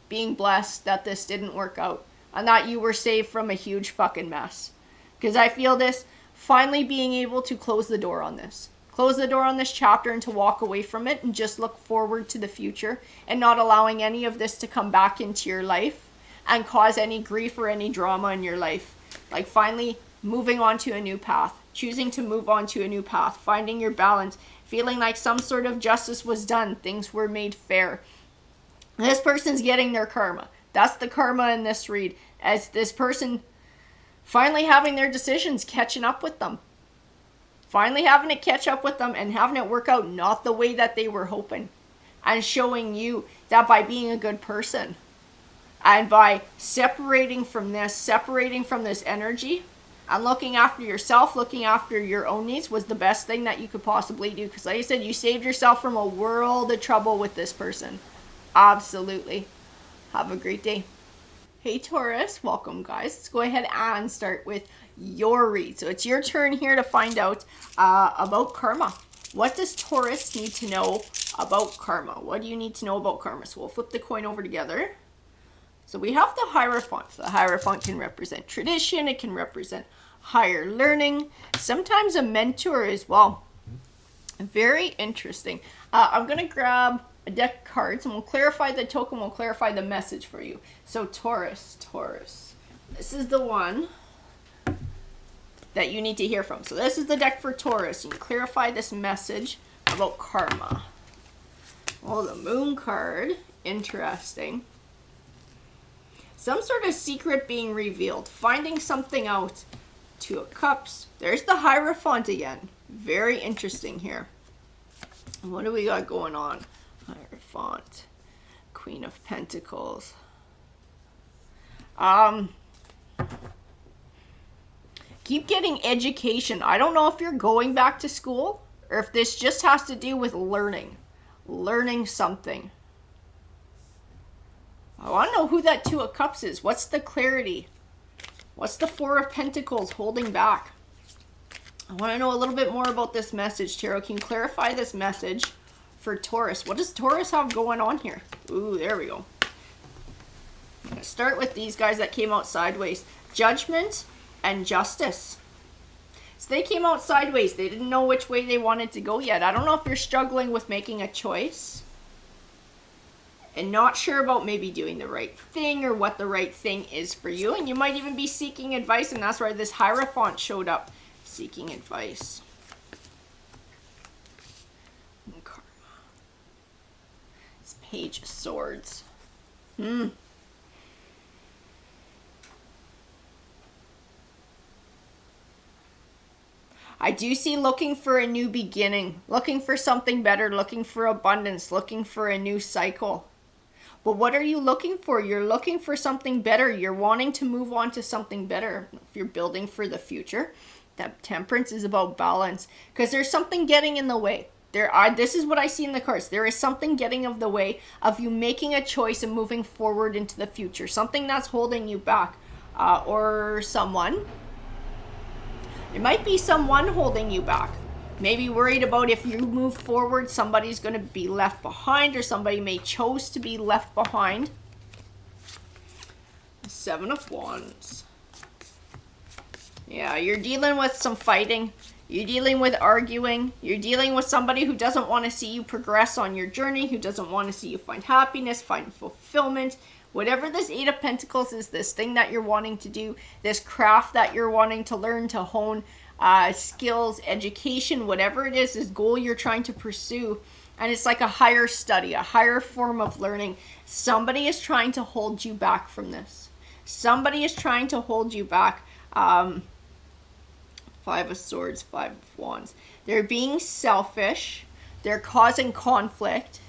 being blessed that this didn't work out. And that you were saved from a huge fucking mess. Because I feel this, finally being able to close the door on this. Close the door on this chapter and to walk away from it and just look forward to the future and not allowing any of this to come back into your life and cause any grief or any drama in your life. Like finally moving on to a new path, choosing to move on to a new path, finding your balance, feeling like some sort of justice was done, things were made fair. This person's getting their karma. That's the karma in this read, as this person finally having their decisions catching up with them. Finally having it catch up with them and having it work out not the way that they were hoping. And showing you that by being a good person and by separating from this energy and looking after yourself, looking after your own needs was the best thing that you could possibly do. Because like I said, you saved yourself from a world of trouble with this person. Absolutely. Have a great day. Hey Taurus, welcome guys. Let's go ahead and start with your read. So it's your turn here to find out about karma. What does Taurus need to know about karma? What do you need to know about karma? So we'll flip the coin over together. So we have the Hierophant. So the Hierophant can represent tradition. It can represent higher learning. Sometimes a mentor as well. Very interesting. I'm going to grab a deck of cards and we'll clarify the token. We'll clarify the message for you. So Taurus. This is the one that you need to hear from. So this is the deck for Taurus. You clarify this message about karma. Oh, the Moon card. Interesting. Some sort of secret being revealed. Finding something out. Two of Cups. There's the Hierophant again. Very interesting here. What do we got going on? Hierophant. Queen of Pentacles. Keep getting education. I don't know if you're going back to school or if this just has to do with learning something. I want to know who that Two of Cups is. What's the clarity? What's the Four of Pentacles holding back? I want to know a little bit more about this message, Tarot. Can you clarify this message for Taurus? What does Taurus have going on here? Ooh, there we go. I'm going to start with these guys that came out sideways. Judgment and Justice. So they came out sideways. They didn't know which way they wanted to go yet. I don't know if you're struggling with making a choice and not sure about maybe doing the right thing or what the right thing is for you. And you might even be seeking advice, and that's why this Hierophant showed up, seeking advice. And Karma. It's Page of Swords. I do see looking for a new beginning, looking for something better, looking for abundance, looking for a new cycle. But what are you looking for? You're looking for something better. You're wanting to move on to something better. If you're building for the future, that Temperance is about balance, because there's something getting in the way. This is what I see in the cards. There is something getting in the way of you making a choice and moving forward into the future. Something that's holding you back, or someone. It might be someone holding you back. Maybe worried about if you move forward, somebody's going to be left behind, or somebody may choose to be left behind. Seven of Wands. Yeah, you're dealing with some fighting. You're dealing with arguing. You're dealing with somebody who doesn't want to see you progress on your journey, who doesn't want to see you find happiness, find fulfillment. Whatever this Eight of Pentacles is, this thing that you're wanting to do, this craft that you're wanting to learn, to hone, skills, education, whatever it is, this goal you're trying to pursue. And it's like a higher study, a higher form of learning. Somebody is trying to hold you back from this. Somebody is trying to hold you back. Five of Swords, Five of Wands. They're being selfish. They're causing conflict.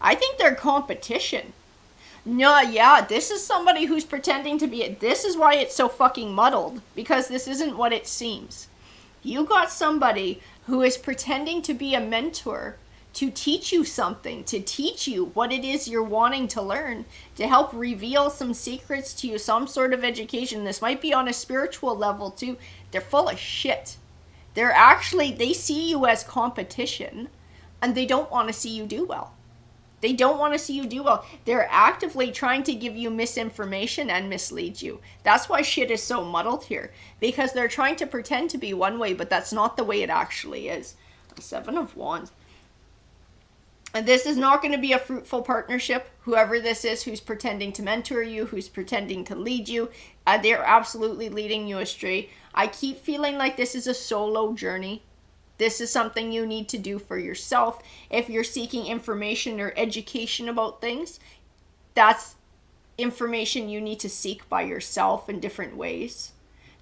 I think they're competition. No, yeah, this is somebody who's pretending to be it. This is why it's so fucking muddled, because this isn't what it seems. You got somebody who is pretending to be a mentor to teach you something, to teach you what it is you're wanting to learn, to help reveal some secrets to you, some sort of education. This might be on a spiritual level too. They're full of shit. They see you as competition, and they don't want to see you do well. They don't want to see you do well. They're actively trying to give you misinformation and mislead you. That's why shit is so muddled here. Because they're trying to pretend to be one way, but that's not the way it actually is. Seven of Wands. And this is not going to be a fruitful partnership. Whoever this is who's pretending to mentor you, who's pretending to lead you, they're absolutely leading you astray. I keep feeling like this is a solo journey. This is something you need to do for yourself. If you're seeking information or education about things, that's information you need to seek by yourself in different ways.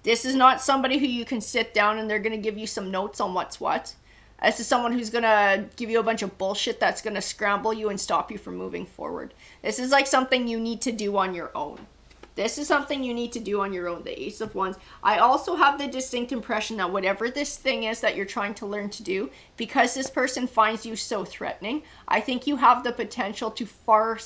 This is not somebody who you can sit down and they're going to give you some notes on what's what. This is someone who's going to give you a bunch of bullshit that's going to scramble you and stop you from moving forward. This is like something you need to do on your own. This is something you need to do on your own, the Ace of Wands. I also have the distinct impression that whatever this thing is that you're trying to learn to do, because this person finds you so threatening, I think you have the potential to far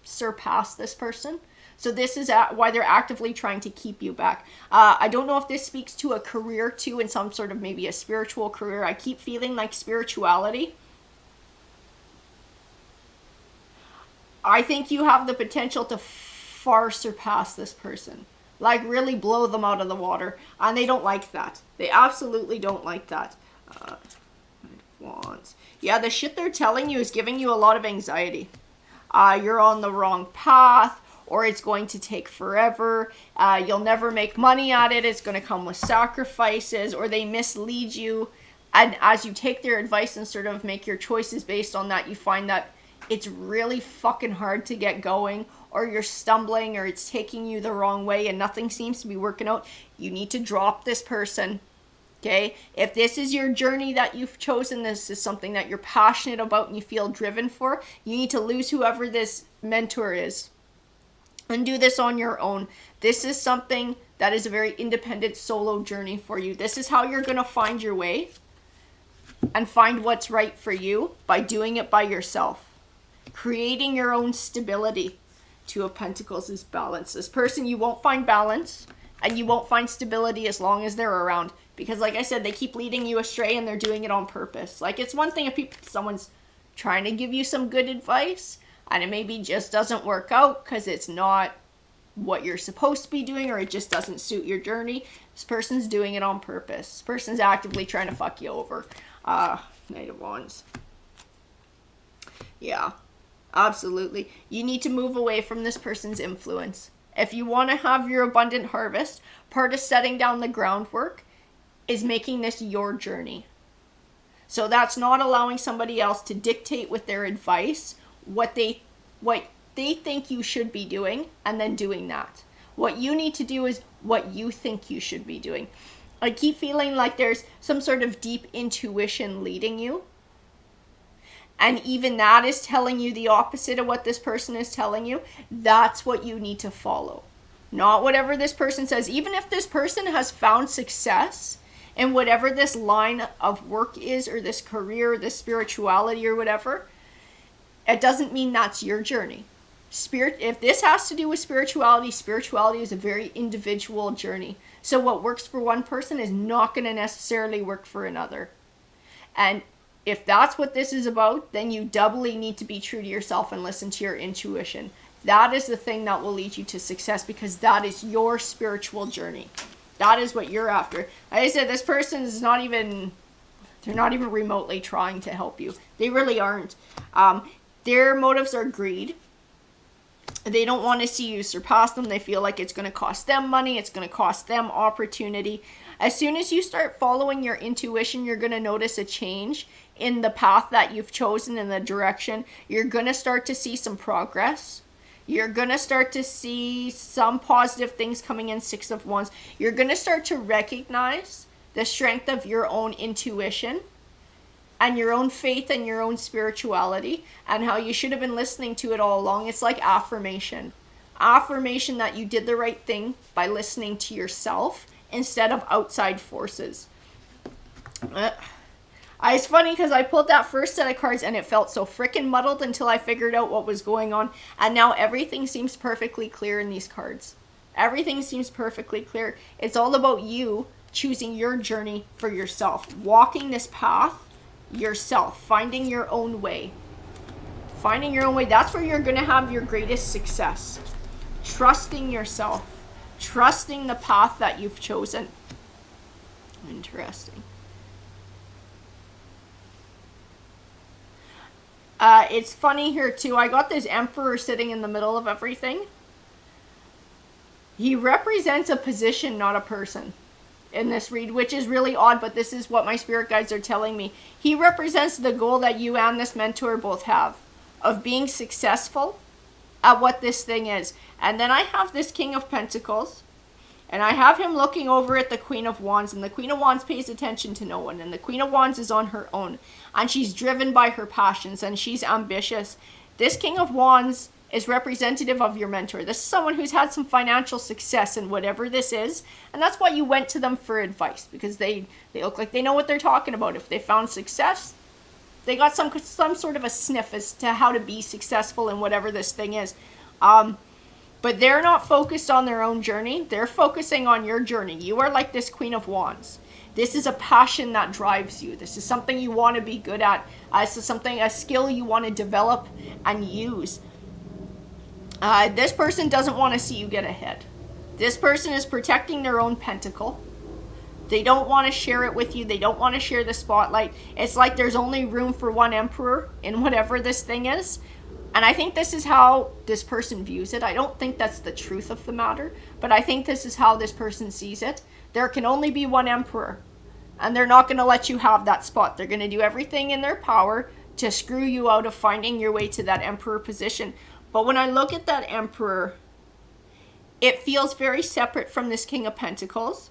surpass this person. So this is why they're actively trying to keep you back. I don't know if this speaks to a career too, in some sort of maybe a spiritual career. I keep feeling like spirituality. I think you have the potential to far surpass this person, like really blow them out of the water, and they don't like that. They absolutely don't like that. Wands. Yeah, the shit they're telling you is giving you a lot of anxiety. You're on the wrong path, or it's going to take forever. You'll never make money at it. It's going to come with sacrifices, or they mislead you. And as you take their advice and sort of make your choices based on that, you find that it's really fucking hard to get going, or you're stumbling, or it's taking you the wrong way and nothing seems to be working out. You need to drop this person. Okay? If this is your journey that you've chosen, this is something that you're passionate about and you feel driven for, you need to lose whoever this mentor is and do this on your own. This is something that is a very independent solo journey for you. This is how you're going to find your way and find what's right for you, by doing it by yourself. Creating your own stability. Two of Pentacles is balance. This person, you won't find balance and you won't find stability as long as they're around. Because like I said, they keep leading you astray and they're doing it on purpose. Like, it's one thing if someone's trying to give you some good advice and it maybe just doesn't work out because it's not what you're supposed to be doing, or it just doesn't suit your journey. This person's doing it on purpose. This person's actively trying to fuck you over. Knight of Wands. Yeah, absolutely. You need to move away from this person's influence. If you want to have your abundant harvest, part of setting down the groundwork is making this your journey. So that's not allowing somebody else to dictate with their advice what they think you should be doing, and then doing that. What you need to do is what you think you should be doing. I keep feeling like there's some sort of deep intuition leading you. And even that is telling you the opposite of what this person is telling you. That's what you need to follow. Not whatever this person says. Even if this person has found success in whatever this line of work is, or this career, this spirituality or whatever, it doesn't mean that's your journey. If this has to do with spirituality is a very individual journey. So what works for one person is not going to necessarily work for another. And if that's what this is about, then you doubly need to be true to yourself and listen to your intuition. That is the thing that will lead you to success, because that is your spiritual journey. That is what you're after. Like I said, this person is not even remotely trying to help you. They really aren't. Their motives are greed. They don't want to see you surpass them. They feel like it's going to cost them money. It's going to cost them opportunity. As soon as you start following your intuition, you're going to notice a change in the path that you've chosen, in the direction. You're going to start to see some progress. You're going to start to see some positive things coming in. 6 of Wands. You're going to start to recognize the strength of your own intuition and your own faith and your own spirituality, and how you should have been listening to it all along. It's like affirmation. Affirmation that you did the right thing by listening to yourself instead of outside forces. It's funny because I pulled that first set of cards and it felt so freaking muddled until I figured out what was going on. And now everything seems perfectly clear in these cards. Everything seems perfectly clear. It's all about you choosing your journey for yourself. Walking this path yourself. Finding your own way. Finding your own way. That's where you're going to have your greatest success. Trusting yourself. Trusting the path that you've chosen. Interesting. It's funny here too. I got this Emperor sitting in the middle of everything. He represents a position, not a person, in this read, which is really odd, but this is what my spirit guides are telling me. He represents the goal that you and this mentor both have, of being successful at what this thing is. And then I have this King of Pentacles, and I have him looking over at the Queen of Wands, and the Queen of Wands pays attention to no one, and the Queen of Wands is on her own, and she's driven by her passions, and she's ambitious. This King of Wands is representative of your mentor. This is someone who's had some financial success in whatever this is, and that's why you went to them for advice, because they look like they know what they're talking about. If they found success, they got some sort of a sniff as to how to be successful in whatever this thing is. But they're not focused on their own journey. They're focusing on your journey. You are like this Queen of Wands. This is a passion that drives you. This is something you want to be good at. This is a skill you want to develop and use. This person doesn't want to see you get ahead. This person is protecting their own pentacle. They don't want to share it with you. They don't want to share the spotlight. It's like there's only room for one emperor in whatever this thing is. And I think this is how this person views it. I don't think that's the truth of the matter, but I think this is how this person sees it. There can only be one emperor, and they're not going to let you have that spot. They're going to do everything in their power to screw you out of finding your way to that emperor position. But when I look at that emperor, it feels very separate from this King of Pentacles,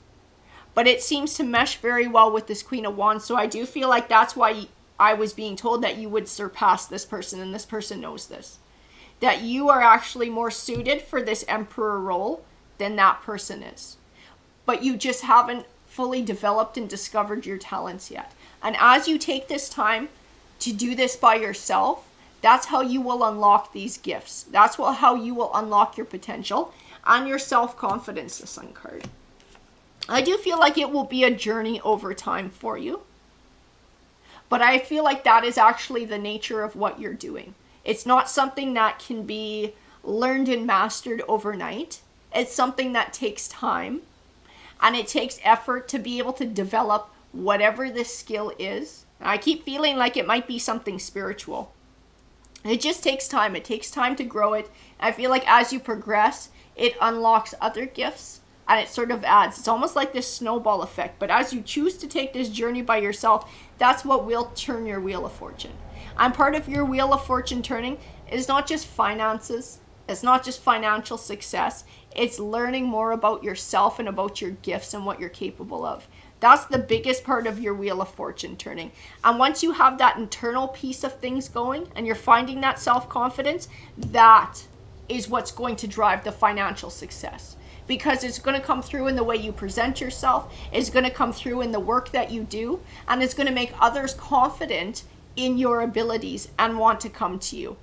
but it seems to mesh very well with this Queen of Wands. So I do feel like that's why I was being told that you would surpass this person, and this person knows this. That you are actually more suited for this emperor role than that person is. But you just haven't fully developed and discovered your talents yet. And as you take this time to do this by yourself, that's how you will unlock these gifts. That's how you will unlock your potential and your self-confidence, the Sun card. I do feel like it will be a journey over time for you. But I feel like that is actually the nature of what you're doing. It's not something that can be learned and mastered overnight. It's something that takes time, and it takes effort to be able to develop whatever this skill is. I keep feeling like it might be something spiritual. It just takes time. It takes time to grow it. I feel like as you progress, it unlocks other gifts and it sort of adds. It's almost like this snowball effect. But as you choose to take this journey by yourself, that's what will turn your wheel of fortune. And part of your wheel of fortune turning is not just finances. It's not just financial success. It's learning more about yourself and about your gifts and what you're capable of. That's the biggest part of your wheel of fortune turning. And once you have that internal piece of things going and you're finding that self-confidence, that is what's going to drive the financial success. Because it's going to come through in the way you present yourself, it's going to come through in the work that you do, and it's going to make others confident in your abilities and want to come to you.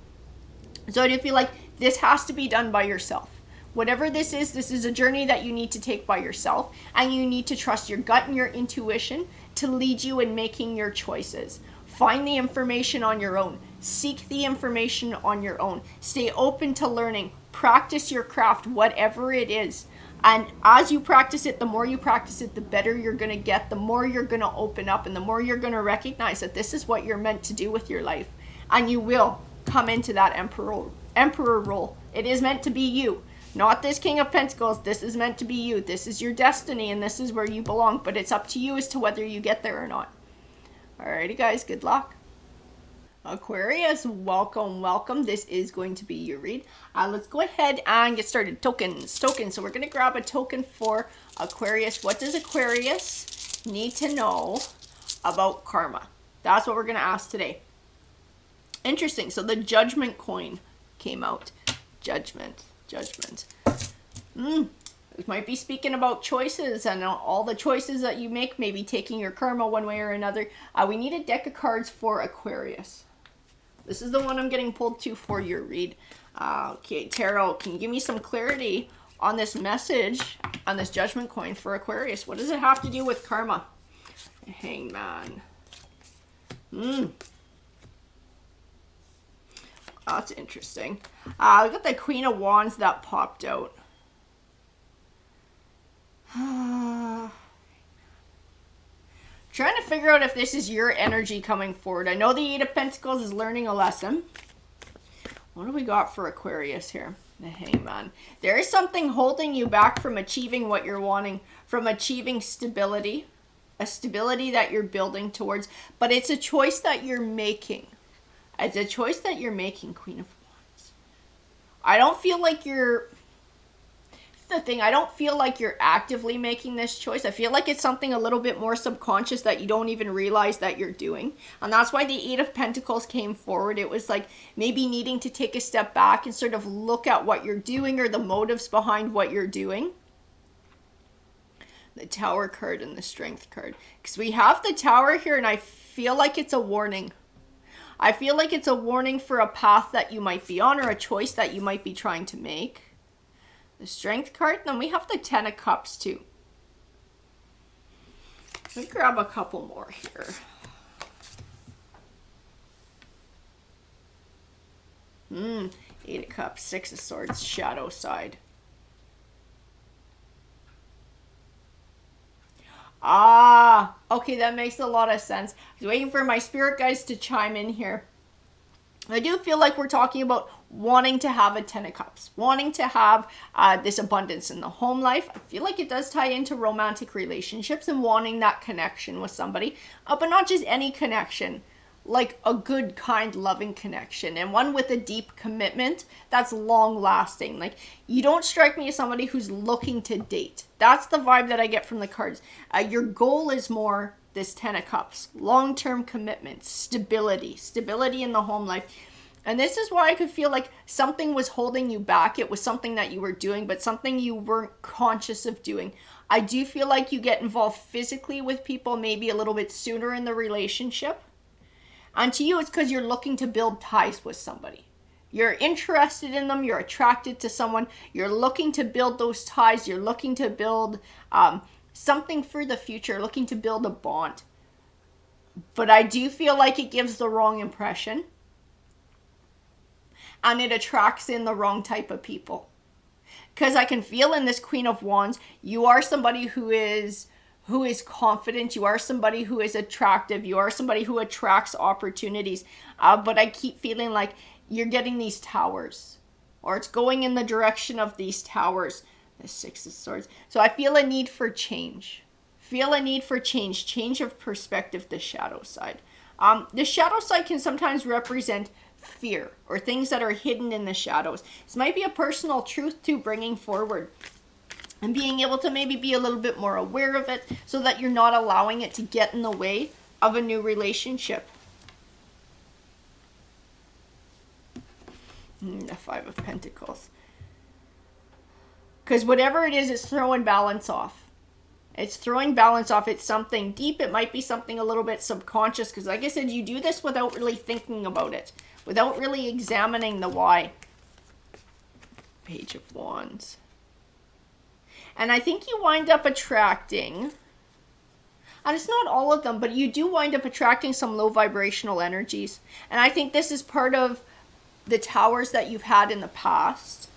So I do feel like this has to be done by yourself. Whatever this is a journey that you need to take by yourself, and you need to trust your gut and your intuition to lead you in making your choices. Find the information on your own. Seek the information on your own. Stay open to learning. Practice your craft, whatever it is. And as you practice it, the more you practice it, the better you're going to get, the more you're going to open up, and the more you're going to recognize that this is what you're meant to do with your life. And you will come into that emperor role. It is meant to be you. Not this King of Pentacles. This is meant to be you. This is your destiny, and this is where you belong. But it's up to you as to whether you get there or not. Alrighty, guys. Good luck. Aquarius, welcome, welcome. This is going to be your read. Let's go ahead and get started. Tokens. So we're going to grab a token for Aquarius. What does Aquarius need to know about karma? That's what we're going to ask today. Interesting. So the Judgment coin came out. Judgment. It might be speaking about choices and all the choices that you make, maybe taking your karma one way or another. We need a deck of cards for Aquarius. This is the one I'm getting pulled to for your read. Okay, Tarot, can you give me some clarity on this message, on this Judgment coin for Aquarius? What does it have to do with karma? Hangman. That's interesting. Look at the Queen of Wands that popped out. Trying to figure out if this is your energy coming forward. I know the Eight of Pentacles is learning a lesson. What do we got for Aquarius here? The Hangman. There is something holding you back from achieving what you're wanting, from achieving stability, a stability that you're building towards, but it's a choice that you're making. It's a choice that you're making, Queen of Wands. I don't feel like you're... The thing, I don't feel like you're actively making this choice. I feel like it's something a little bit more subconscious that you don't even realize that you're doing. And that's why the Eight of Pentacles came forward. It was like maybe needing to take a step back and sort of look at what you're doing or the motives behind what you're doing. The Tower card and the Strength card. Because we have the Tower here, and I feel like it's a warning. I feel like it's a warning for a path that you might be on or a choice that you might be trying to make. The Strength card. Then we have the Ten of Cups too. Let me grab a couple more here. Eight of Cups, Six of Swords, Shadow side. Okay, that makes a lot of sense. I was waiting for my spirit guides to chime in here. I do feel like we're talking about wanting to have a Ten of Cups, wanting to have this abundance in the home life. I feel like it does tie into romantic relationships and wanting that connection with somebody, but not just any connection, like a good, kind, loving connection, and one with a deep commitment that's long lasting. Like, you don't strike me as somebody who's looking to date. That's the vibe that I get from the cards. Your goal is more this Ten of Cups, long-term commitment, stability in the home life. And this is why I could feel like something was holding you back. It was something that you were doing, but something you weren't conscious of doing. I do feel like you get involved physically with people maybe a little bit sooner in the relationship. And to you, it's because you're looking to build ties with somebody. You're interested in them. You're attracted to someone. You're looking to build those ties. You're looking to build something for the future, looking to build a bond. But I do feel like it gives the wrong impression. And it attracts in the wrong type of people. Because I can feel in this Queen of Wands, you are somebody who is confident. You are somebody who is attractive. You are somebody who attracts opportunities. But I keep feeling like you're getting these towers, or it's going in the direction of these towers. The Six of Swords. So I feel a need for change. Change of perspective, the shadow side. The shadow side can sometimes represent fear or things that are hidden in the shadows. This might be a personal truth to bringing forward and being able to maybe be a little bit more aware of it so that you're not allowing it to get in the way of a new relationship. The Five of Pentacles. Because whatever it is, it's throwing balance off. It's throwing balance off. It's something deep. It might be something a little bit subconscious. Because like I said, you do this without really thinking about it. Without really examining the why. Page of Wands. And I think you wind up attracting, and it's not all of them, but you do wind up attracting some low vibrational energies. And I think this is part of the towers that you've had in the past.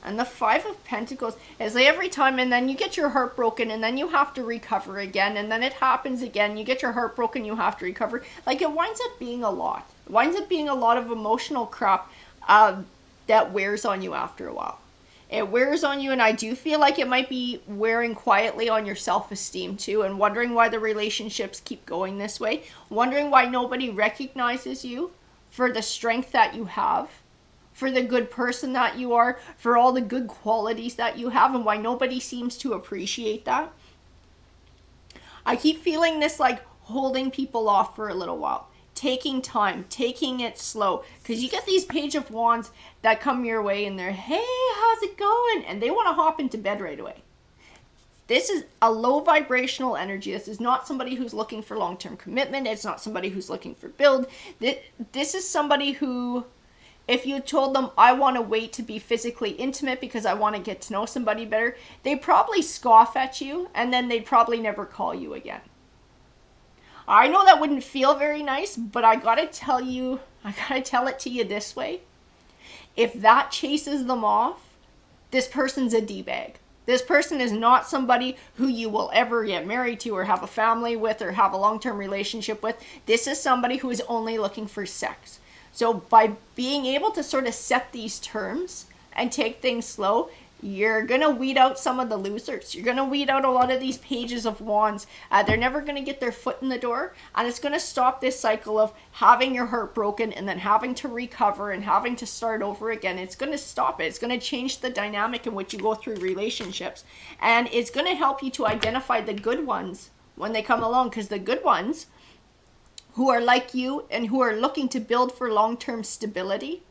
And the Five of Pentacles is like every time, and then you get your heart broken, and then you have to recover again, and then it happens again. You get your heart broken, you have to recover. Like, it winds up being a lot. It winds up being a lot of emotional crap that wears on you after a while. It wears on you, and I do feel like it might be wearing quietly on your self-esteem too, and wondering why the relationships keep going this way. Wondering why nobody recognizes you for the strength that you have, for the good person that you are, for all the good qualities that you have, and why nobody seems to appreciate that. I keep feeling this like holding people off for a little while. Taking time, taking it slow. Because you get these Page of Wands that come your way and they're, hey, how's it going? And they want to hop into bed right away. This is a low vibrational energy. This is not somebody who's looking for long-term commitment. It's not somebody who's looking for build. This is somebody who, if you told them, I want to wait to be physically intimate because I want to get to know somebody better, they'd probably scoff at you and then they'd probably never call you again. I know that wouldn't feel very nice, but I gotta tell it to you this way. If that chases them off, this person's a D-bag. This person is not somebody who you will ever get married to or have a family with or have a long-term relationship with. This is somebody who is only looking for sex. So by being able to sort of set these terms and take things slow, you're going to weed out some of the losers. You're going to weed out a lot of these Pages of Wands. They're never going to get their foot in the door. And it's going to stop this cycle of having your heart broken and then having to recover and having to start over again. It's going to stop it. It's going to change the dynamic in which you go through relationships. And it's going to help you to identify the good ones when they come along. Because the good ones who are like you and who are looking to build for long-term stability,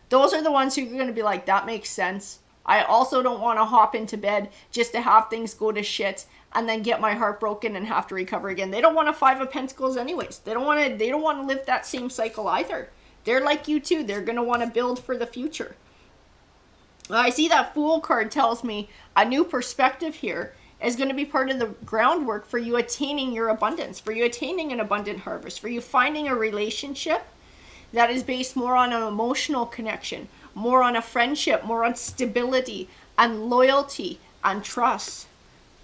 those are the ones who are going to be like, that makes sense. I also don't want to hop into bed just to have things go to shit and then get my heart broken and have to recover again. They don't want a Five of Pentacles anyways. They don't want to live that same cycle either. They're like you too. They're going to want to build for the future. I see that Fool card tells me a new perspective here is going to be part of the groundwork for you attaining your abundance, for you attaining an abundant harvest, for you finding a relationship that is based more on an emotional connection, more on a friendship, more on stability and loyalty and trust.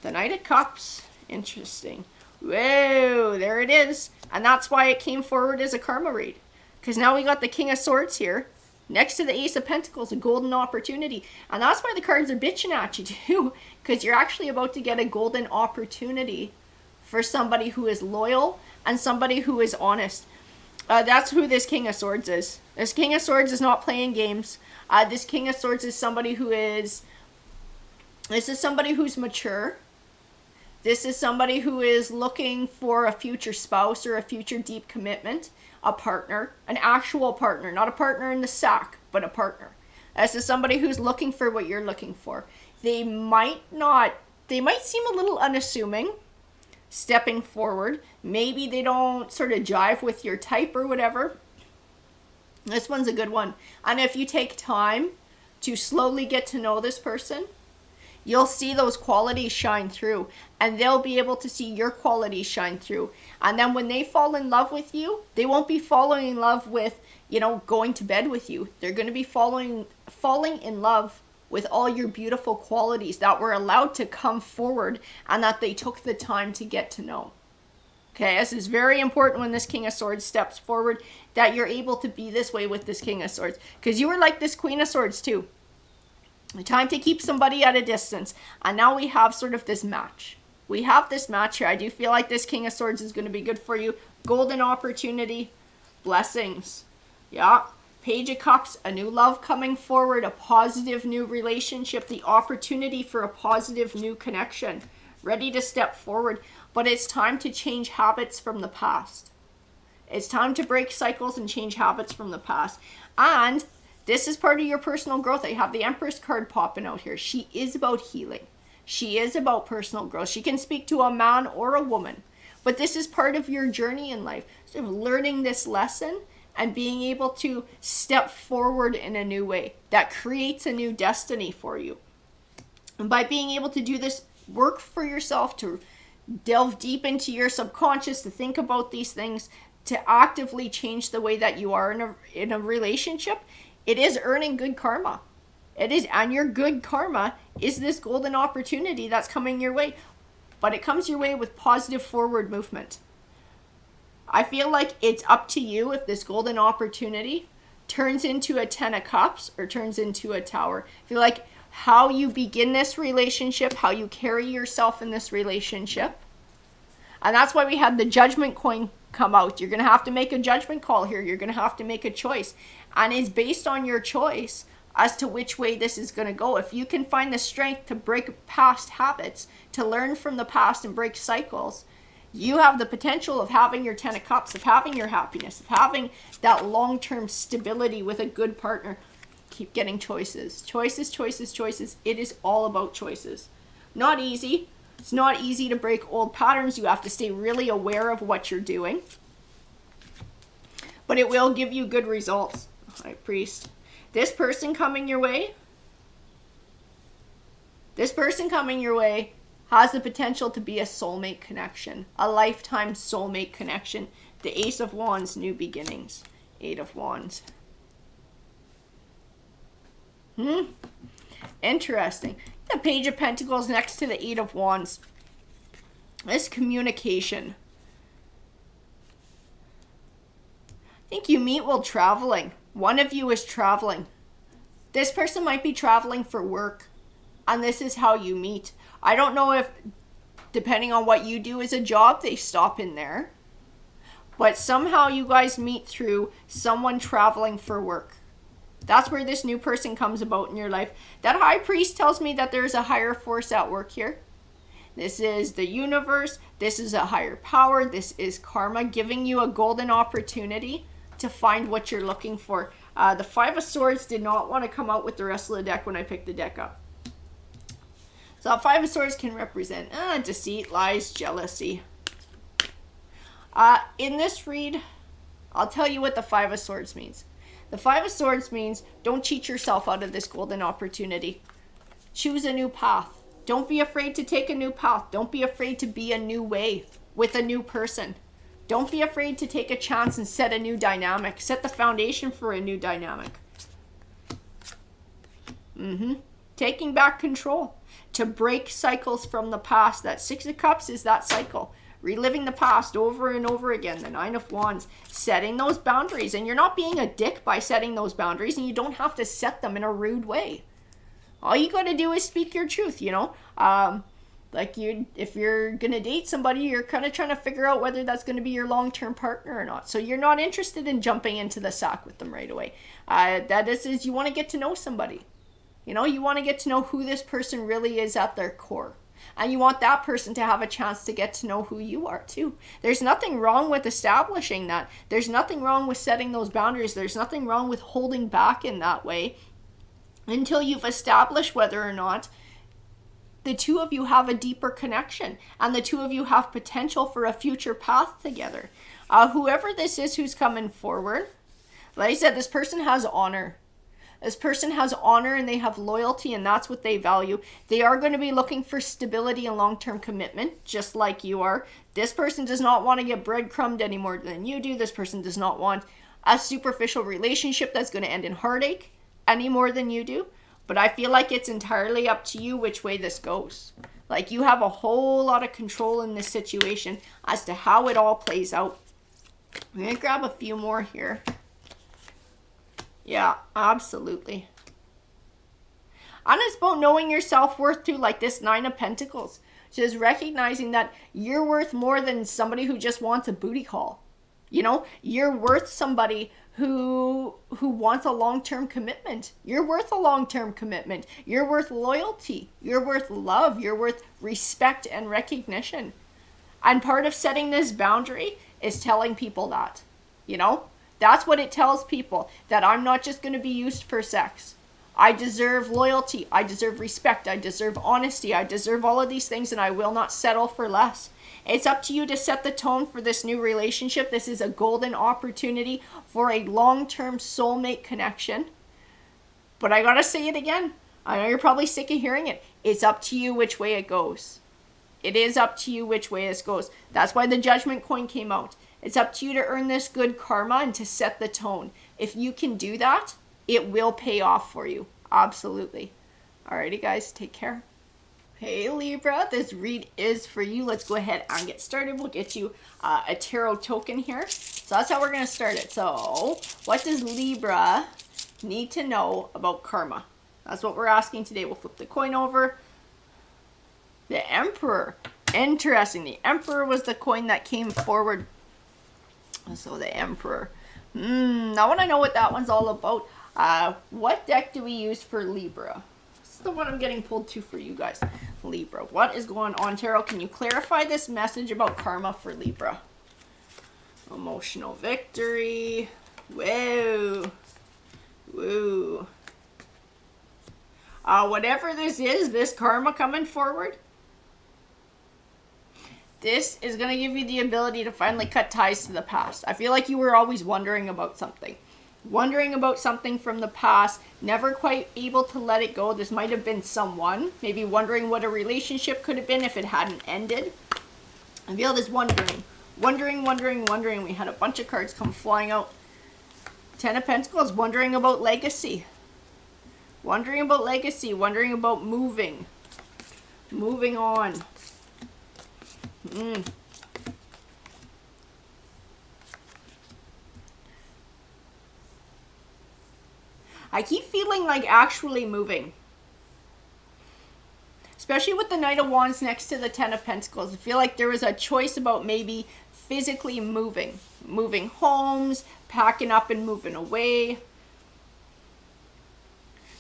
The Knight of Cups. Interesting. Whoa, there it is. And that's why it came forward as a karma read. Because now we got the King of Swords here. Next to the Ace of Pentacles, a golden opportunity. And that's why the cards are bitching at you too. Because you're actually about to get a golden opportunity for somebody who is loyal and somebody who is honest. That's who this King of Swords is. This King of Swords is not playing games. This King of Swords is somebody who is... This is somebody who's mature. This is somebody who is looking for a future spouse or a future deep commitment. A partner. An actual partner. Not a partner in the sack, but a partner. This is somebody who's looking for what you're looking for. They might seem a little unassuming stepping forward. Maybe they don't sort of jive with your type or whatever. This one's a good one. And if you take time to slowly get to know this person, You'll see those qualities shine through, and they'll be able to see your qualities shine through. And then when they fall in love with you, they won't be falling in love with, going to bed with you. They're going to be falling in love with all your beautiful qualities that were allowed to come forward and that they took the time to get to know. Okay, this is very important when this King of Swords steps forward, that you're able to be this way with this King of Swords. Because you were like this Queen of Swords too. Time to keep somebody at a distance. And now we have sort of this match. We have this match here. I do feel like this King of Swords is going to be good for you. Golden opportunity. Blessings. Yeah. Page of Cups. A new love coming forward. A positive new relationship. The opportunity for a positive new connection. Ready to step forward. But it's time to change habits from the past. It's time to break cycles and change habits from the past. And this is part of your personal growth. I have the Empress card popping out here. She is about healing. She is about personal growth. She can speak to a man or a woman. But this is part of your journey in life. So learning this lesson and being able to step forward in a new way. That creates a new destiny for you. And by being able to do this work for yourself, to delve deep into your subconscious, to think about these things, to actively change the way that you are in a relationship, it is earning good karma. It is, and your good karma is this golden opportunity that's coming your way. But it comes your way with positive forward movement. I feel like it's up to you if this golden opportunity turns into a 10 of Cups or turns into a Tower. I feel like how you begin this relationship, how you carry yourself in this relationship. And that's why we had the Judgment coin come out. You're going to have to make a judgment call here. You're going to have to make a choice. And it's based on your choice as to which way this is going to go. If you can find the strength to break past habits, to learn from the past and break cycles, you have the potential of having your 10 of Cups, of having your happiness, of having that long-term stability with a good partner. Keep getting choices. Choices, choices, choices. It is all about choices. Not easy. It's not easy to break old patterns. You have to stay really aware of what you're doing. But it will give you good results. High Priest. This person coming your way has the potential to be a soulmate connection. A lifetime soulmate connection. The Ace of Wands, new beginnings. 8 of Wands. Interesting. The Page of Pentacles next to the 8 of Wands. This communication. I think you meet while traveling. One of you is traveling. This person might be traveling for work. And this is how you meet. I don't know if, depending on what you do as a job, they stop in there. But somehow you guys meet through someone traveling for work. That's where this new person comes about in your life. That High Priest tells me that there's a higher force at work here. This is the universe. This is a higher power. This is karma giving you a golden opportunity to find what you're looking for. The 5 of Swords did not want to come out with the rest of the deck when I picked the deck up. So the 5 of Swords can represent deceit, lies, jealousy. In this read, I'll tell you what the 5 of Swords means. The 5 of Swords means don't cheat yourself out of this golden opportunity. Choose a new path. Don't be afraid to take a new path. Don't be afraid to be a new way with a new person. Don't be afraid to take a chance and set a new dynamic. Set the foundation for a new dynamic. Taking back control. To break cycles from the past. That 6 of Cups is that cycle. Reliving the past over and over again. The 9 of Wands. Setting those boundaries. And you're not being a dick by setting those boundaries. And you don't have to set them in a rude way. All you got to do is speak your truth, you know. If you're going to date somebody, you're kind of trying to figure out whether that's going to be your long-term partner or not. So you're not interested in jumping into the sack with them right away. That is you want to get to know somebody. You know, you want to get to know who this person really is at their core. And you want that person to have a chance to get to know who you are too. There's nothing wrong with establishing that. There's nothing wrong with setting those boundaries. There's nothing wrong with holding back in that way until you've established whether or not the two of you have a deeper connection and the two of you have potential for a future path together. Whoever this is who's coming forward, like I said, this person has honor. This person has honor and they have loyalty, and that's what they value. They are going to be looking for stability and long-term commitment, just like you are. This person does not want to get breadcrumbed any more than you do. This person does not want a superficial relationship that's going to end in heartache any more than you do. But I feel like it's entirely up to you which way this goes. Like, you have a whole lot of control in this situation as to how it all plays out. I'm going to grab a few more here. Yeah, absolutely. And it's about knowing your self-worth too, like this Nine of Pentacles. Just recognizing that you're worth more than somebody who just wants a booty call. You know, you're worth somebody who wants a long-term commitment. You're worth a long-term commitment. You're worth loyalty. You're worth love. You're worth respect and recognition. And part of setting this boundary is telling people that, you know? That's what it tells people, that I'm not just going to be used for sex. I deserve loyalty. I deserve respect. I deserve honesty. I deserve all of these things, and I will not settle for less. It's up to you to set the tone for this new relationship. This is a golden opportunity for a long-term soulmate connection. But I got to say it again. I know you're probably sick of hearing it. It's up to you which way it goes. It is up to you which way it goes. That's why the Judgment coin came out. It's up to you to earn this good karma and to set the tone. If you can do that, it will pay off for you. Absolutely. Alrighty, guys, take care. Hey, Libra, this read is for you. Let's go ahead and get started. We'll get you a tarot token here. So that's how we're going to start it. So what does Libra need to know about karma? That's what we're asking today. We'll flip the coin over. The Emperor. Interesting. The Emperor was the coin that came forward. So the Emperor. I want to know what that one's all about. What deck do we use for Libra? This is the one I'm getting pulled to for you guys. Libra. What is going on, Tarot? Can you clarify this message about karma for Libra? Emotional victory. Whoa. Whoa. Whatever this is, this karma coming forward, this is going to give you the ability to finally cut ties to the past. I feel like you were always wondering about something. Wondering about something from the past, never quite able to let it go. This might have been someone. Maybe wondering what a relationship could have been if it hadn't ended. I feel this wondering. Wondering. We had a bunch of cards come flying out. Ten of Pentacles, wondering about legacy. Wondering about legacy. Wondering about moving. Moving on. I keep feeling like actually moving. Especially with the Knight of Wands next to the Ten of Pentacles. I feel like there was a choice about maybe physically moving. Moving homes, packing up and moving away.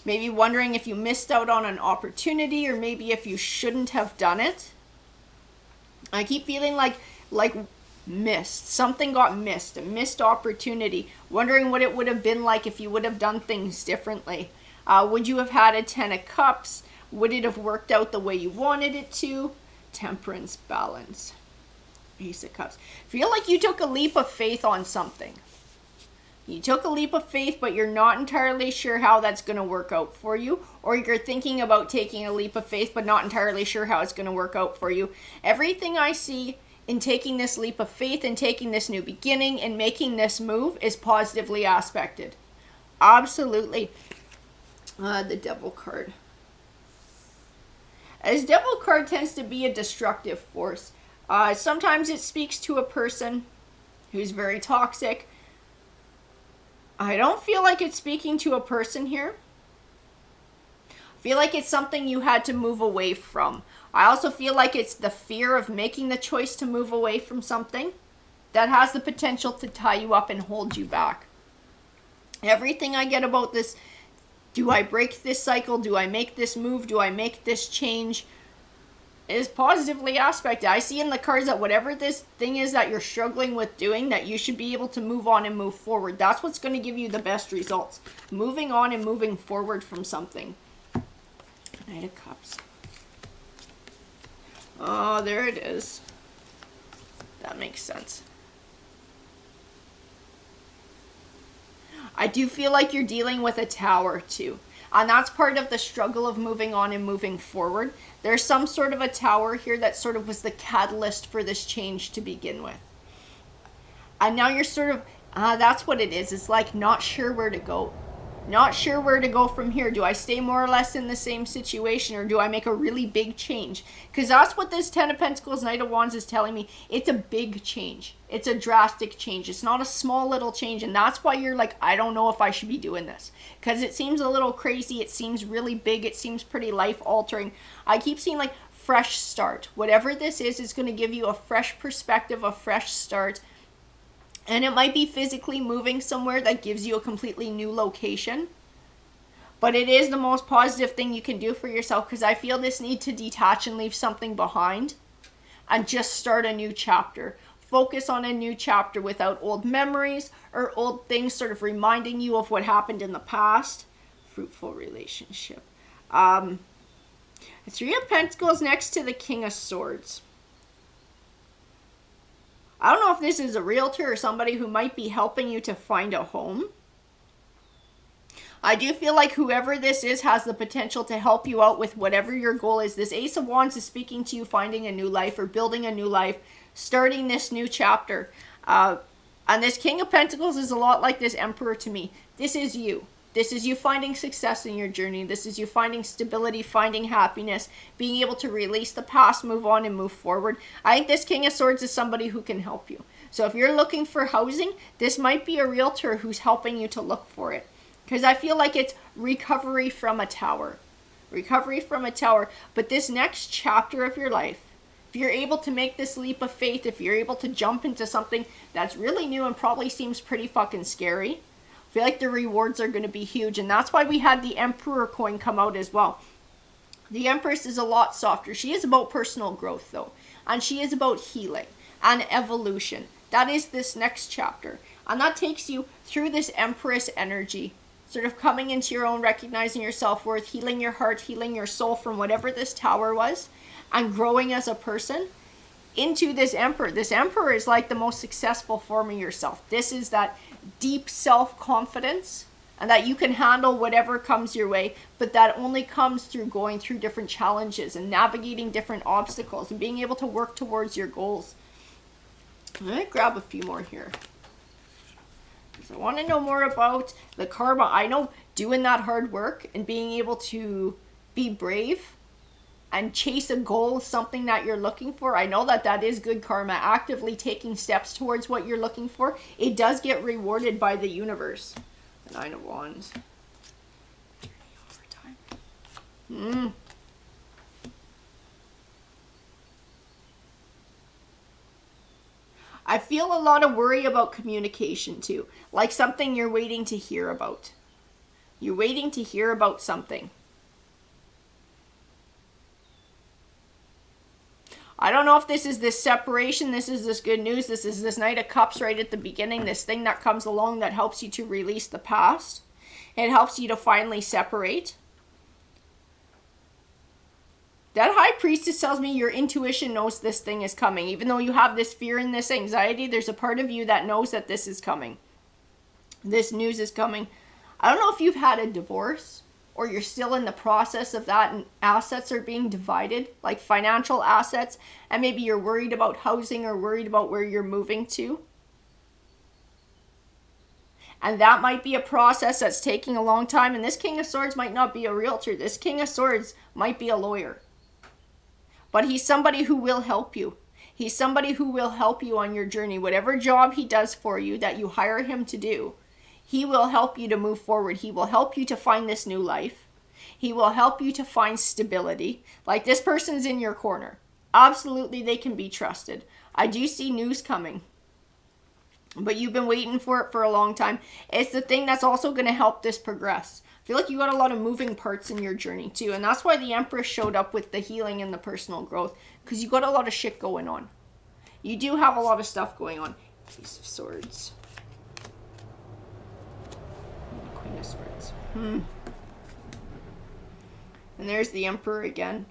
Maybe wondering if you missed out on an opportunity, or maybe if you shouldn't have done it. I keep feeling like missed. Something got missed. A missed opportunity. Wondering what it would have been like if you would have done things differently. Would you have had a Ten of Cups? Would it have worked out the way you wanted it to? Temperance, balance. Ace of Cups. Feel like you took a leap of faith on something. You took a leap of faith, but you're not entirely sure how that's going to work out for you. Or you're thinking about taking a leap of faith, but not entirely sure how it's going to work out for you. Everything I see in taking this leap of faith and taking this new beginning and making this move is positively aspected. Absolutely. The Devil card. This Devil card tends to be a destructive force. Sometimes it speaks to a person who's very toxic. I don't feel like it's speaking to a person here. I feel like it's something you had to move away from. I also feel like it's the fear of making the choice to move away from something that has the potential to tie you up and hold you back. Everything I get about this, do I break this cycle? Do I make this move? Do I make this change? Is positively aspected. I see in the cards that whatever this thing is that you're struggling with doing, that you should be able to move on and move forward. That's what's going to give you the best results. Moving on and moving forward from something. Knight of Cups. Oh, there it is. That makes sense. I do feel like you're dealing with a Tower too. And that's part of the struggle of moving on and moving forward. There's some sort of a Tower here that sort of was the catalyst for this change to begin with. And now you're sort of, that's what it is. It's like not sure where to go. Not sure where to go from here. Do I stay more or less in the same situation, or do I make a really big change? Because that's what this Ten of Pentacles, Knight of Wands is telling me. It's a big change. It's a drastic change. It's not a small little change. And that's why you're like, I don't know if I should be doing this. Because it seems a little crazy. It seems really big. It seems pretty life altering. I keep seeing like fresh start. Whatever this is going to give you a fresh perspective, a fresh start. And it might be physically moving somewhere that gives you a completely new location. But it is the most positive thing you can do for yourself, because I feel this need to detach and leave something behind and just start a new chapter. Focus on a new chapter without old memories or old things sort of reminding you of what happened in the past. Fruitful relationship. Three of Pentacles next to the King of Swords. I don't know if this is a realtor or somebody who might be helping you to find a home. I do feel like whoever this is has the potential to help you out with whatever your goal is. This Ace of Wands is speaking to you finding a new life or building a new life, starting this new chapter. And this King of Pentacles is a lot like this Emperor to me. This is you. This is you finding success in your journey. This is you finding stability, finding happiness, being able to release the past, move on, and move forward. I think this King of Swords is somebody who can help you. So if you're looking for housing, this might be a realtor who's helping you to look for it. Because I feel like it's recovery from a Tower. Recovery from a Tower. But this next chapter of your life, if you're able to make this leap of faith, if you're able to jump into something that's really new and probably seems pretty fucking scary, I feel like the rewards are going to be huge. And that's why we had the Emperor coin come out as well. The Empress is a lot softer. She is about personal growth though. And she is about healing and evolution. That is this next chapter. And that takes you through this Empress energy. Sort of coming into your own, recognizing your self-worth, healing your heart, healing your soul from whatever this Tower was. And growing as a person into this Emperor. This Emperor is like the most successful form of yourself. This is that deep self-confidence and that you can handle whatever comes your way, but that only comes through going through different challenges and navigating different obstacles and being able to work towards your goals. I'm going to grab a few more here. I want to know more about the karma. I know doing that hard work and being able to be brave and chase a goal, something that you're looking for. I know that that is good karma. Actively taking steps towards what you're looking for, it does get rewarded by the universe. The Nine of Wands. I feel a lot of worry about communication too. Like something you're waiting to hear about. You're waiting to hear about something. I don't know if this is this separation, this is this good news, this is this Knight of Cups right at the beginning, this thing that comes along that helps you to release the past. It helps you to finally separate. That High Priestess tells me your intuition knows this thing is coming. Even though you have this fear and this anxiety, there's a part of you that knows that this is coming. This news is coming. I don't know if you've had a divorce or you're still in the process of that and assets are being divided, like financial assets, and maybe you're worried about housing or worried about where you're moving to. And that might be a process that's taking a long time. And this King of Swords might not be a realtor. This King of Swords might be a lawyer. But he's somebody who will help you. He's somebody who will help you on your journey. Whatever job he does for you that you hire him to do, he will help you to move forward. He will help you to find this new life. He will help you to find stability. Like this person's in your corner. Absolutely, they can be trusted. I do see news coming. But you've been waiting for it for a long time. It's the thing that's also going to help this progress. I feel like you got a lot of moving parts in your journey too. And that's why the Empress showed up with the healing and the personal growth. Because you got a lot of shit going on. You do have a lot of stuff going on. Ace of Swords. Queen of Swords. And there's the Emperor again.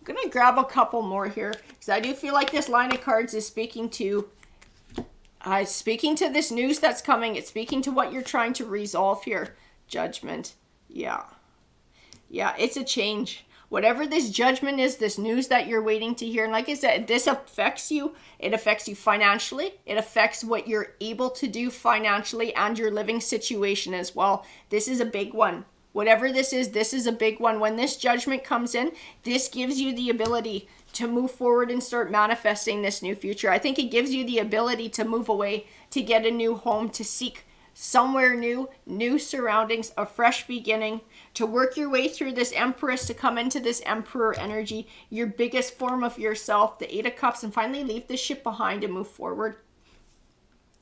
I'm going to grab a couple more here because I do feel like this line of cards is speaking to this news that's coming. It's speaking to what you're trying to resolve here. Judgment. Yeah. Yeah, it's a change. Whatever this judgment is, this news that you're waiting to hear. And like I said, this affects you. It affects you financially. It affects what you're able to do financially and your living situation as well. This is a big one. Whatever this is a big one. When this judgment comes in, this gives you the ability to move forward and start manifesting this new future. I think it gives you the ability to move away, to get a new home, to seek somewhere new, new surroundings, a fresh beginning, to work your way through this Empress, to come into this Emperor energy, your biggest form of yourself, the Eight of Cups, and finally leave this ship behind and move forward.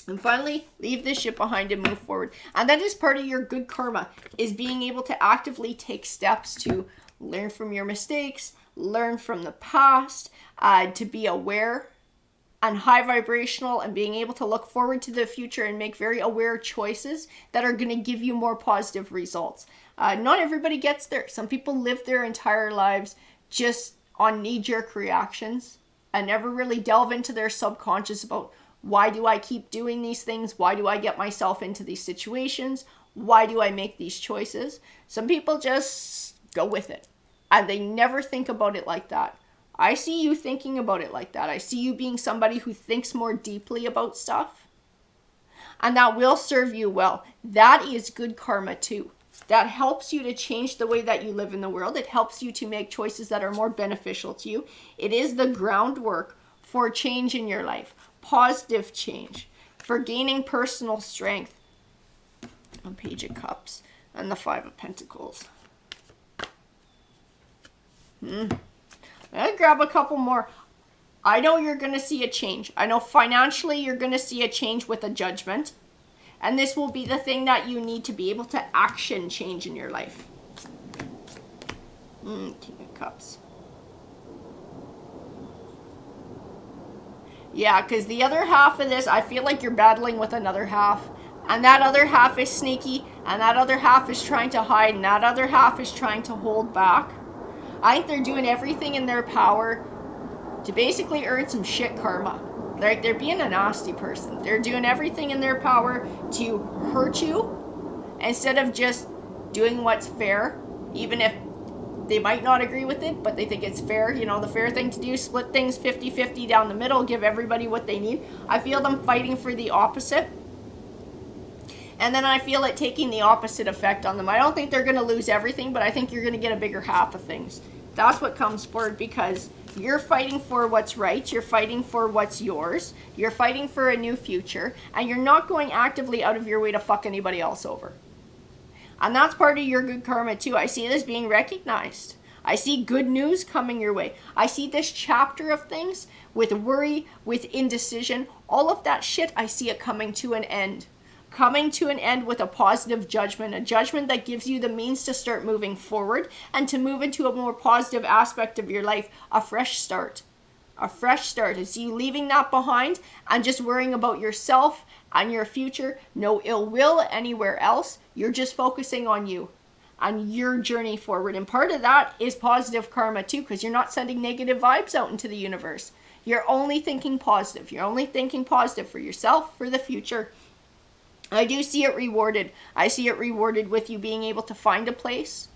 And finally, leave this ship behind and move forward. And that is part of your good karma, is being able to actively take steps to learn from your mistakes, learn from the past, to be aware and high vibrational, and being able to look forward to the future and make very aware choices that are going to give you more positive results. Not everybody gets there. Some people live their entire lives just on knee-jerk reactions and never really delve into their subconscious about, why do I keep doing these things? Why do I get myself into these situations? Why do I make these choices? Some people just go with it and they never think about it like that. I see you thinking about it like that. I see you being somebody who thinks more deeply about stuff, and that will serve you well. That is good karma too. That helps you to change the way that you live in the world. It helps you to make choices that are more beneficial to you. It is the groundwork for change in your life. Positive change, for gaining personal strength. A Page of Cups and the Five of Pentacles. I'll grab a couple more. I know you're going to see a change. I know financially you're going to see a change with a judgment. And this will be the thing that you need to be able to action change in your life. King of Cups. Yeah, because the other half of this, I feel like you're battling with another half. And that other half is sneaky. And that other half is trying to hide. And that other half is trying to hold back. I think they're doing everything in their power to basically earn some shit karma. Like, they're being a nasty person. They're doing everything in their power to hurt you instead of just doing what's fair, even if they might not agree with it, but they think it's fair. You know, the fair thing to do, split things 50-50 down the middle, give everybody what they need. I feel them fighting for the opposite. And then I feel it taking the opposite effect on them. I don't think they're going to lose everything, but I think you're going to get a bigger half of things. That's what comes forward, because you're fighting for what's right. You're fighting for what's yours. You're fighting for a new future. And you're not going actively out of your way to fuck anybody else over. And that's part of your good karma too. I see this being recognized. I see good news coming your way. I see this chapter of things with worry, with indecision, all of that shit, I see it coming to an end. Coming to an end with a positive judgment, a judgment that gives you the means to start moving forward and to move into a more positive aspect of your life, a fresh start. A fresh start. It's you leaving that behind and just worrying about yourself and your future. No ill will anywhere else. You're just focusing on you and your journey forward. And part of that is positive karma too, because you're not sending negative vibes out into the universe. You're only thinking positive. You're only thinking positive for yourself, for the future. I do see it rewarded. I see it rewarded with you being able to find a place,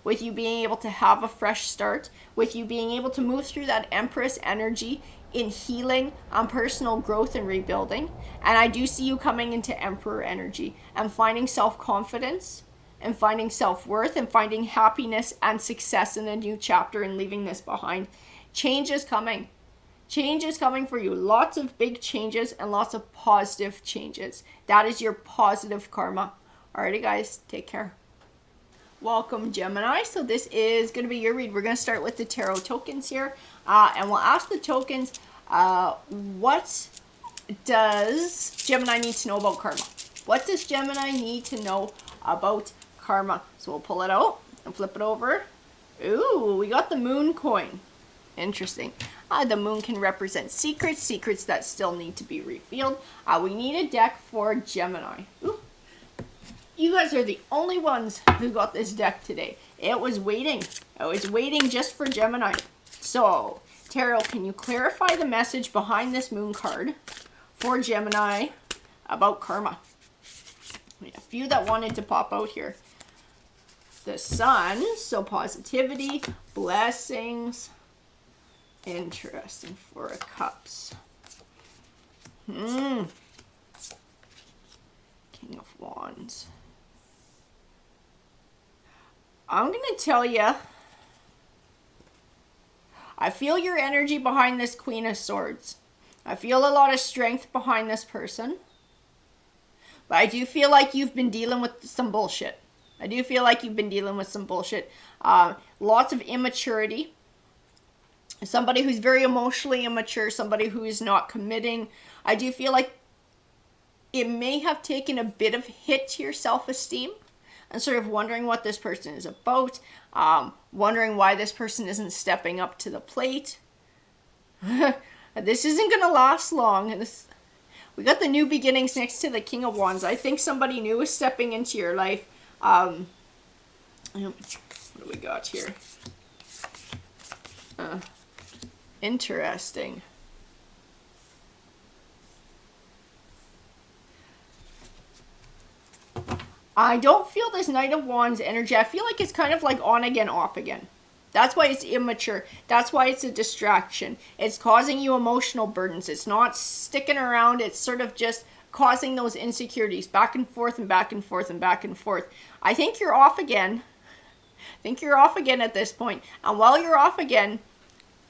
with you being able to have a fresh start, with you being able to move through that Empress energy in healing, on personal growth and rebuilding. And I do see you coming into Emperor energy and finding self-confidence and finding self-worth and finding happiness and success in a new chapter and leaving this behind. Change is coming. Change is coming for you. Lots of big changes and lots of positive changes. That is your positive karma. Alrighty, guys, take care. Welcome, Gemini. So this is going to be your read. We're going to start with the tarot tokens here. And we'll ask the tokens, what does Gemini need to know about karma? What does Gemini need to know about karma? So we'll pull it out and flip it over. Ooh, we got the moon coin. Interesting. The moon can represent secrets, secrets that still need to be revealed. We need a deck for Gemini. Ooh. You guys are the only ones who got this deck today. It was waiting. I was waiting just for Gemini So, Tarot, can you clarify the message behind this moon card for Gemini about karma? A few that wanted to pop out here. The sun, so positivity, blessings. Interesting. Four of Cups. King of Wands. I'm going to tell you, I feel your energy behind this Queen of Swords. I feel a lot of strength behind this person. But I do feel like you've been dealing with some bullshit. Lots of immaturity. Somebody who's very emotionally immature. Somebody who is not committing. I do feel like it may have taken a bit of hit to your self-esteem. And sort of wondering what this person is about. Wondering why this person isn't stepping up to the plate. This isn't going to last long. We got the new beginnings next to the King of Wands. I think somebody new is stepping into your life. What do we got here? Interesting. I don't feel this Knight of Wands energy. I feel like it's kind of like on again, off again. That's why it's immature. That's why it's a distraction. It's causing you emotional burdens. It's not sticking around. It's sort of just causing those insecurities back and forth and back and forth and back and forth. I think you're off again. At this point. And while you're off again,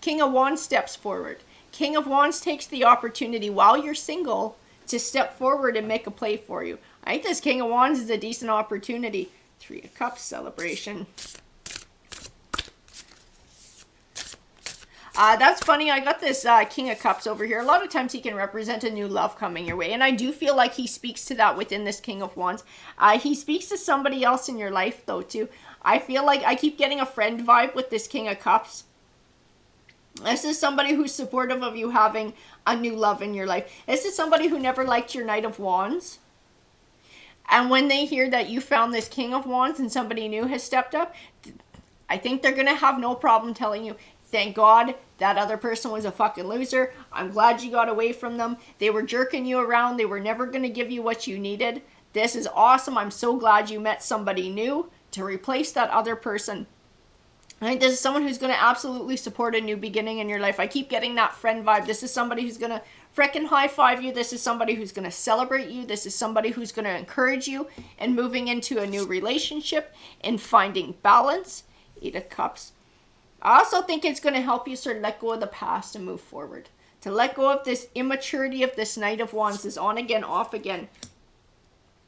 King of Wands steps forward. King of Wands takes the opportunity while you're single to step forward and make a play for you. I think this King of Wands is a decent opportunity. Three of Cups, celebration. That's funny. I got this King of Cups over here. A lot of times he can represent a new love coming your way. And I do feel like he speaks to that within this King of Wands. He speaks to somebody else in your life, though, too. I feel like I keep getting a friend vibe with this King of Cups. This is somebody who's supportive of you having a new love in your life. This is somebody who never liked your Knight of Wands. And when they hear that you found this King of Wands and somebody new has stepped up, I think they're going to have no problem telling you, thank God that other person was a fucking loser. I'm glad you got away from them. They were jerking you around. They were never going to give you what you needed. This is awesome. I'm so glad you met somebody new to replace that other person. I think this is someone who's going to absolutely support a new beginning in your life. I keep getting that friend vibe. This is somebody who's going to frickin' high five you. This is somebody who's going to celebrate you. This is somebody who's going to encourage you in moving into a new relationship and finding balance. Eight of Cups. I also think it's going to help you sort of let go of the past and move forward. To let go of this immaturity of this Knight of Wands, this on again, off again.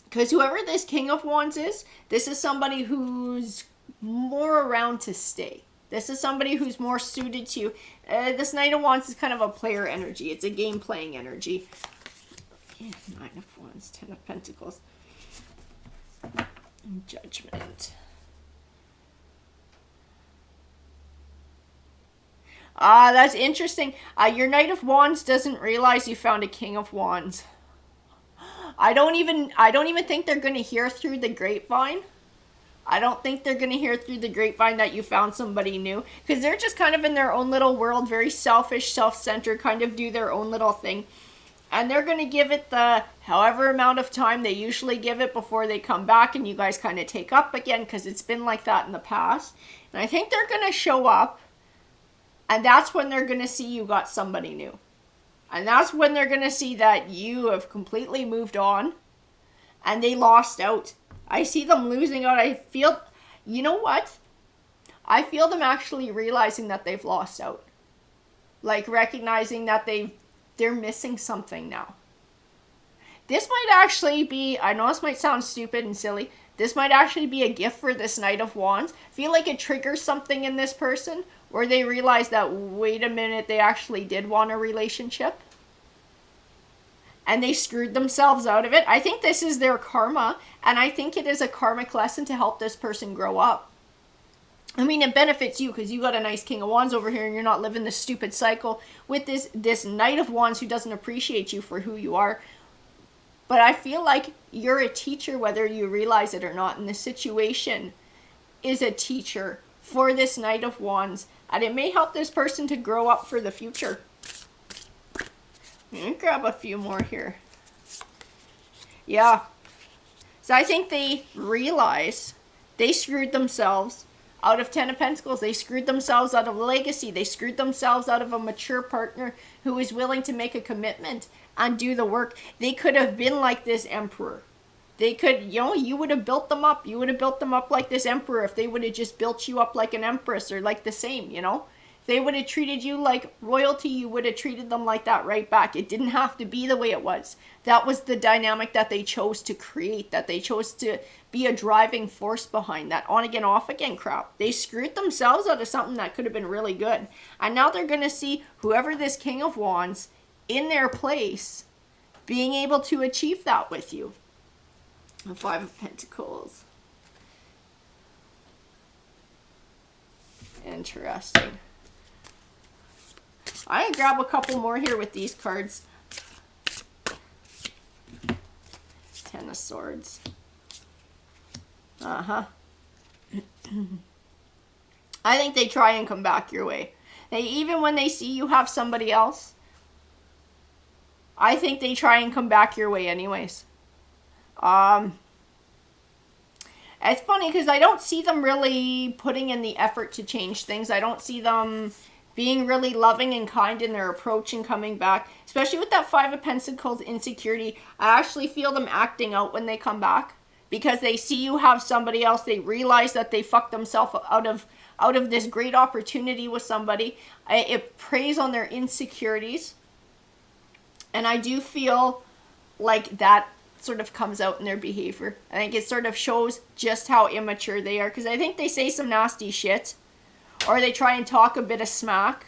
Because whoever this King of Wands is, this is somebody who's more around to stay. This is somebody who's more suited to. This Knight of Wands is kind of a player energy. It's a game playing energy. Yeah, Nine of Wands, Ten of Pentacles. Judgment. That's interesting. Your Knight of Wands doesn't realize you found a King of Wands. I don't even think they're going to hear through the grapevine. I don't think they're going to hear through the grapevine that you found somebody new. Because they're just kind of in their own little world, very selfish, self-centered, kind of do their own little thing. And they're going to give it the however amount of time they usually give it before they come back and you guys kind of take up again, because it's been like that in the past. And I think they're going to show up, and that's when they're going to see you got somebody new. And that's when they're going to see that you have completely moved on and they lost out. I see them losing out. I feel, you know what? I feel them actually realizing that they've lost out. Like recognizing that they're missing something now. This might actually be, I know this might sound stupid and silly, this might actually be a gift for this Knight of Wands. I feel like it triggers something in this person where they realize that, wait a minute, they actually did want a relationship. And they screwed themselves out of it. I think this is their karma, and I think it is a karmic lesson to help this person grow up. I mean, it benefits you because you got a nice King of Wands over here and you're not living this stupid cycle with this Knight of Wands who doesn't appreciate you for who you are. But I feel like you're a teacher whether you realize it or not, and the situation is a teacher for this Knight of Wands. And it may help this person to grow up for the future. Let me grab a few more here. Yeah. So I think they realize they screwed themselves out of 10 of Pentacles. They screwed themselves out of legacy. They screwed themselves out of a mature partner who is willing to make a commitment and do the work. They could have been like this Emperor. They could, you know, you would have built them up. You would have built them up like this Emperor if they would have just built you up like an Empress or like the same, you know. If they would have treated you like royalty, you would have treated them like that right back. It didn't have to be the way it was. That was the dynamic that they chose to create, that they chose to be a driving force behind, that on again, off again crap. They screwed themselves out of something that could have been really good. And now they're going to see whoever this King of Wands in their place being able to achieve that with you. The Five of Pentacles. Interesting. I'm going to grab a couple more here with these cards. Ten of Swords. I think they try and come back your way. Even when they see you have somebody else, I think they try and come back your way anyways. It's funny because I don't see them really putting in the effort to change things. I don't see them being really loving and kind in their approach and coming back. Especially with that Five of Pentacles insecurity. I actually feel them acting out when they come back. Because they see you have somebody else. They realize that they fucked themselves out of this great opportunity with somebody. It preys on their insecurities. And I do feel like that sort of comes out in their behavior. I think it sort of shows just how immature they are. Because I think they say some nasty shit. Or they try and talk a bit of smack.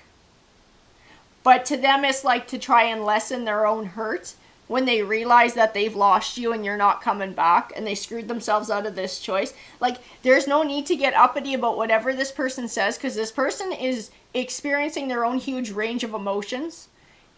But to them, it's like to try and lessen their own hurt. When they realize that they've lost you and you're not coming back. And they screwed themselves out of this choice. Like, there's no need to get uppity about whatever this person says. Because this person is experiencing their own huge range of emotions.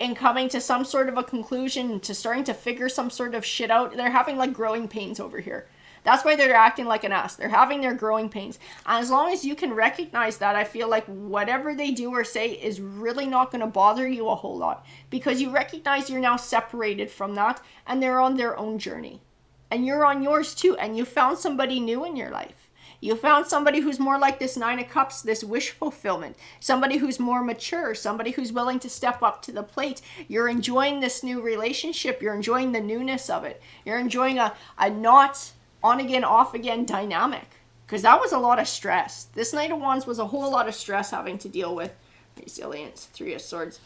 And coming to some sort of a conclusion. To starting to figure some sort of shit out. They're having like growing pains over here. That's why they're acting like an ass. They're having their growing pains. And as long as you can recognize that, I feel like whatever they do or say is really not going to bother you a whole lot. Because you recognize you're now separated from that. And they're on their own journey. And you're on yours too. And you found somebody new in your life. You found somebody who's more like this Nine of Cups, this wish fulfillment. Somebody who's more mature. Somebody who's willing to step up to the plate. You're enjoying this new relationship. You're enjoying the newness of it. You're enjoying a not on again, off again dynamic. Because that was a lot of stress. This Knight of Wands was a whole lot of stress having to deal with. Resilience, Three of Swords.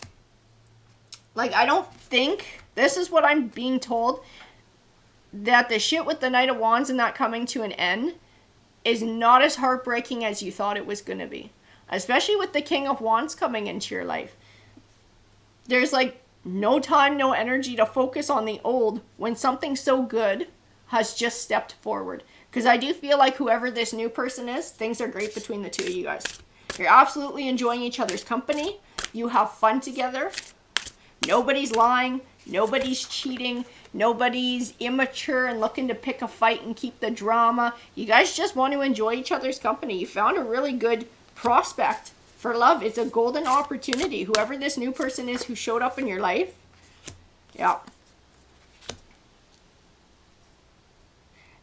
Like, I don't think, this is what I'm being told, that the shit with the Knight of Wands and that coming to an end is not as heartbreaking as you thought it was going to be. Especially with the King of Wands coming into your life. There's like no time, no energy to focus on the old when something so good has just stepped forward. Because I do feel like whoever this new person is, things are great between the two of you guys. You're absolutely enjoying each other's company. You have fun together. Nobody's lying. Nobody's cheating. Nobody's immature and looking to pick a fight and keep the drama. You guys just want to enjoy each other's company. You found a really good prospect for love. It's a golden opportunity. Whoever this new person is who showed up in your life. Yeah.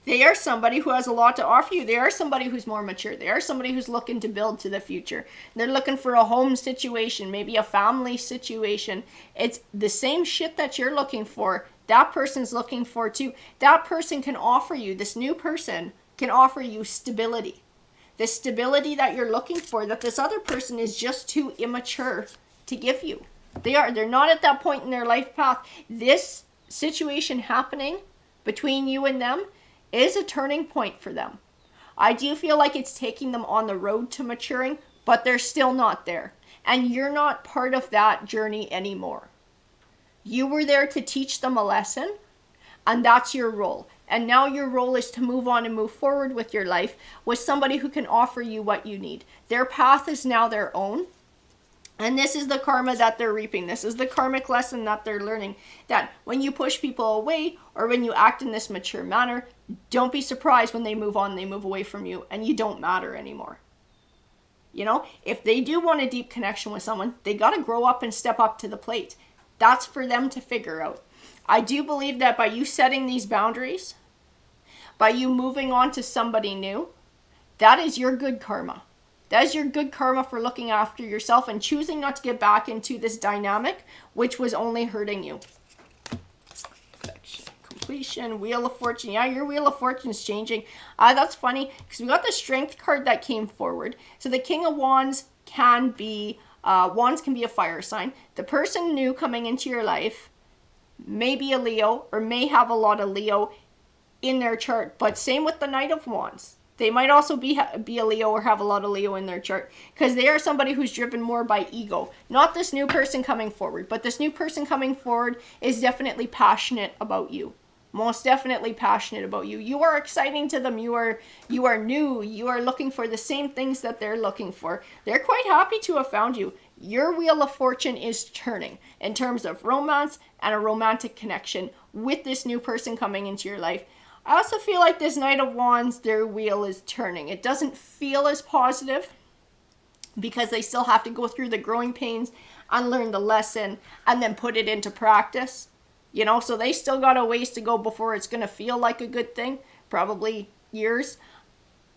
They are somebody who has a lot to offer you. They are somebody who's more mature. They are somebody who's looking to build to the future. They're looking for a home situation, maybe a family situation. It's the same shit that you're looking for. That person's looking for too. That person can offer you, this new person can offer you stability. The stability that you're looking for, that this other person is just too immature to give you. They're not at that point in their life path. This situation happening between you and them is a turning point for them. I do feel like it's taking them on the road to maturing, but they're still not there. And you're not part of that journey anymore. You were there to teach them a lesson, and that's your role. And now your role is to move on and move forward with your life with somebody who can offer you what you need. Their path is now their own. And this is the karma that they're reaping. This is the karmic lesson that they're learning. That when you push people away or when you act in this mature manner, don't be surprised when they move on, they move away from you, and you don't matter anymore. You know, if they do want a deep connection with someone, they got to grow up and step up to the plate. That's for them to figure out. I do believe that by you setting these boundaries, by you moving on to somebody new, that is your good karma. That is your good karma for looking after yourself and choosing not to get back into this dynamic, which was only hurting you. Completion, Wheel of Fortune. Yeah, your Wheel of Fortune is changing. That's funny because we got the Strength card that came forward. So the King of Wands can be a fire sign. The person new coming into your life may be a Leo or may have a lot of Leo in their chart. But same with the Knight of Wands. They might also be a Leo or have a lot of Leo in their chart because they are somebody who's driven more by ego. Not this new person coming forward, but this new person coming forward is definitely passionate about you. Most definitely passionate about you. You are exciting to them. You are new. You are looking for the same things that they're looking for. They're quite happy to have found you. Your Wheel of Fortune is turning in terms of romance and a romantic connection with this new person coming into your life. I also feel like this Knight of Wands, their wheel is turning. It doesn't feel as positive because they still have to go through the growing pains and learn the lesson and then put it into practice. You know, so they still got a ways to go before it's going to feel like a good thing. Probably years.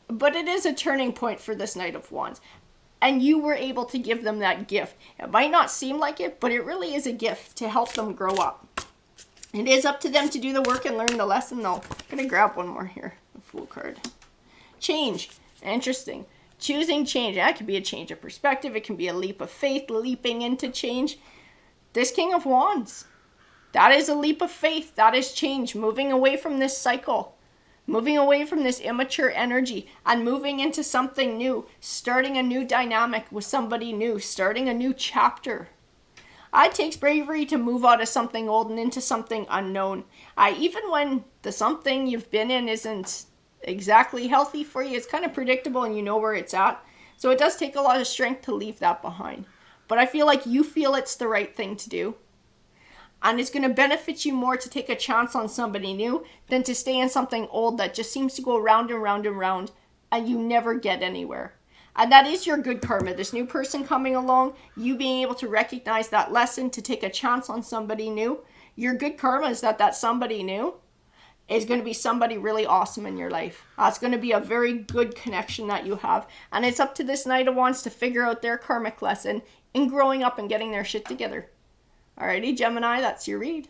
But it is a turning point for this Knight of Wands. And you were able to give them that gift. It might not seem like it, but it really is a gift to help them grow up. It is up to them to do the work and learn the lesson, though. I'm going to grab one more here. The Fool card. Change. Interesting. Choosing change. That could be a change of perspective. It can be a leap of faith, leaping into change. This King of Wands. That is a leap of faith. That is change. Moving away from this cycle. Moving away from this immature energy and moving into something new. Starting a new dynamic with somebody new. Starting a new chapter. It takes bravery to move out of something old and into something unknown. Even when the something you've been in isn't exactly healthy for you, it's kind of predictable and you know where it's at. So it does take a lot of strength to leave that behind. But I feel like you feel it's the right thing to do. And it's going to benefit you more to take a chance on somebody new than to stay in something old that just seems to go round and round and round and you never get anywhere. And that is your good karma. This new person coming along, you being able to recognize that lesson, to take a chance on somebody new. Your good karma is that somebody new is going to be somebody really awesome in your life. It's going to be a very good connection that you have. And it's up to this Knight of Wands to figure out their karmic lesson in growing up and getting their shit together. Alrighty, Gemini, that's your read.